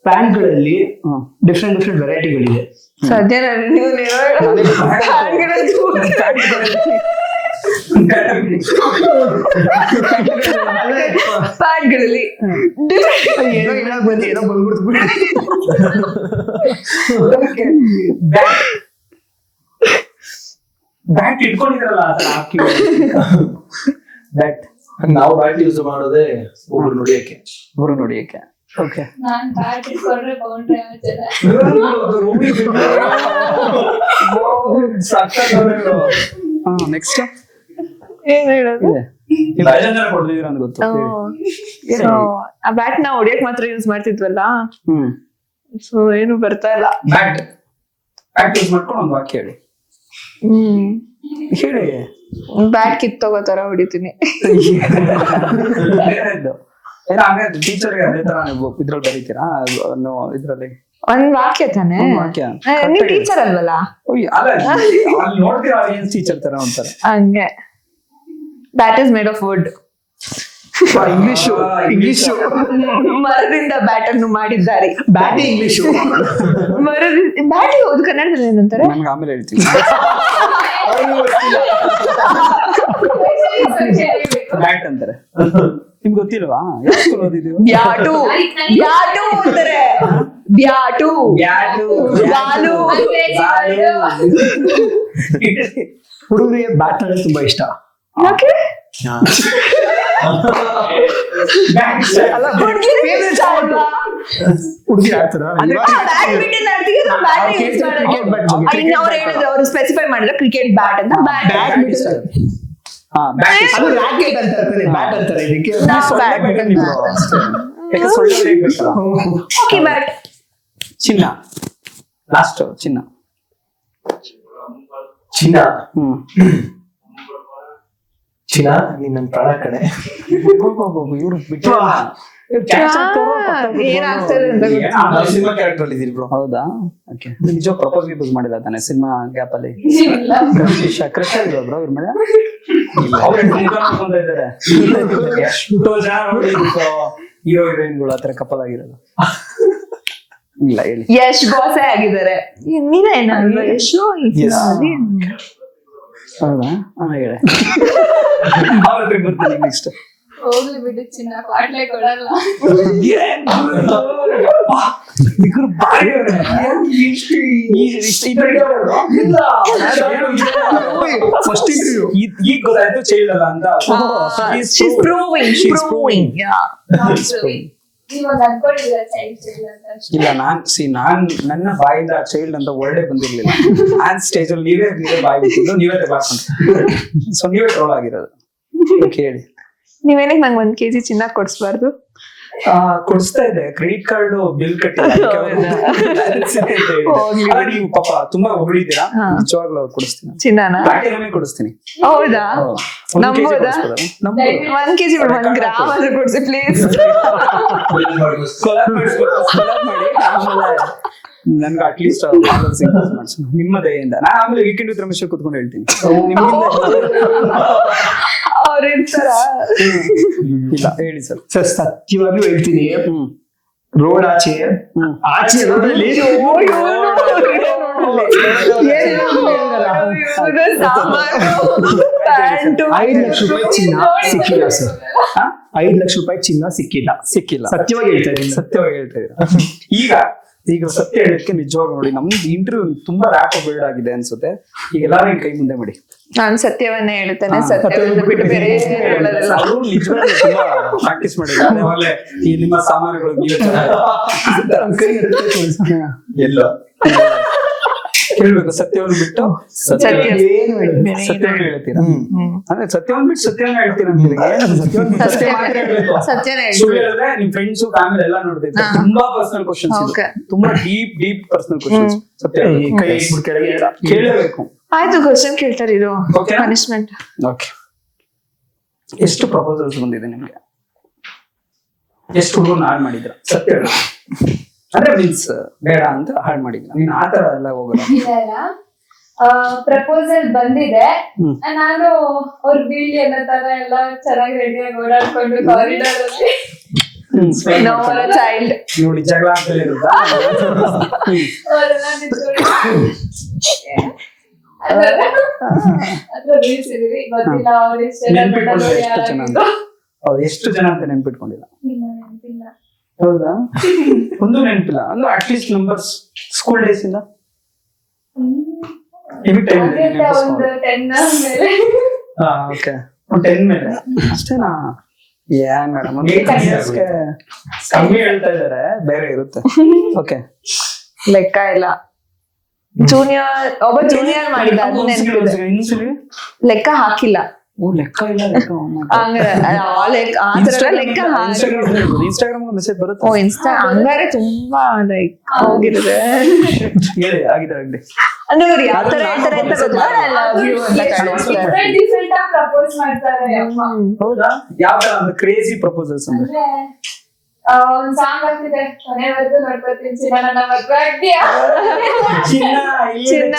D: ಪ್ಯಾಂಟ್ಗಳಲ್ಲಿ ಡಿಫ್ರೆಂಟ್ ವೆರೈಟಿಗಳಿದೆ.
B: ಸದ್ಯ ನೀವು ಪ್ಯಾಂಟ್ಗಳಲ್ಲಿ
D: ಏನೋ ಹೇಳಕ್ ಬಂದು ಏನೋ ಬಂದ್ಬಿಡ್ತು.
A: ಬ್ಯಾಟ್ ಇಟ್ಕೊಂಡಿದ್ರಲ್ಲ ಹಾಕಿ. ಬ್ಯಾಟ್
C: ನಾವು ಬ್ಯಾಟ್ ಯೂಸ್ ಮಾಡೋದೇ ಒಬ್ರು ನೋಡಿಯಕ್ಕೆ.
A: ಓಕೆ,
E: ನಾನ್ ಬ್ಯಾಟ್ ಇಟ್ಕೊಂಡ್ರೆ ಬೌಂಡ್ರಿ ಆಗ್ತದೆ.
A: ನೆಕ್ಸ್ಟ್
B: ಏನ್ ಹೇಳೋದು?
A: ಕೊಡ್ತಿದ್ದೀರ ಅಂತ ಗೊತ್ತು.
B: So, ಆ ಬ್ಯಾಟ್ ನ ಹೊಡಿಯಕ್ ಮಾತ್ರ ಯೂಸ್ ಮಾಡ್ತಿದ್ವಲ್ಲ, ಸೊ ಏನು ಬರ್ತಾ ಇಲ್ಲ.
A: ಬ್ಯಾಟ್ ಯೂಸ್ ಮಾಡ್ಕೊಂಡು ಒಂದು ವಾಕ್ಯ ಹೇಳಿ. ಹೇಳಿ.
B: ಬ್ಯಾಟ್ ಕಿತ್ತೋಗೋತರ ಹೊಡಿತೀನಿ.
A: ಏನೋ ಹಂಗಾದ್ರೆ ಟೀಚರ್ಗೆ ಅದೇ ತರ ನೀವು ಇದ್ರಲ್ಲಿ ಬರೀತೀರಾ? ಇದ್ರಲ್ಲಿ
B: ಒಂದ್ ವಾಕ್ಯ ತಾನೆ. ನೀವ್ ಟೀಚರ್ ಅಲ್ವಲ್ಲ?
A: ಅಲ್ಲ, ಅಲ್ಲಿ ನೋಡ್ತೀರಾ ಏನ್ ಟೀಚರ್ ತರ ಅಂತಾರೆ.
B: ಹಂಗೆ bat is made of wood.
D: English
B: ಮರದಿಂದ ಬ್ಯಾಟ್ ಅನ್ನು ಮಾಡಿದ್ದಾರೆ.
D: Bat English.
B: ಬ್ಯಾಟ್ ಹೌದು, ಕನ್ನಡದಲ್ಲಿ ಏನಂತಾರೆ?
A: ನನ್ಗೆ ಆಮೇಲೆ ಹೇಳ್ತೀನಿ. ಬ್ಯಾಟ್ ಅಂತಾರೆ. ನಿಮ್ಗೆ ಗೊತ್ತಿಲ್ವಾ? ಯಾವ ಸ್ಕೂಲ್ ಓದಿದ್ದೀವಿ?
B: ಬ್ಯಾಟು ಅಂತಾರೆ. Bat ball.
D: ಹುಡುಗರಿಗೆ ಬ್ಯಾಟ್ ಅಂದ್ರೆ ತುಂಬಾ ಇಷ್ಟ.
B: ಯಾಕೆ?
D: ಅಲ್ಲ, ಹುಡುಗಿ ಆಡ್ತಾರ.
B: ಅವ್ರು ಸ್ಪೆಸಿಫೈ ಮಾಡಿದ್ರೆ ಕ್ರಿಕೆಟ್ ಬ್ಯಾಟ್ ಅಂತ.
D: ಅದು ರಾಕೆಟ್ ಅಂತ ಬ್ಯಾಟ್ ಅಂತಾರೆ ಇದಕ್ಕೆ.
A: ಯಾಕೆ ಸೊಳ್ಳೆ ಹೊಡಿಬೇಕಲ್ಲ.
B: ಹಾಕಿ ಬ್ಯಾಟ್.
A: ಚಿನ್ನ ಲಾಸ್ಟ್ ಚಿನ್ನ.
C: ಚಿನ್ನ
D: ಚಿನ್ನ
C: ನೀನ್ ನನ್ ಪ್ರಾಣ ಕಣೆ.
A: ಇವ್ರು ಬಿಟ್ಟು
B: ಏನಾಗ್ತದೆ ಅಂತ ಗೊತ್ತಿಲ್ಲ.
C: ಸಿನಿಮಾ ಕ್ಯಾರೆಕ್ಟರ್ ಅಲ್ಲಿ ಇದೀರಿ ಬ್ರೋ.
A: ಹೌದಾ? ಓಕೆ. ನಿಜ ಪ್ರಪೋಸ್ ಗಿಪೋಸ್ ಮಾಡಿಲ್ಲ ತಾನೆ ಸಿನಿಮಾ ಗ್ಯಾಪ್ ಅಲ್ಲಿ? ಕ್ರಶ್ ಆಗಿರೋ ಬ್ರೋ ಇವ್ರ ಮೇಲೆ? ಅವ್ರು ನೋಡ್ಕೊಂತ ಇದ್ದಾರೆ. ಎಷ್ಟೋ ಜನ ನೋಡಿ ಹೀರೋ ಹೀರೋಯಿನ್ಗಳು ಆತರ ಕಪಲ್ ಆಗಿರೋದು. ಇಲ್ಲ ಹೇಳಿ.
B: ಯಶ್ ಬಾಸೇ ಆಗಿದ್ದಾರೆ. ನೀನೇನಲ್ವ ಯಶು?
A: ಹೌದಾ? ಹೇಳಿ. ಅವ್ರ ಹತ್ರ ಬರ್ತೀನಿ ನೆಕ್ಸ್ಟ್.
E: ಹೋಗ್ಲಿ ಬಿಡು ಚಿನ್ನ, ಪಾಟ್ಲೆ ಕೊಡಲ್ಲ.
A: ಫಸ್ಟ್ ಈಗ ಗೊತ್ತಾಯ್ತು ಚೈಲ್ಡ್ ಅಲ್ಲ ಅಂತ.
B: She's proving. Yeah.
E: ಇವಾಗ ಅನ್ಕೊಂಡಿದ್ದೀರ ಚೈಲ್ಡ್ ಅಂತ ಅಷ್ಟೇ.
A: ಇಲ್ಲ ನಾನ್ ನನ್ನ ಬಾಯಿಂದ ಚೈಲ್ಡ್ ಅಂತ ವರ್ಡೇ ಬಂದಿರ್ಲಿಲ್ಲ. ಆನ್ ಸ್ಟೇಜ್ ಅಲ್ಲಿ ನೀವೇ ಬಾಯಿ ಬಿಟ್ಟಿದ್ದು, ನೀವೇ ತೆಗೆದುಕೊಂಡು. ಸೊ ನೀವೇ ಟ್ರೋಲ್ ಆಗಿರೋದು. ಹೇಳಿ.
B: ನೀವೇನಕ್ಕೆ ನಂಗೆ 1 kg ಚಿನ್ನ ಕೊಡ್ಸ್ಬಾರ್ದು?
A: ಕೊಡಿಸ್ತಾ ಇದೆ, ಕ್ರೆಡಿಟ್ ಕಾರ್ಡ್ ಬಿಲ್ ಕಟ್ಟಿಲ್ಲ. ನೀವು ಪಾಪ ತುಂಬಾ ಹೊಗಳಿದ್ದೀರಾ, ನಿಜವಾಗ್ಲೂ ಕೊಡಿಸ್ತೀನಿ.
B: ಚಿನ್ನನ
A: ಪ್ಲಾಟಿನಮೇ ಕೊಡಿಸ್ತೀನಿ.
B: ಹೌದಾ? ನಂಬೋದಾ? 1 kg 1 ಗ್ರಾಮ್ ಆದ್ರೂ ಕೊಡ್ಸಿ ಪ್ಲೀಸ್.
A: ಕೊಲಾಬ್ ಮಾಡಿ ಆಮೇಲೆ ನನ್ಗೆ ಅಟ್ಲೀಸ್ಟ್ ಮಾಡ್ಸಿ ನಿಮ್ಮ ದಯೆಯಿಂದ. ನಾನು ಆಮೇಲೆ ವೀಕೆಂಡ್ ವಿತ್ ರಮೇಶ್ ಕೂತ್ಕೊಂಡು ಹೇಳ್ತೀನಿ.
B: ಅವ್ರ ಇರ್ತಾರ?
A: ಇಲ್ಲ ಹೇಳಿ ಸರ್.
D: ಸರ್ ಸತ್ಯವಾಗ್ಲೂ ಹೇಳ್ತೀನಿ, ರೋಡ್ ಆಚೆ ರೋಡಲ್ಲಿ ₹5 ಲಕ್ಷ ಚಿನ್ನ ಸಿಕ್ಕಿಲ್ಲ ಸರ್. 5 ಲಕ್ಷ ರೂಪಾಯಿ ಚಿನ್ನ ಸಿಕ್ಕಿಲ್ಲ. ಸತ್ಯವಾಗಿ ಹೇಳ್ತಾ
A: ಇದ್ದೀನಿ. ಈಗ ಸತ್ಯ ಹೇಳೋದಕ್ಕೆ ನಿಜವಾಗ ನೋಡಿ, ನಮ್ದು ಇಂಟರ್ವ್ಯೂ ತುಂಬಾ ರ್ಯಾಪ್ ಬಿಲ್ಡ್ ಆಗಿದೆ ಅನ್ಸುತ್ತೆ. ಈಗ ಎಲ್ಲಾರು ಕೈ ಮುಂದೆ ಮಾಡಿ.
B: ನಾನು ಸತ್ಯವನ್ನೇ ಹೇಳ್ತೇನೆ, ಸತ್ಯವನ್ನು ಬಿಟ್ಟು ಬೇರೆ ಹೇಳೋದಿಲ್ಲ.
A: ಅವರು ನಿಜವಾಗಿ ತುಂಬಾ ಪ್ರಾಕ್ಟೀಸ್ ಮಾಡಿದ್ದಾರೆ. ಆಮೇಲೆ ಈ ನಿಮ್ಮ ಸಾಮಾನುಗಳು ಎಲ್ಲ ಹೇಳ್ಬೇಕು. ಸತ್ಯವನ್ನು ಬಿಟ್ಟು ಸತ್ಯವನ್ನು ಹೇಳ್ತೀರಾ? ಅಂದ್ರೆ ಸತ್ಯವನ್ನು ಬಿಟ್ಟು ಸತ್ಯವನ್ನು ಹೇಳ್ತೀರಾ ಅಂತೀರಿ? ಸುಳ್ಳು ಹೇಳಿದ್ರೆ ನಿಮ್ ಫ್ರೆಂಡ್ಸ್ ಫ್ಯಾಮಿಲಿ ಎಲ್ಲ ನೋಡ್ತಿರ್ತಾರೆ. ತುಂಬಾ ಪರ್ಸನಲ್ ಕ್ವಶನ್ಸ್, ತುಂಬಾ ಡೀಪ್ ಪರ್ಸನಲ್ ಕ್ವಶನ್ಸ್. ಸತ್ಯ ಕೇಳಬೇಕು.
B: ಆಯ್ತು, ಕ್ವಶನ್ ಕೇಳ್ತಾರೆ. ಇದು ಪನಿಷ್ಮೆಂಟ್.
A: ಓಕೆ. ಎಷ್ಟು ಪ್ರಪೋಸಲ್ಸ್ ಬಂದಿದೆ ನಿಮ್ಗೆ? ಎಷ್ಟು ಹುಡುಗರು ಹಾಳು ಮಾಡಿದ್ರ? ಸತ್ಯ ಹೇಳಿ. ಅಂದ್ರೆ ಮೀನ್ಸ್ ಬೇಡ ಅಂತ ಹಾಳು ಮಾಡಿದ್ರ? ನೀನ್ ಆತರ ಎಲ್ಲ ಹೋಗೋಣ.
E: ಪ್ರಪೋಸಲ್ ಬಂದಿದೆ, ನಾನು ಅವ್ರ ಬೀಳಿ ಅನ್ನೋ ತರ ಎಲ್ಲ ಚೆನ್ನಾಗಿ ರೆಡಿಯಾಗಿ ಓಡಾಡ್ಕೊಂಡು ಕಾರಿಡಾರ್ ಅಲ್ಲಿ
B: ಚೈಲ್ಡ್
A: ನೋಡಿ ಜಗಳ ಆಗ್ತಲೇ ಇರುತ್ತಾ?
E: ಅವರೆಲ್ಲ ರೀಲ್ಸ್ ಇದೀವಿ, ಗೊತ್ತಿಲ್ಲ ಅವ್ರು
A: ಎಷ್ಟು ಜನ ಅಂತ ನೆನ್ಪಿಟ್ಕೊಂಡಿಲ್ಲ?
E: ನೆನಪಿಲ್ಲ.
A: ಹೌದಾ? ಒಂದು ನೆನಪಿಲ್ಲ ಅಂದ್ರೆ ಅಟ್ಲೀಸ್ಟ್ ನಂಬರ್ಸ್ ಸ್ಕೂಲ್ ಡೇಸ್ ಇಂದ
E: ಒಂದು 10 ಮೇಲೆ.
A: ಓಕೆ, 10 ಮೇಲೆ ಅಷ್ಟೇನಾ? ಏನ್ ಮೇಡಮ್, ಒಂದು 8 yearsಗೆ ಕಮ್ಮಿ ಹೇಳ್ತಾ ಇದಾರೆ, ಬೇರೆ ಇರುತ್ತೆ. ಓಕೆ,
B: ಲೆಕ್ಕ ಇಲ್ಲ. ಒಬ್ಬ ಜೂನಿಯರ್ ಮಾಡಿದ, ಅದು ನೆನಪಿದೆ. ಲೆಕ್ಕ ಹಾಕಿಲ್ಲ.
A: ಲೆಕ್ಕ ಇಲ್ಲ. ಲೆಕ್ಕ ಇನ್ಸ್ಟಾಗ್ರಾಮ್ ಮೆಸೇಜ್ ಬರುತ್ತೆ.
B: ಹಂಗಾರೆ ತುಂಬಾ ಲೈಕ್ ಹೋಗಿರುತ್ತೆ.
A: ಹೇಳಿ ಆಗಿದೆ ಆಗಲಿ.
B: ಅಂದ್ರೆ ಅವ್ರು ಯಾವ ತರ ಹೇಳ್ತಾರೆ ಅಂತ ಗೊತ್ತಿಲ್ಲ.
E: ಡಿಫ್ರೆಂಟ್ ಆಗಿ ಪ್ರಪೋಸ್ ಮಾಡ್ತಾರೆ.
A: ಹೌದಾ? ಯಾವ ತರ ಅಂದ್ರೆ ಕ್ರೇಜಿ ಪ್ರಪೋಸಲ್ಸ್ ಅಂದ್ರೆ
E: ಒಂದ್ ಸಾಂಗ್ ಆಗ್ತಿದೆ, ಕೊನೆವರೆಗೂ ನೋಡ್ಕೊತೀನಿ ಚಿನ್ನ ನನ್ನ ಮದ್ವೆ ಆಗ್ತೀಯಾ?
B: ಇಲ್ಲಿಂದ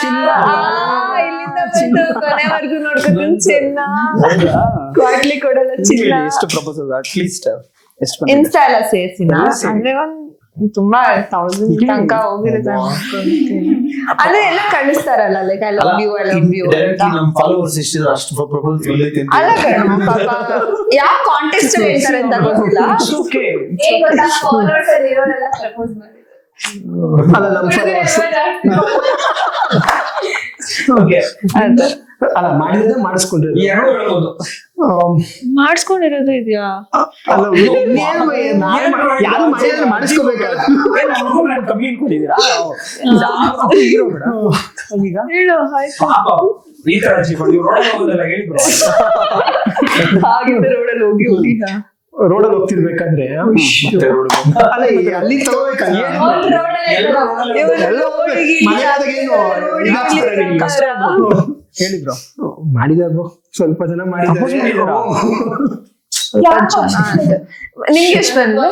B: ಬಂದು ಕೊನೆವರೆಗೂ ನೋಡ್ಕೊತೀನಿ ಚಿನ್ನ, ಕ್ವಾಟ್ಲಿ ಕೊಡಲ್ಲ ಚಿನ್ನ.
A: ಎಷ್ಟು ಪ್ರಪೋಸಲ್ ಅಟ್ಲೀಸ್ಟ್ ಎಷ್ಟು
B: ಇನ್ಸ್ಟಾ ಎಲ್ಲ ಸೇರ್ಸಿನ ಅಂದ್ರೆ ಒಂದ್ ತುಂಬಾ 1000 ತನಕ ಹೋಗಿರುತ್ತೆ ಅನ್ಕೊಂತೀನಿ. ಅಂದ್ರೆ ಎಲ್ಲ ಕಳಿಸ್ತಾರಲ್ಲ, ಲೈಕ್ ಐ ಲವ್ ಯು
C: ನಮ್ ಫಾಲೋವರ್ಸ್ ಎಷ್ಟಿದ್ರು ಅಷ್ಟು ಪ್ರಪೋಸಲ್
B: ಅಲ್ಲ ಕಣ. ಯಾವ ಕಾಂಟೆಕ್ಸ್ಟ್ ಹೇಳ್ತಾರೆ ಅಂತ ಗೊತ್ತಿಲ್ಲ.
E: ಫಾಲೋವರ್ಸ್ ಅಲ್ಲಿ ಇರೋರೆಲ್ಲ ಪ್ರಪೋಸ್ ಮಾಡಿದ್ರು.
D: ಅಲ್ಲ ಮಾಡಿದ್ರೆ ಮಾಡಿಸ್ಕೊಂಡಿರೋದು
B: ಮಾಡಿಸ್ಕೊಂಡಿರೋದು ಇದೆಯಾ?
D: ಯಾರು ಮಾಡಿದ್ರೆ ಮಾಡಿಸ್ಕೋಬೇಕಾದ್ರೆ
B: ಹಾಗಿದ್ದ ರೋಡಲ್ಲಿ ಹೋಗಿ
D: ರೋಡಲ್ಲಿ ಹೋಗ್ತಿರ್ಬೇಕಾದ್ರೆ ಅಲ್ಲ ಅಲ್ಲಿ ತಗೋಬೇಕಲ್ಲ ಎಲ್ಲ ಹೋಗ್ಬೇಕು. ಮನೆಯಾದಾಗ ಏನು ಇದಾಗ್ತಾರೆ ನಿಮ್ಗೆ ಕಷ್ಟ ಆಗ್ಬೋದು.
A: ಹೇಳಿ ಬ್ರೋ.
D: ಮಾಡಿದಾರ ಬ್ರೋ, ಸ್ವಲ್ಪ ಜನ ಮಾಡಿದ್ದಾರೆ.
B: ನಿಮ್ಗೆ ಎಷ್ಟು ಬಂದು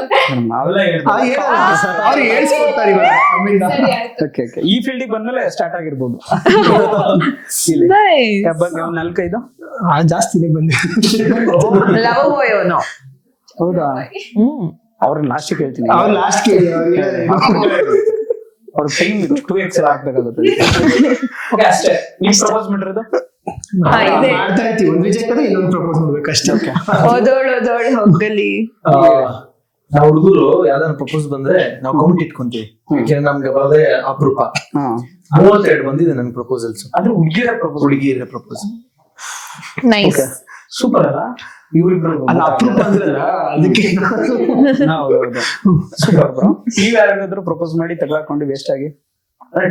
D: ಅವ್ರು ಹೇಳ್ಸ್ಕೊಡ್ತಾರೆ ಇವಾಗ ನಮ್ಮಿಂದ.
A: Okay okay. ಈ ಫೀಲ್ಡಿಗೆ ಬಂದ್ಮೇಲೆ ಸ್ಟಾರ್ಟ್ ಆಗಿರ್ಬೋದು. ನಾಲ್ಕೈದು
D: ಜಾಸ್ತಿನೇ ಬಂದೆ.
B: ಲವ್ ಬಾಯ್ ಅವನು.
A: ಹೌದಾ? ಅವ್ರ ಲಾಸ್ಟ್ ಹೇಳ್ತೀನಿ.
D: ಅವ್ರು ಲಾಸ್ಟ್
A: ಅವ್ರ ಟೈಮ್ 2x ಹಾಕ್ಬೇಕಾಗುತ್ತೆ. ಓಕೆ ಅಷ್ಟೇ. ನೀವು ಪ್ರಪೋಸ್ ಮಾಡಿರೋದು
D: ಮಾಡ್ತಾ ಇರ್ತೀವಿ. ಒಂದ್ ರಿಜೆಕ್ಟ್ ಆದ್ರೆ ಇನ್ನೊಂದು ಪ್ರಪೋಸ್ ಮಾಡ್ಬೇಕು ಅಷ್ಟೇ.
B: ಓದೋಳು ಹೋಗಲಿ.
C: ನಾವು ಹುಡುಗರು ಯಾವ್ದಾದ್ರು ಪ್ರಪೋಸ್ ಬಂದ್ರೆ ನಾವು ಕೌಂಟ್ ಇಟ್ಕೊಂತೀವಿ. ಯಾಕಂದ್ರೆ ನಮ್ಗೆ ಬರೋದೇ ಅಪರೂಪ. 32 ಬಂದಿದೆ ನನ್ ಪ್ರಪೋಸಲ್ಸ್.
A: ಅಂದ್ರೆ
C: ಹುಡುಗಿಯರ ಪ್ರಪೋಸಲ್.
B: ನೈಸ್.
A: ಸೂಪರ್ ಅಲ್ಲ ಇವ್ರಿಬ್ರು?
D: ಅಲ್ಲ ಅಪ್ರೂಪ ಅಂದ್ರಲ್ಲ ಅದಕ್ಕೆ.
A: Super bro. ನೀವ್ ಯಾರಿಗಾದ್ರೂ ಪ್ರಪೋಸ್ ಮಾಡಿ ತಗೊಳ್ಕೊಂಡು ವೇಸ್ಟ್ ಆಗಿ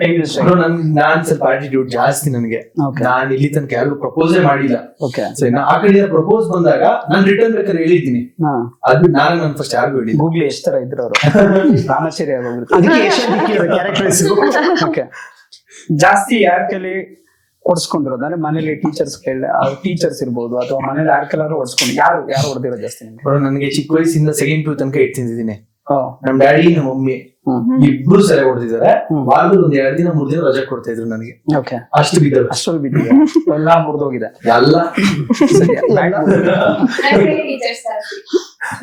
A: ಟೈಮ್ ವೇಸ್ಟ್ ಆಗಿ?
C: ನಾನ್ ಸ್ವಲ್ಪ ಆಟಿಟ್ಯೂಡ್ ಜಾಸ್ತಿ ನನಗೆ.
A: Okay.
C: ನಾನ್ ಇಲ್ಲಿ ತನಕ ಯಾರಿಗೂ ಪ್ರಪೋಸೇ ಮಾಡಿಲ್ಲ.
A: ಓಕೆ.
C: ಆ ಕಡೆ ಪ್ರಪೋಸ್ ಬಂದಾಗ ನಾನ್ ರಿಟರ್ನ್ ಬೇಕಾದ್ರೆ ಹೇಳಿದ್ದೀನಿ. ಅದ್ಬಿಟ್ಟು ನಾನು ಫಸ್ಟ್ ಯಾರಿಗೂ ಹೇಳಿದ್ದೀನಿ.
A: ಗೂಗ್ಲಿ ಎಷ್ಟ್ ತರ ಇದ್ರು ಅವರು ರಾಮಾಚಾರಿ ಆಗೋಗ್ಬಿಡ್ತಾರೆ.
D: ಅದಕ್ಕೆ ಕ್ಯಾರೆಕ್ಟರ್ಸ್.
A: ಓಕೆ. ಜಾಸ್ತಿ ಯಾರ ಕೈಲಿ ಓಡಿಸ್ಕೊಂಡಿರೋದು ಅಂದ್ರೆ ಮನೇಲಿ ಟೀಚರ್ಸ್ ಇರ್ಬೋದು ಅಥವಾ ಮನೇಲಿ ಯಾರ ಕೈಲಾರು ಓಡಿಸ್ಕೊಂಡು ಯಾರು ಹೊಡೆದಿರೋ ಜಾಸ್ತಿ ನಿಮ್ಗೆ?
C: ನನಗೆ ಚಿಕ್ಕ ವಯಸ್ಸಿಂದ 2nd PU ತನಕ ಇಟ್ಟು ತಿಂದಿದ್ದೀನಿ. ನಮ್ ಡ್ಯಾಡಿ ನಮ್ಮ ಮಮ್ಮಿ ಇಬ್ರು ಸರಿ ಹೊಡೆದಿದ್ದಾರೆ. ವಾರದಲ್ಲಿ ಒಂದ್ 2 ದಿನ 3 ದಿನ ರಜೆ ಕೊಡ್ತಾ ಇದ್ರು ನನಗೆ.
A: ಓಕೆ.
C: ಅಷ್ಟು ಬಿದ್ದವು.
A: ಅಷ್ಟೊಂದು ಬಿದ್ದಿದೆ ಎಲ್ಲ ಮುರಿದೋಗಿದೆ
C: ಎಲ್ಲ.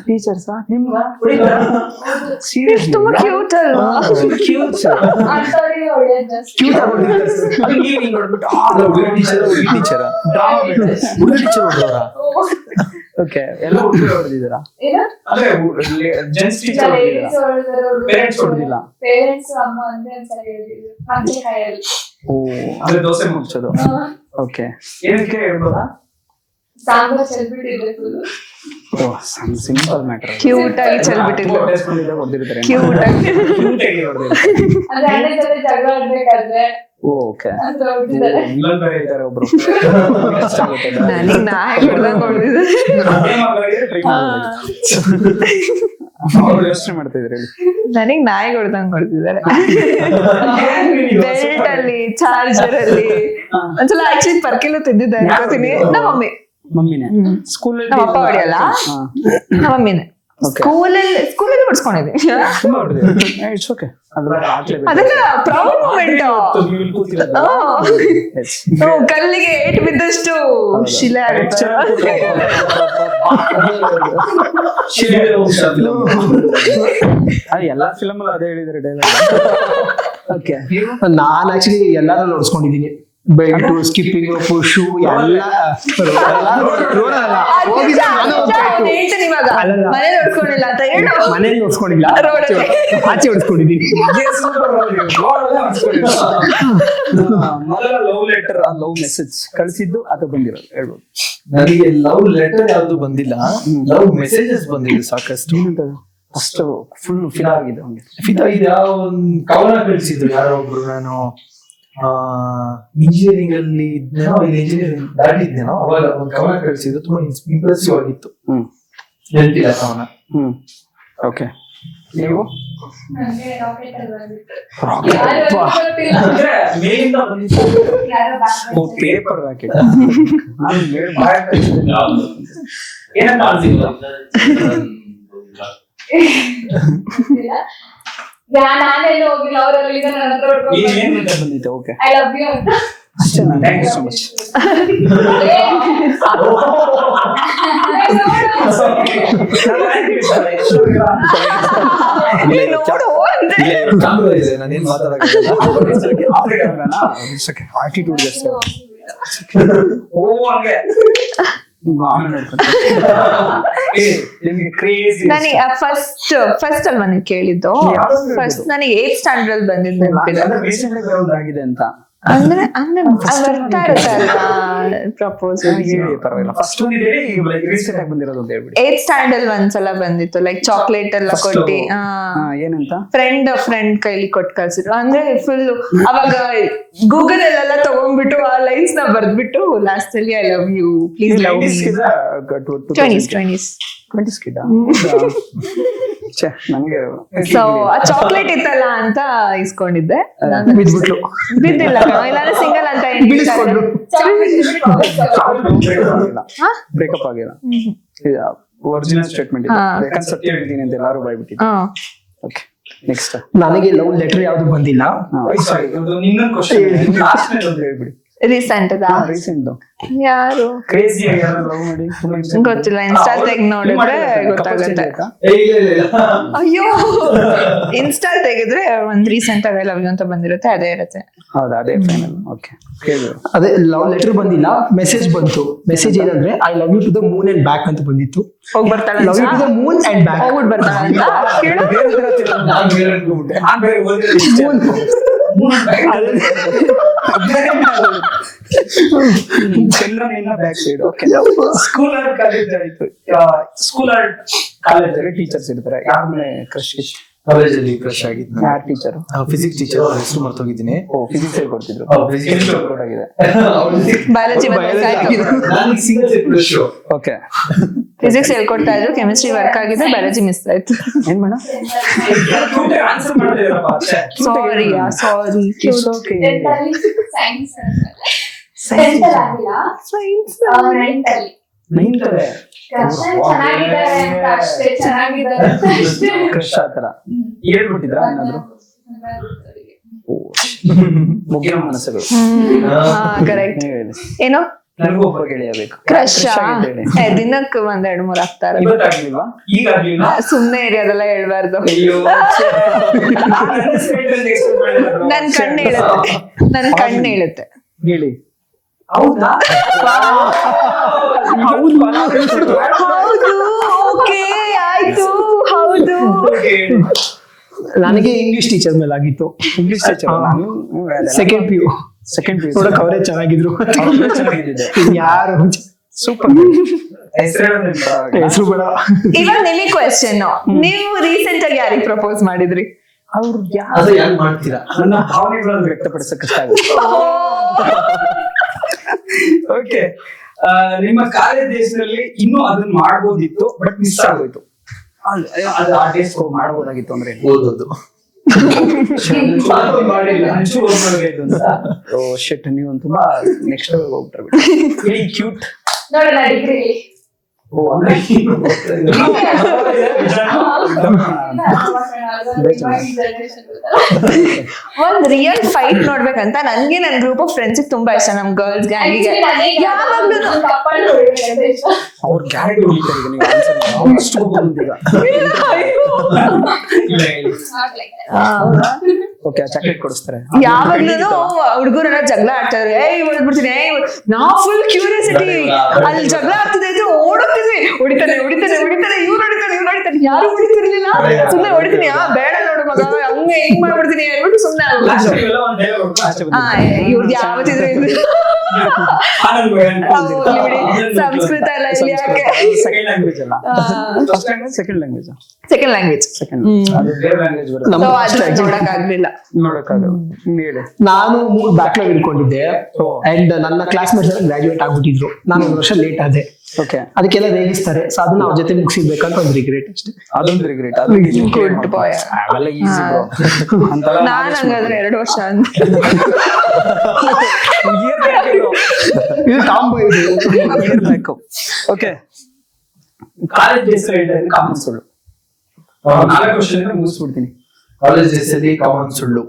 A: ಟೀಚರ್ಸ್
B: ತುಂಬಾ ಕ್ಯೂಟ್ ಅಲ್ವಾ?
A: ಓಕೆ. ಎಲ್ಲ ಹುಡುಗರು ಹೊಡೆದಿದ್ದೀರಾ? ಅಂದ್ರೆ ಜೆಂಟ್ಸ್ ಟೀಚರ್ ಪೇರೆಂಟ್ಸ್ ಹೊಡೆದಿಲ್ಲ? ಓ ಅಂದ್ರೆ ದೋಸೆ ಮುಚ್ಚೋದು. ಓಕೆ. ಏನಕ್ಕೆ ಹೇಳ್ಬೋದಾ? Simple matter.
B: ಕ್ಯೂಟ್ ಆಗಿ ಚೆಲ್ಬಿಟ್ಟಿದ್ರು.
A: ಹೊಡೆದಿರ್ತಾರೆ.
B: ಕ್ಯೂಟ್ ಆಗಿ.
A: ಓಕೆ. ಇದ್ದಾರೆ ಒಬ್ರು.
B: ನನಗೆ ನಾಯಿ ಹೊಡ್ದಂಗ್ ಹೊಡ್ದಿದೆ.
A: ಯೋಚನೆ ಮಾಡ್ತಾ ಇದ್ರಿ?
B: ನನಗ್ ನಾಯಿ ಹೊಡ್ದಂಗ್ ಹೊಡ್ದಿದ್ದಾರೆ. ಬೆಲ್ಟ್ ಅಲ್ಲಿ, ಚಾರ್ಜರ್ ಅಲ್ಲಿ. ಒಂದ್ಸಲ ಆಕ್ಚುಲಿ ಪರ್ಕಿಲು ತಿಂದಿದ್ದಾರೆ ಅನ್ಕೋತೀನಿ. ನಮ್ಮ
A: ಮಮ್ಮಿನೇ ಸ್ಕೂಲಲ್ಲಿ
B: ನಮ್ಮ ಅಪ್ಪ ಹೊಡಿಯಲ್ಲ, ನಮ್ಮ ಮಮ್ಮಿನೇ. ಸ್ಕೂಲಲ್ಲಿ ಹೊಡ್ಸ್ಕೊಂಡಿದ್ದೆ.
A: It's okay.
B: ಅದೆಲ್ಲ ಪ್ರೌಡ್ ಮೂಮೆಂಟ್. ಕಲ್ಲಿಗೆ ಏಟ್ ಬಿದ್ದಷ್ಟು ಶಿಲೆ ಆಗುತ್ತೆ.
A: ಎಲ್ಲಾ ಫಿಲಮ್ ಅಲ್ಲಿ ಅದೇ ಹೇಳಿದ್ರೆ ಡೈಲಾಗ್. ಓಕೆ.
D: ನಾನ್ ಆಕ್ಚುಲಿ ಎಲ್ಲಾರು ನೋಡ್ಸ್ಕೊಂಡಿದೀನಿ. ಬೆಲ್ಟು, ಸ್ಕಿಪ್ಪಿಂಗ್, ಪುಷು ಎಲ್ಲ
B: ಮನೇಲಿ ಹೊಡ್ಸ್ಕೊಂಡಿಲ್ಲ ಅಂತ ಹೇಳು.
D: ಮನೇಲಿ ನೋಡ್ಸ್ಕೊಂಡಿಲ್ಲ, ಆಚೆ ಹೊಡ್ಸ್ಕೊಂಡಿದೀನಿ.
A: ಮೊದಲ ಲವ್ ಲೆಟರ್, ಲವ್ ಮೆಸೇಜ್ ಕಳಿಸಿದ್ದು ಅಥವಾ ಬಂದಿರೋದು ಹೇಳ್ಬೋದು?
C: ನನಗೆ ಲವ್ ಲೆಟರ್ ಯಾವ್ದು ಬಂದಿಲ್ಲ, ಲವ್ ಮೆಸೇಜಸ್ ಬಂದಿದೆ ಸಾಕಷ್ಟು.
A: ಅಷ್ಟು ಫುಲ್ ಫಿದಾ ಆಗಿದೆ.
C: ಫಿದಾ ಇದೆ. ಒಂದ್ ಕವನ ಕಳಿಸಿದ್ರು ಯಾರೋ ಒಬ್ರು. ನಾನು ಇಂಜಿನಿಯರಿಂಗ್ ಅಲ್ಲಿ ಇದ್ನೇನೋ, ಇಲ್ಲಿ ಇಂಜಿನಿಯರಿಂಗ್ ದಾಟಿದ್ನೇನೋ, ಅವಾಗ ಒಂದ್ ಕವನ ಕಳಿಸಿದ್ರು. ತುಂಬಾ ಇಂಪ್ರೆಸಿವ್ ಆಗಿತ್ತು. ಹೇಳ್ತಿಲ್ಲ ಕವನ.
A: ಓಕೆ. ನೀವು ಪೇಪರ್ ರಾಕೆಟ್
E: ನಾನೆಲ್ಲ ಹೋಗಿಲ್ಲ, ಅವರಲ್ಲಿ
A: ಬಂದಿದ್ದೆ. ಓಕೆ.
E: ಐ ಲವ್ ಯು ಅಂತ
A: ಅಷ್ಟೇ. Thank you so much.
C: ನಾನೇನ್
A: ಆಟಿಟ್ಯೂಡ್ ಜಾಸ್ತಿ. ಓ ಹಂಗೆ
B: ನನಗೆ ಫಸ್ಟ್ ಅಲ್ವಾ ನೀವು ಕೇಳಿದ್ದು? ಫಸ್ಟ್ ನನಗೆ 8th ಸ್ಟ್ಯಾಂಡರ್ಡ್ ಅಲ್ಲಿ ಬಂದಿದ್ದು ನೆನಪಿದೆ.
A: ಆಗಿದೆ ಅಂತ
B: ಅಂದ್ರೆ ಬರ್ತಾ ಇರುತ್ತಲ್ವಾ ಪ್ರಪೋಸ್
A: ಹೇಳಿ ಪರವಾಗಿಲ್ಲ. ಫಸ್ಟ್ ಒಂದು ಹೇಳಿ, ಈಗ ರೀಸೆಂಟ್ ಆಗಿ ಬಂದಿರೋದು ಅಂತ ಹೇಳ್ಬಿಡಿ.
B: 8th ಸ್ಟ್ಯಾಂಡರ್ಡ್ ಒಂದ್ಸಲ ಬಂದಿತ್ತು, ಲೈಕ್ ಚಾಕ್ಲೇಟ್ ಎಲ್ಲ
C: First
B: ಕೊಟ್ಟಿ
A: ಏನಂತ?
B: ಫ್ರೆಂಡ್ ಕೈಲಿ ಕೊಟ್ಟು ಕಳ್ಸಿದ್ರು. ಅಂದ್ರೆ ಫುಲ್ ಅವಾಗ ಗೂಗಲ್ ಅಲ್ಲೆಲ್ಲ ತಗೊಂಡ್ಬಿಟ್ಟು ಆ ಲೈನ್ಸ್ ನ ಬರ್ದ್ಬಿಟ್ಟು ಲಾಸ್ಟ್ ಅಲ್ಲಿ I love you please love me 20s
A: kid ನನಗೆ
B: ಸೊ ಆ ಚಾಕ್ಲೇಟ್ ಇತ್ತಲ್ಲ ಅಂತ ಇಸ್ಕೊಂಡಿದ್ದೆ.
D: ಬಿದ್ಬಿಟ್ಲು.
B: ಬಿದ್ದಿಲ್ಲ ಇಲ್ಲಾಂದ್ರೆ ಸಿಂಗಲ್ ಅಂತ
D: ಬೀಳಿಸ್ಕೊಂಡ್ರು.
A: ಬ್ರೇಕಪ್ ಆಗಿಲ್ಲ. ಒರಿಜಿನಲ್ ಸ್ಟೇಟ್ಮೆಂಟ್ ಇದೆ, ಯಾಕಂದ್ರೆ ಸತ್ಯ ಹೇಳ್ತೀನಿ ಅಂತ ಎಲ್ಲರೂ ಬಾಯ್ಬಿಟ್ಟಿದ್ರು. Okay, next.
D: ನನಗೆ ಲವ್ ಲೆಟರ್ ಯಾವ್ದು ಬಂದಿಲ್ಲ.
C: ಇನ್ನೊಂದು ಕ್ವಶನ್
A: ಹೇಳ್ಬಿಡಿ.
B: ರೀಸೆಂಟ್
A: ರೀಸೆಂಟ್
B: ಯಾರು
C: ಕ್ರೇಜಿ
A: ಲವ್ ಮಾಡಿ
B: ಗೊತ್ತಿಲ್ಲ, ಇನ್ಸ್ಟಾ ತೆಗ್ ನೋಡಿದ್ರೆ ಗೊತ್ತಾಗುತ್ತೆ. ಅಯ್ಯೋ ಇನ್ಸ್ಟಾ ತೆಗೆದ್ರೆ ಒಂದ್ ರೀಸೆಂಟ್ ಆಗಿ ಲವ್ ಯು ಅಂತ ಬಂದಿರುತ್ತೆ, ಅದೇ ಇರುತ್ತೆ.
A: ಹೌದಾ, ಅದೇ ಫೈನಲ್. ಓಕೆ,
D: ಅದೇ ಲವ್ ಲೆಟರ್ ಬಂದಿಲ್ಲ, ಮೆಸೇಜ್ ಬಂತು. ಮೆಸೇಜ್ ಏನಂದ್ರೆ I love you to the moon and back ಅಂತ ಬಂದಿತ್ತು.
B: ಹೋಗ್ ಬರ್ತಾಳೆ
D: love you to the moon and back.
B: ಹೋಗ್ಬಿಟ್ ಬರ್ತಾಳೆ ಅಂತ ಕೇಳು.
A: ಚಂದ್ರನಿಂದ back side. Okay,
C: school art college ಆಯ್ತು. ಸ್ಕೂಲ್ ಆರ್ಟ್ ಕಾಲೇಜ್
A: ಟೀಚರ್ಸ್ ಇರ್ತಾರೆ, ಯಾರ ಮೇಲೆ ಕ್ರಶ್?
C: ಕಾಲೇಜಲ್ಲಿ ಕ್ರಶ್ ಆಗಿದ್ದು
A: ಯಾರ ಟೀಚರ್?
C: ಫಿಸಿಕ್ಸ್ ಟೀಚರ್, ಹೆಸರು ಮರ್ತೋಗಿದ್ದೀನಿ.
A: ಫಿಸಿಕ್ಸ್ ಹೇಳ್ಕೊಡ್ತಿದ್ರು. ಆಗಿದೆ.
B: ಬಯಾಲಜಿ
C: ನಾನು ಸಿಂಗಲ್ ಕ್ರಶ್.
A: ಓಕೆ,
B: ಫಿಸಿಕ್ಸ್ ಹೇಳ್ಕೊಡ್ತಾ ಇದ್ರು, ಕೆಮಿಸ್ಟ್ರಿ ವರ್ಕ್ ಆಗಿದ್ರೆ ಬಯಾಲಜಿ ಮಿಸ್ ಆಯ್ತು.
A: ಏನ್ ಮೇಡಮ್?
C: ಆನ್ಸರ್ ಮಾಡಿದ್ರಪ್ಪ.
B: ಸಾರಿ ಸಾರಿ.
E: ಸೈನ್ಸ್ ಆಗಿಲ್ಲ,
B: ಸೈನ್ಸ್
E: 9th ಅಲ್ಲಿ
A: ನೈನ್ತ್
E: ಚೆನ್ನಾಗಿದ್ದಾರೆ ಅಂತ ಅಷ್ಟೇ, ಚೆನ್ನಾಗಿದ್ದಾರೆ ಅಂತ ಅಷ್ಟೇ.
A: ಕ್ರಶ್ ಆತರ ಹೇಳ್ಬಿಟ್ಟಿದ್ರ ಏನಾದ್ರು? ಮುಗಿಯೋ ಮನಸ್ಸುಗಳು.
B: ಕರೆಕ್ಟ್.
A: ನೀವ್ ಹೇಳಿ.
B: ಏನೋ
A: ನನಗೂ ಒಬ್ಬ ಗೆಳೆಯ ಬೇಕು.
B: ಕ್ರಶ್
A: Crush ಆಗಿದ್ದೇನೆ.
B: ದಿನಕ್ಕೆ 1-2-3 ಆಗ್ತಾರೆ.
A: ಇವತ್ತಾಗ್ಲಿಲ್ವಾ?
C: ಈಗ ಆಗ್ಲಿಲ್ಲ.
B: ಸುಮ್ನೆ ಇರಿ, ಅದೆಲ್ಲ ಹೇಳ್ಬಾರ್ದು.
C: ಅಯ್ಯೋ,
B: ನನ್ ಕಣ್ಣು ಹೇಳುತ್ತೆ, ನನ್ ಕಣ್ಣು ಹೇಳುತ್ತೆ.
A: ಹೇಳಿ.
C: ಹೌದಾ?
B: ಹೌದು, ಓಕೆ ಆಯ್ತು, ಹೌದು.
D: ನನಗೆ ಇಂಗ್ಲಿಷ್ ಟೀಚರ್ ಮೇಲೆ ಆಗಿತ್ತು.
A: English
D: second P U. ನೋಡಕ್ ಅವರೇ ಚೆನ್ನಾಗಿದ್ರು. ಯಾರು
A: ಸೂಪರ್.
D: ಹೆಸರು ಬೇಡ.
B: ಇವಾಗ ನಿಮಗೆ ಕ್ವೆಶ್ಚನ್, ನೀವು ರೀಸೆಂಟ್ ಆಗಿ ಯಾರಿಗೆ ಪ್ರಪೋಸ್ ಮಾಡಿದ್ರಿ?
A: ಅವ್ರು
C: ಅದು ಯಾರು ಮಾಡ್ತೀರಾ?
A: ನನ್ನ ಭಾವನೆಗಳನ್ನು ವ್ಯಕ್ತಪಡಿಸಕ್ ಕಷ್ಟ ಆಗುತ್ತೆ. ಓಕೆ, ನಿಮ್ಮ ಕಾರ್ಯದೇಶದಲ್ಲಿ ಇನ್ನೂ ಅದನ್ನ ಮಾಡ್ಬೋದಿತ್ತು, ಬಟ್ ಮಿಸ್ ಆಗೋಯ್ತು. ಅದು ಆ ಡೇಸ್ ಮಾಡ್ಬೋದಾಗಿತ್ತು ಅಂದ್ರೆ
C: ಓದೋದು ಮಾಡಿಲ್ಲ.
A: ಓ ಶೆಟ್, ನೀವು ತುಂಬಾ ನೆಕ್ಸ್ಟ್ ಹೋಗ್ಬಿಟ್ರೆ ಕ್ಯೂಟ್.
E: ನೋಡೋಣ ಡಿಗ್ರಿಲಿ.
A: ಓ ಅಂದ್ರೆ
B: ಒಂದ್ ರಿಯಲ್ ಫೈಟ್ ನೋಡ್ಬೇಕಂತ ನನ್ಗೆ ನನ್ ಗ್ರೂಪ್ ಆಫ್ ಫ್ರೆಂಡ್ಸ್ ತುಂಬಾ ಇಷ್ಟ. ನಮ್ ಗರ್ಲ್ಸ್ ಗ್ಯಾಂಗಿಗೆ ಯಾವಾಗ್ಲೂ
A: ಅವ್ರ ಗ್ಯಾರಂಟಿ ಹೊಡಿತಾರೆ. ಈಗ ನೀವು ಆನ್ಸರ್ ಅಷ್ಟು ಬಂದಿದ್ದೀಗ. ಓಕೆ, ಚಾಕ್ಲೇಟ್ ಕೊಡಿಸ್ತಾರೆ.
B: ಯಾವಾಗ್ಲೂ ಹುಡುಗರೆಲ್ಲ ಜಗಳ ಆಡ್ತಾರೆ. ಹೊಡ್ಬಿಡ್ತೀನಿ, ನಾ ಫುಲ್ ಕ್ಯೂರಿಯಾಸಿಟಿ. ಅಲ್ಲಿ ಜಗಳ ಆಗ್ತದೆ ಅಂತ ಓಡೋಗ್ತೀವಿ. ಹೊಡಿತಾನೆ ಇವ್ರು ಹೊಡಿತಾನೆ, ಯಾರು ಹೊಡಿತಿರ್ಲಿಲ್ಲ. ಸುಮ್ನೆ ಹೊಡಿತೀನಿ, ಬೇಡ ನೋಡು ಮಗ, ಹಂಗೆ ಹಿಂಗ್ ಮಾಡ್ಬಿಡ್ತೀನಿ ಹೇಳ್ಬಿಟ್ಟು ಸುಮ್ನೆ ಇವ್ರದ್ದು ಯಾವತ್ತಿದ್ರು ಸಂಸ್ಕೃತ ಎಲ್ಲ ಇಲ್ಲಿ ಯಾಕೆ?
A: ಸೆಕೆಂಡ್ ಲ್ಯಾಂಗ್ವೇಜ್ ಅಲ್ಲ, ಸೆಕೆಂಡ್ ಲ್ಯಾಂಗ್ವೇಜ್.
B: ಸೆಕೆಂಡ್ ಲ್ಯಾಂಗ್ವೇಜ್
A: ಅದು ಬೇರೆ ಲ್ಯಾಂಗ್ವೇಜ್ ಬರುತ್ತೆ,
B: ನೋಡಕ್ ಆಗ್ಲಿಲ್ಲ.
A: ನೋಡಕ್ಕಾಗಲ್ಲ. ಹೇಳಿ.
D: ನಾನು 3 ಬ್ಯಾಕ್ಲಾಗ್ ಇಟ್ಕೊಂಡಿದ್ದೆ. ಅಂಡ್ ನನ್ನ ಕ್ಲಾಸ್ಮೇಟ್ಸ್ ಎಲ್ಲ ಗ್ರಾಜುಯೇಟ್ ಆಗ್ಬಿಟ್ಟಿದ್ರು. ನಾನು 1 ವರ್ಷ ಲೇಟ್ ಆದೆ.
A: ಓಕೆ,
D: ಅದಕ್ಕೆಲ್ಲ ರೇಗಿಸ್ತಾರೆ. ಸೊ ಅದನ್ನ ಅವ್ರ ಜೊತೆ ಮುಗಿಸಿರ್ಬೇಕಂತ ಒಂದು ರಿಗ್ರೆಟ್ ಅಷ್ಟೇ.
A: ಅದೊಂದು ರಿಗ್ರೆಟ್.
B: ಗುಡ್ ಬಾಯ್.
A: ಅವೆಲ್ಲ ಈಸಿ ಬ್ರೋ.
B: ನಾನ್ ಹಂಗಾದ್ರೆ 2 ವರ್ಷ
D: ಇದು ಟಾಂಬ್
A: ಇರ್ಬೇಕು. ಓಕೆ,
C: ಕಾಲೇಜ್ ಹೆಸರು ಹೇಳಿದ್ರೆ
A: ಕಾಮನ್ ಸುಳ್ಳು. 4 ಕ್ವಶನ್ ಮುಗಿಸ್ಬಿಡ್ತೀನಿ.
C: ಕಾಲೇಜ್ ಹೆಸರಲ್ಲಿ ಕಾಮನ್ ಸುಳ್ಳು.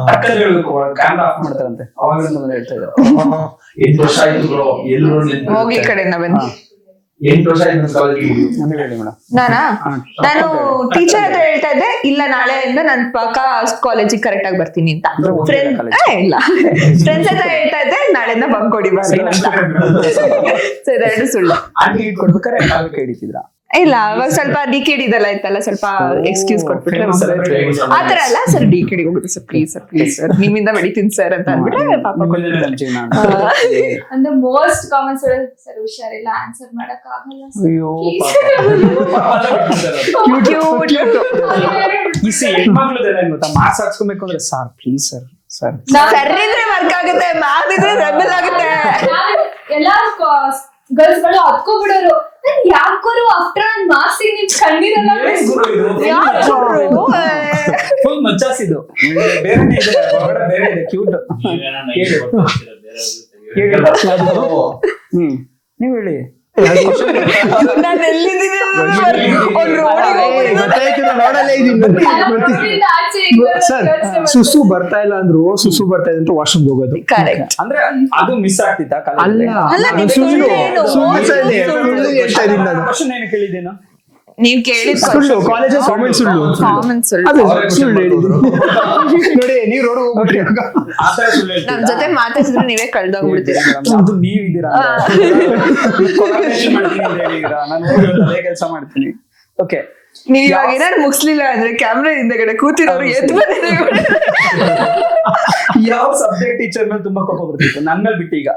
A: ಟಕ್ಕಲ್ಲಿ ಹೇಳ್ಬೇಕು, ಕ್ಯಾಮ್ರಾ ಆಫ್ ಮಾಡ್ತಾರಂತೆ. ಅವಾಗಲಿಂದ ಬಂದು ಹೇಳ್ತಾ ಇದ್ದಾರೆ.
C: 8 ವರ್ಷ ಆಯ್ತು ಬ್ರೋ, ಎಲ್ಲರೂ
B: ಹೋಗಿ ಈ ಕಡೆಯಿಂದ ಬನ್ನಿ.
C: 8 ವರ್ಷ ಆಯ್ತು ಕಾಲೇಜ್.
A: ನನಗೆ ಹೇಳಿ ಮೇಡಮ್.
B: ನಾನು ಟೀಚರ್ ಹತ್ರ ಹೇಳ್ತಾ ಇದ್ದೆ, ಇಲ್ಲ ನಾಳೆಯಿಂದ ನಾನು ಪಕ್ಕ ಕಾಲೇಜಿಗೆ ಕರೆಕ್ಟ್ ಆಗಿ ಬರ್ತೀನಿ ಅಂತ. ಇಲ್ಲ, ಫ್ರೆಂಡ್ಸ್ ಹತ್ರ ಹೇಳ್ತಾ ಇದ್ದೆ, ನಾಳೆಯಿಂದ ಬಂಕ್ ಹೊಡಿಬಾರ್ದು ಅಂತ. 2 ಸುಳ್ಳು.
A: ಆಂಟಿ ಕೊಡ್ಬೇಕಾದ್ರೆ ಕಾಲಕ್ಕೆ ಹಿಡಿತಿದ್ರ?
B: ಇಲ್ಲ ಅವಾಗ ಸ್ವಲ್ಪ ಡಿಕೆಡಿ ಇದೆಲ್ಲ ಇತ್ತಲ್ಲ, ಸ್ವಲ್ಪ ಎಕ್ಸ್ಕ್ಯೂಸ್ ಕೊಟ್ಬಿಟ್ರೆ ಆತರ ಅಲ್ಲ ಸರ್, ಡಿಕೆಡಿ ಹೋಗುತ್ತೆ ಸರ್, ಪ್ಲೀಸ್ ಸರ್ ನಿಮ್ಮಿಂದ ಬೆಳಿತೀನಿ ಸರ್ ಅಂತ ಅಂದ್ಬಿಟ್ರೆ ಪಾಪ
E: ಅಂದ್ರೆ ಮೋಸ್ಟ್ ಕಾಮನ್ ಸರ್ ಹುಷಾರಿಲ್ಲ ಆನ್ಸರ್ ಮಾಡಕ್ ಆಗಲ್ಲ
A: ಅಯ್ಯೋ ಗೊತ್ತಾ, ಮಾರ್ಕ್ಸ್ ಹಾಕ್ಸ್ಕೊಬೇಕು ಅಂದ್ರೆ ಸಾರ್ ಪ್ಲೀಸ್ ಸರ್ ಸರ್
B: ಸರ್ರಿದ್ರೆ ವರ್ಕ್ ಆಗುತ್ತೆ, ಮಾಡಿದ್ರೆ ರೆಬಲ್ ಆಗುತ್ತೆ.
E: ಎಲ್ಲಾ ಗರ್ಲ್ಸ್ ಗಳು ಹತ್ಕೊಬಿಡೋರು, ಯಾಕೋರು ಆಫ್ಟರ್ ನಾನ್ ಮಾರ್ಕ್ಸ್ ನಿಮ್ ಕಣ್ಣೀರಲ್ಲ
A: ಫುಲ್ ಮಚ್ಚಾಸಿದ್ದು ಬೇರೆನೇ ಇದೆ, ಬೇರೆ ಇದೆ ಕ್ಯೂಟ್. ನೀವ್ ಹೇಳಿ
B: ನಾನು ಎಲ್ಲಿದ್ದೀನಿ
D: ಸರ್ ಸುಸು ಬರ್ತಾ ಇಲ್ಲ ಅಂದ್ರು, ಸುಸು ಬರ್ತಾ ಇದೆ ಅಂತ ವಾಶ್ರೂಮ್ ಹೋಗೋದು.
B: ಕರೆಕ್ಟ್.
A: ಅಂದ್ರೆ ಅದು ಮಿಸ್ ಆಗ್ತಿತ್ತ
D: ಅಲ್ಲ ಅದು ಸುಳ್ಳು ಸುಳ್ಳು ಹೇಳ್ತಾ ಇದೀನಿ ನಾನು.
A: ಕ್ವಶನ್ ಏನು ಕೇಳಿದ್ದೇನು?
B: ನೀವ್ ಕೇಳಿದ
D: ಸುಳ್ಳು, ಕಾಲೇಜ್ ಕಾಮನ್ ಸುಳ್ಳು,
B: ಕಾಮನ್ ಸುಳ್ಳು.
D: ಅದು ಸುಳ್ಳು ಹೇಳಿದ್ರು ನೋಡಿ, ನೀವ್ ರೋಡ್ ಹೋಗ್ಬಿಟ್ರಿ.
A: ಆತರ ಸುಳ್ಳು ಹೇಳ್ತೀರಾ?
B: ನಮ್ ಜೊತೆ ಮಾತಾಡಿದ್ರೆ ನೀವೇ ಕಳ್ದೋಗ್ಬಿಡ್ತೀರಾ.
A: ಅದು ನೀವಿದ್ದೀರಾ, ಕೊಲಾಬರೇಷನ್ ಮಾಡ್ತೀನಿ ಅಂತ ಹೇಳಿದ್ದೀರಾ, ನಾನು ಅದೇ ಕೆಲಸ ಮಾಡ್ತೀನಿ. ಓಕೆ,
B: ನೀವ್ ಇವಾಗ ಏನಾದ್ರು ಮುಗಿಸ್ಲಿಲ್ಲ ಅಂದ್ರೆ ಕ್ಯಾಮ್ರಾ ಹಿಂದೆಗಡೆ ಕೂತಿರೋರು ಎದ್ದು ಬಂದಿದೆ.
A: ಯಾವ ಸಬ್ಜೆಕ್ಟ್ ಟೀಚರ್ ಮೇಲೆ ತುಂಬಾ ಕೋಪ ಬರ್ತಿತ್ತು, ನನ್ ಮೇಲೆ ಬಿಟ್ಟು ಈಗ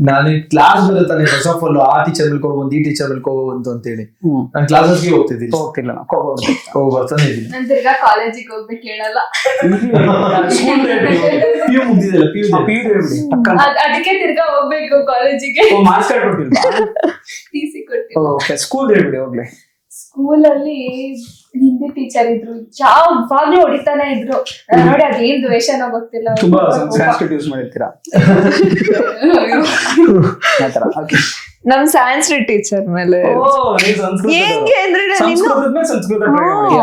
C: ನಾನು ಕ್ಲಾಸ್ ಬರುತ್ತಾನೆ ಫಸ್ಟ್ ಆಫ್ ಆಲ್ ಆ ಟೀಚರ್ ಮೇಲೆ ಕೋಪ ಬಂತು, ಈ ಟೀಚರ್ ಮೇಲೆ ಕೋಪ ಬಂತು ಅಂತ ಹೇಳಿ ನಾನು ಕ್ಲಾಸಸ್ಗೆ ಹೋಗ್ತಿದ್ದೀನಿ.
A: ಹೋಗ್ತಿಲ್ಲ ನಾವು, ಕೋಪ ಬರ್ತಿತ್ತು.
C: ಕೋಪ ಬರ್ತಾನೆ ಇದ್ದೀನಿ.
E: ನಾನ್ ತಿರ್ಗಾ ಕಾಲೇಜಿಗೆ ಹೋಗ್ಬೇಕು ಹೇಳಲ್ಲ,
C: PU ಮುಗ್ದಿದೆಲ್ಲ, PU
E: ಅದಕ್ಕೆ ತಿರ್ಗಾ ಹೋಗ್ಬೇಕು ಕಾಲೇಜಿಗೆ.
A: ಮಾರ್ಕ್ಸ್ ಕಾರ್ಡ್ ಕೊಟ್ಟಿಲ್ವಾ?
E: TC ಕೊಟ್ಟಿಲ್ಲ.
A: ಓಕೆ, ಸ್ಕೂಲ್ ಹೇಳ್ಬಿಡಿ ಹೋಗ್ಲಿ.
E: ಸ್ಕೂಲಲ್ಲಿ ಹಿಂದಿ ಟೀಚರ್ ಇದ್ರು, ಯಾವಾಗ್ಲೂ ಹೊಡಿತಾನೆ ಇದ್ರು. ನೋಡಿ ಅದೇನ್ ದ್ವೇಷನೋ ಗೊತ್ತಿಲ್ಲ.
A: ತುಂಬಾ ಸಂಸ್ಕೃತ ಯೂಸ್ ಮಾಡಿರ್ತೀರಾ ಆತರ. ಓಕೆ,
B: ನಮ್ ಸಂಸ್ಕೃತ ಟೀಚರ್ ಮೇಲೆ ಹೆಂಗೆ ಅಂದ್ರೆ ನಾನು ಇನ್ನು
A: ಸಂಸ್ಕೃತ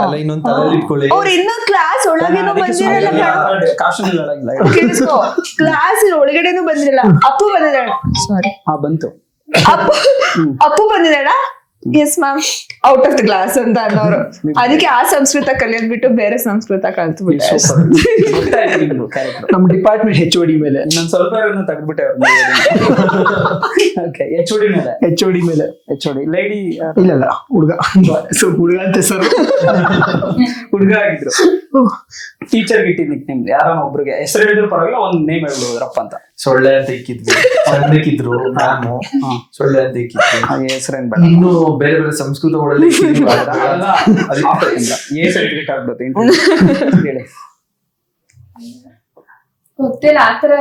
C: ಅಲ್ಲ ಇನ್ನೊಂದು ತಲೆಯಲ್ಲಿ ಇಟ್ಕೊಳ್ಳಿ.
B: ಅವ್ರು ಇನ್ನೂ ಕ್ಲಾಸ್ ಒಳಗೇನೂ ಬಂದಿರಲ್ಲ. ಕೇಳಿಸ್ಕೊ, ಕ್ಲಾಸ್ ಒಳಗಡೆನೂ ಬಂದಿರಲ್ಲ. ಅಪ್ಪು ಬಂದಿದ್ದಾಳ, ಸಾರಿ
A: ಬಂತು,
B: ಅಪ್ಪು ಬಂದಿದ್ದಾಳ, yes ma'am out of the class ಅಂತ ಅನ್ನೋರು. ಅದಕ್ಕೆ ಆ ಸಂಸ್ಕೃತ ಕಲಿಯೋದ್ ಬಿಟ್ಟು ಬೇರೆ ಸಂಸ್ಕೃತ ಕಲ್ತು ಬಿಟ್ಟೆ.
D: ನಮ್ಮ ಡಿಪಾರ್ಟ್ಮೆಂಟ್ HOD ಮೇಲೆ
A: ಇನ್ನೊಂದ್ ಸ್ವಲ್ಪ ತೆಗೆದ್ಬಿಟ್ಟೆ. ಓಕೆ, HOD ಮೇಲೆ,
D: HOD ಮೇಲೆ
A: HOD ಲೇಡಿ
D: ಇಲ್ಲ ಹುಡುಗ, ಸ್ವಲ್ಪ ಹುಡುಗ ಅಂತ ಸರ್,
A: ಹುಡುಗ ಆಗಿದ್ರು. ಟೀಚರ್ಗೆ ಇಟ್ಟಿದ್ ನಿಮ್ ಯಾರೋ ಒಬ್ರಿಗೆ ಹೆಸರು ಹೇಳಿದ್ರು ಪರವಾಗಿಲ್ಲ, ಒಂದ್ ನೇಮ್ ಹೇಳ್ಬೋದ್ರಪ್ಪ ಅಂತ.
C: ಸೊಳ್ಳೆ ಅಂತ ಇಕ್ಕಿದ್ವಿ, ಚಂದಕ್ಕಿದ್ರು, ನಾನು ಸೊಳ್ಳೆ ಅಂತ ಇಕ್ಕಿದ್ವಿ.
A: ಹಾಗೆ ಹೆಸರೇನ್ ಬೇಡ,
C: ಇನ್ನು ಬೇರೆ ಬೇರೆ ಸಂಸ್ಕೃತ ಒಳಗೆ
A: ಸರ್ಟಿಫಿಕೇಟ್ ಆಗ್ಬೋದು ಹೇಳಿ.
E: ಗೊತ್ತಿಲ್ಲ ಆತರ.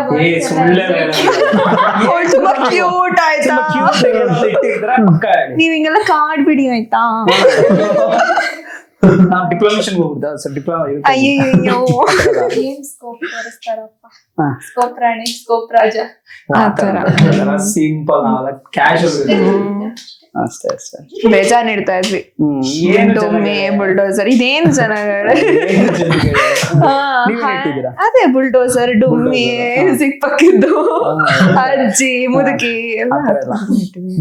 B: ತುಂಬಾ ಕ್ಯೂಟ್ ಆಯ್ತಾ? ನೀವ್ ಹಿಂಗೆಲ್ಲ ಕಾಡ್ಬಿಡಿ ಆಯ್ತಾ?
A: ನಾವ್ ಡಿಪ್ಲೊಮೇಷನ್ ಹೋಗ್ಬಿಡ್ದ ಸರ್, ಡಿಪ್ಲೊಮಾ.
B: ಅಯ್ಯೋ
E: ಏನ್ ಸ್ಕೋಪ್ ತೋರಿಸ್ತಾರಪ್ಪ, ಸ್ಕೋಪ್ ರಾಣಿ, ಸ್ಕೋಪ್ ರಾಜ,
A: ಸಿಂಪಲ್ ಕ್ಯಾಶುವಲ್ ಅಷ್ಟೇ ಅಷ್ಟೇ.
B: ಬೇಜಾನ್ ಇಡ್ತಾ ಇದ್ವಿ. ಡೊಮ್ಮೆ, ಬುಲ್ಡೋಸರ್, ಇದೇನು ಜನಗಳು. ಅದೇ ಬುಲ್ಡೋಸರ್, ಡೊಮ್ಮೆ, ಸಿಕ್ಪಕ್ಕಿದ್ದು, ಅಜ್ಜಿ, ಮುದುಕಿ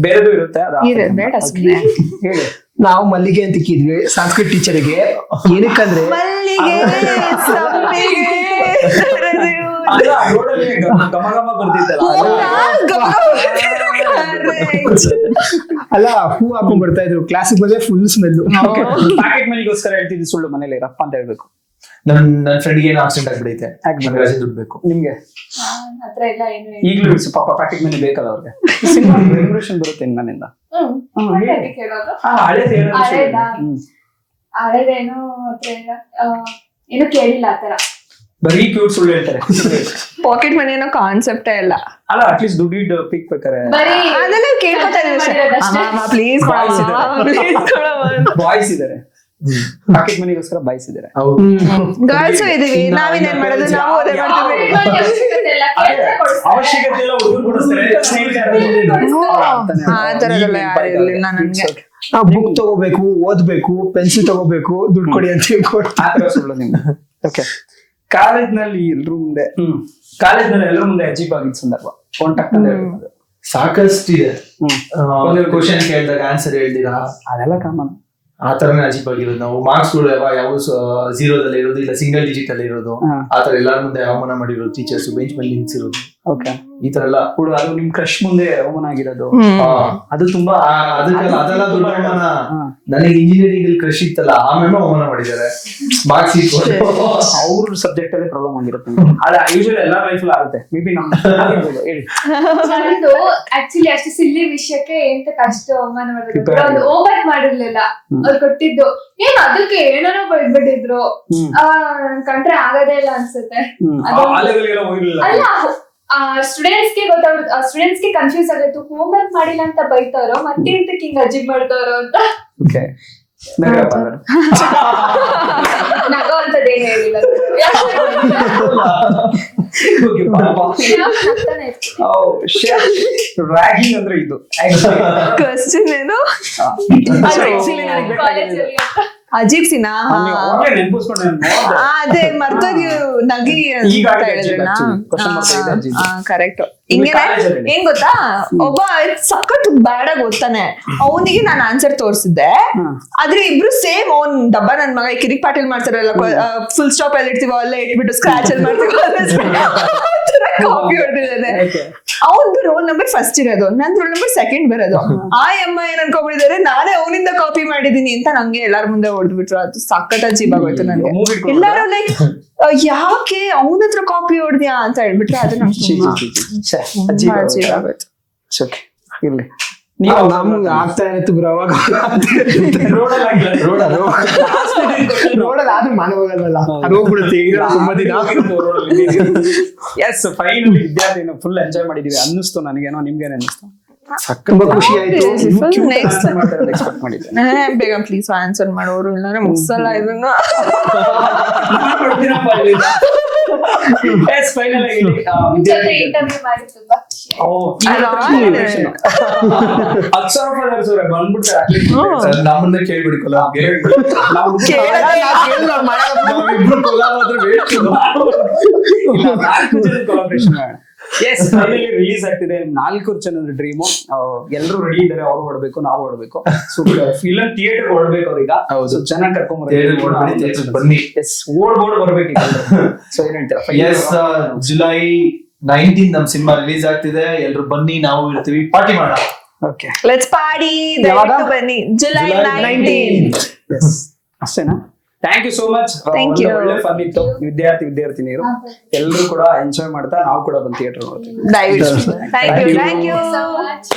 A: ಬೇರೆದು ಇರುತ್ತೆ.
B: ಬೇಡ ಸುಮ್ಮನೆ
A: ಹೇಳಿ.
D: ನಾವು ಮಲ್ಲಿಗೆ ಅಂತ ಇಕ್ಕಿದ್ವಿ ಸಂಸ್ಕೃತ ಟೀಚರ್ಗೆ. ಏನಕ್ಕಂದ್ರೆ
B: ಮಲ್ಲಿಗೆ, ಸಂಪಿಗೆ,
A: ಘಮ ಘಮ ಬರ್ತಿತ್ತಲ್ಲ,
D: ಅಲ್ಲ ಹೂ ಹಾಕೊಂಡ್ ಬರ್ತಾ ಇದ್ರು ಕ್ಲಾಸಿಗೆ ಬಂದ್ರೆ ಫುಲ್ ಸ್ಮೆಲ್.
A: ಪ್ಯಾಕೆಟ್ ಮನಿಗೋಸ್ಕರ ಹೇಳ್ತಿದ್ವಿ ಸುಳ್ಳು, ಮನೇಲಿ ರಪ್ಪ ಅಂತ ಹೇಳ್ಬೇಕು.
C: ನನ್ ಫ್ರೆಂಡ್ಗೆ ಏನು ಆಕ್ಸಿಡೆಂಟ್ ಆಗ್ಬಿಡೈತೆ, ರಜೆ ದುಡ್ಡು ಬೇಕು.
A: ನಿಮ್ಗೆ
E: ಹತ್ರ ಎಲ್ಲ ಏನು
A: ಈಗಲೂ ಪಾಪ ಪ್ಯಾಕೆಟ್ ಮನಿ ಬೇಕಲ್ಲ ಅವ್ರಿಗೆ. ಸಿನಿಮಾ ರೆಗ್ಯುಲೇಷನ್ ಬರುತ್ತೆ ನನ್ನಿಂದ.
E: ಕೇಳೋದು.
A: ಹಳೇದೇನು
E: ಹಳೇದೇನು ಹತ್ರ ಇಲ್ಲ, ಏನು ಕೇಳಿಲ್ಲ ಆತರ.
A: ಬರೀ ಕ್ಯೂಟ್ ಸುಳ್ಳು ಹೇಳ್ತಾರೆ.
B: ಪಾಕೆಟ್ ಮನಿ ಅನ್ನೋ ಕಾನ್ಸೆಪ್ಟೇ ಇಲ್ಲ.
A: ಅಲ್ಲ, ಅಟ್ಲೀಸ್ಟ್ ದುಡ್ಡು ಪಿಕ್ ಬೇಕಾರೆ
B: ಅದೆಲ್ಲ ಕೇಳ್ಕೊತಾ ಪ್ಲೀಸ್
A: ಬಾಯ್ಸ್ ಇದಾರೆ, ಪಾಕೆಟ್ ಮನಿಗೋಸ್ಕರ ಬಾಯ್ಸ್ ಇದಾರೆ.
B: ಗರ್ಲ್ಸ್ ಇದೀವಿ, ನಾವೇನೇನ್ ಮಾಡೋದು, ನಾವು ಅದೇ ಮಾಡ್ತೀವಿ.
A: ಅವಶ್ಯಕತೆ ಇಲ್ಲ, ಹುಡುಗರು ಕೊಡಿಸ್ತಾರೆ.
B: ಆ ತರದೆಲ್ಲ ಯಾರು ಇರ್ಲಿಲ್ಲ ನನ್ಗೆ.
D: ಬುಕ್ ತಗೋಬೇಕು, ಓದ್ಬೇಕು, ಪೆನ್ಸಿಲ್ ತಗೋಬೇಕು, ದುಡ್ಡು ಕೊಡಿ ಅಂತ
A: ಆತರ ಸುಳ್ಳು ನಿಮ್ಗೆ. ಓಕೆ, ಕಾಲೇಜ್ನಲ್ಲಿ ಎಲ್ರೂ ಮುಂದೆ ಅಜೀಬ್ ಆಗಿದ್ದ ಸಂದರ್ಭ
C: ಸಾಕಷ್ಟಿದೆ. ಒಂದು ಕ್ವಶನ್ ಕೇಳಿದಾಗ ಆನ್ಸರ್ ಹೇಳ್ತೀರಾ,
A: ಅದೆಲ್ಲ ಕಾಮನ್.
C: ಆ ತರನೇ ಅಜೀಬ್ ಆಗಿರೋದು. ನಾವು ಮಾರ್ಕ್ಸ್ ಗಳು ಯಾವ ಝೀರೋದಲ್ಲಿ ಇರೋದು, ಇಲ್ಲ ಸಿಂಗಲ್ ಡಿಜಿಟ್ ಅಲ್ಲಿ ಇರೋದು, ಆ ತರ ಎಲ್ಲಾರ ಮುಂದೆ ಅವಮಾನ ಮಾಡಿರೋದು, ಟೀಚರ್ಸ್ ಬೆಂಚ್ ಮೇಲೆ ನಿಲ್ಸಿರೋದು,
A: ಓಕೆ.
C: ಈ ತರ ಎಲ್ಲ
A: ಹುಡುಗ ಅದು ನಿಮ್ ಕ್ರಶ್ ಮುಂದೆ ಅವಮಾನ ಆಗಿರೋದು, ಅದು ತುಂಬಾ
C: ಅದೆಲ್ಲ ದೊಡ್ಡ ಅವಮಾನ. ನನಗೆ ಇಂಜಿನಿಯರಿಂಗ್ ಅಲ್ಲಿ ಕ್ರಶ್ ಇತ್ತಲ್ಲ, ಆಮೇಲೆ ಅವಮಾನ ಮಾಡಿದ್ದಾರೆ ಮಾರ್ಕ್ಸ್ ಇಟ್ಕೊಂಡು.
A: ಅವ್ರ ಸಬ್ಜೆಕ್ಟ್ ಅಲ್ಲಿ ಪ್ರಾಬ್ಲಮ್ ಆಗಿರುತ್ತೆ. ಅದ ಯೂಶಲಿ ಎಲ್ಲಾ ಲೈಫ್ ಆಗುತ್ತೆ. ಮೇ ಬಿ ಹೇಳಿ.
E: ನಂದು ಆಕ್ಚುಲಿ ಅಷ್ಟು ಸಿಲ್ಲಿ ವಿಷಯಕ್ಕೆ ಎಂತ ಕಷ್ಟ ಅವಮಾನ ಮಾಡಿದ್ರು. ಒಂದು ಹೋಮ್ವರ್ಕ್ ಮಾಡಿರ್ಲಿಲ್ಲ, ಅವ್ರು ಕೊಟ್ಟಿದ್ದು ಏನ್ ಅದಕ್ಕೆ ಏನೇನೋ ಬೈದ್ಬಿಟ್ಟಿದ್ರು. ಕಂಡ್ರೆ ಆಗದೇ ಇಲ್ಲ ಅನ್ಸುತ್ತೆ. ಅಲ್ಲ, ಸ್ಟೂಡೆಂಟ್ಸ್ ಗೆ ಸ್ಟೂಡೆಂಟ್ಸ್ ಗೆ ಕನ್ಫ್ಯೂಸ್ ಆಗಿತ್ತು, ಹೋಮ್ ವರ್ಕ್ ಮಾಡಿಲ್ಲ ಅಂತ ಬೈತಾರೋ ಮತ್ತೆ ಎಂತಕ್ಕೆ ಹಿಂಗ್ ಅಜೀಬ್ ಮಾಡ್ತಾರೋ ಅಂತ. ನಗೋ ಅಂತದೇನು ಹೇಳಿಲ್ಲ.
A: ರ್ಯಾಗಿಂಗ್ ಅಂದ್ರೆ ಇದು
B: ಕ್ವಶನ್ ಏನು
E: ಕಾಲೇಜಲ್ಲಿ
B: ಅಜೀಬ್ ಸಿನಾ ಅದೇ ಮರ್ತೋಗಿ ನಗಿ ಅಂತ ಹೇಳಿದ್ರಣ್ಣ. ಕರೆಕ್ಟ್. ಹಿಂಗೇನೆ ಏನ್ ಗೊತ್ತಾ, ಒಬ್ಬ ಸಖತ್ ಬ್ಯಾಡ್ ಆಗಿ ಓದ್ತಾನೆ, ಅವನಿಗೆ ನಾನು ಆನ್ಸರ್ ತೋರಿಸಿದ್ದೆ, ಆದ್ರೆ ಇಬ್ರು ಸೇಮ್ ಅವ್ನ್ ಡಬ್ಬ ನನ್ ಮಗ ಕಿರಿಕ್ ಪಾಟೀಲ್ ಮಾಡ್ತಾರಲ್ಲ, ಫುಲ್ ಸ್ಟಾಪ್ ಅಲ್ಲಿ ಇಡ್ತೀವೋ ಅಲ್ಲೇ ಇಟ್ಬಿಟ್ಟು ಸ್ಕ್ರಾಚ್ ಅಲ್ಲಿ ಮಾಡ್ತೀವಿ, ಕಾಪಿ ಹೊಡೆದಿದ್ದಾನೆ. ಅವ್ನ್ದು ರೋಲ್ ನಂಬರ್ ಫಸ್ಟ್ ಇರೋದು, ನಂದು ರೋಲ್ ನಂಬರ್ ಸೆಕೆಂಡ್ ಬರೋದು. ಆ ಅಮ್ಮ ಏನ್ ಅನ್ಕೊಂಡ್ಬಿಟ್ಟಿದ್ದಾರೆ, ನಾನೇ ಅವನಿಂದ ಕಾಪಿ ಮಾಡಿದೀನಿ ಅಂತ ನಂಗೆ ಎಲ್ಲಾರ ಮುಂದೆ ಹೊಡೆದ್ಬಿಟ್ರು. ಅದು ಸಖತ್ ಅಜೀಬ್ ಆಗೋಯ್ತು ನನ್ಗೆ. ಎಲ್ಲಾರು ಲೈಕ್ ಯಾಕೆ ಅವನ ಹತ್ರ ಕಾಪಿ ಹೊಡೆದ್ಯಾ ಅಂತ ಹೇಳ್ಬಿಟ್ರೆ ಅದು ನಂಗೆ ಅಜೀಬ್ ಆಗೋಯ್ತು.
A: ಇರ್ಲಿ,
D: ನಮ್ಗೆ ಆಗ್ತಾ ಇರತ್ತು ಬ್ರೋ. ಅವಾಗ ರೋಡಲ್ಲಿ ಆದ್ರೂ ಮಾನ ಹೋಗಲ್ವಲ್ಲ, ಅದು ಹೋಗ್ಬಿಡುತ್ತೆ ತುಂಬಾ ದಿನ.
A: ಎಸ್, ಫೈನಲಿ ವಿದ್ಯಾರ್ಥಿ ಫುಲ್ ಎಂಜಾಯ್ ಮಾಡಿದೀವಿ ಅನ್ನಿಸ್ತು ನನಗೇನೋ. ನಿಮ್ಗೇನು ಅನ್ನಿಸ್ತು?
D: ತುಂಬಾ ಖುಷಿ ಆಯ್ತು.
A: ಎಕ್ಸ್ಪೆಕ್ಟ್ ಮಾಡಿದ್ದೆ.
B: ಬೇಗ ಪ್ಲೀಸ್ ಆನ್ಸರ್ ಮಾಡೋರು, ಇಲ್ಲಾಂದ್ರೆ ಮುಗಿಸಲ್ಲ ಇದನ್ನ.
E: ಜೊತೆ ಇಂಟರ್ವ್ಯೂ ಮಾಡಿ ತುಂಬಾ
C: ನಮ್ಮನ್ನ ಕೇಳ್ಬಿಡ್ಕೊಲ್ಲ.
A: ರಿಲೀಸ್ ಆಗ್ತಿದೆ 4 ಜನದ ಡ್ರೀಮು. ಎಲ್ಲರೂ ರೆಡಿ ಇದ್ದಾರೆ, ಅವ್ರು ಹೊಡ್ಬೇಕು, ನಾವು ಹೊಡ್ಬೇಕು. ಸೊ ಫಿಲಂ ಥಿಯೇಟರ್ ಹೊಡ್ಬೇಕು ಅವ್ರೀಗ. ಜನ ಕರ್ಕೊಂಡ್
C: ಬನ್ನಿ,
A: ಓಡ್ ಬರ್ಬೇಕು. ಸೊ ಏನ್ ಹೇಳ್ತೀರಾ?
C: ಎಸ್, ಜುಲೈ 19 ನಮ್ ಸಿನಿಮಾ ರಿಲೀಸ್ ಆಗ್ತಿದೆ. ಎಲ್ರು ಬನ್ನಿ, ನಾವು ಇರ್ತೀವಿ, ಪಾರ್ಟಿ ಮಾಡೋಣ.
A: Okay,
B: let's party. ದಯವಿಟ್ಟು ಬನ್ನಿ, ಜುಲೈ 19.
A: ಅಷ್ಟೇನಾ? Thank you so much. ಒಳ್ಳೆ ಫನ್ ಇತ್ತು. ವಿದ್ಯಾರ್ಥಿನಿಯರು ಎಲ್ಲರೂ ಕೂಡ ಎಂಜಾಯ್ ಮಾಡ್ತಾ, ನಾವು ಕೂಡ ಬಂದು ಥಿಯೇಟರ್ ನೋಡ್ತೀವಿ.
B: ದಯವಿಟ್ಟು ಥ್ಯಾಂಕ್ ಯು.
E: so much.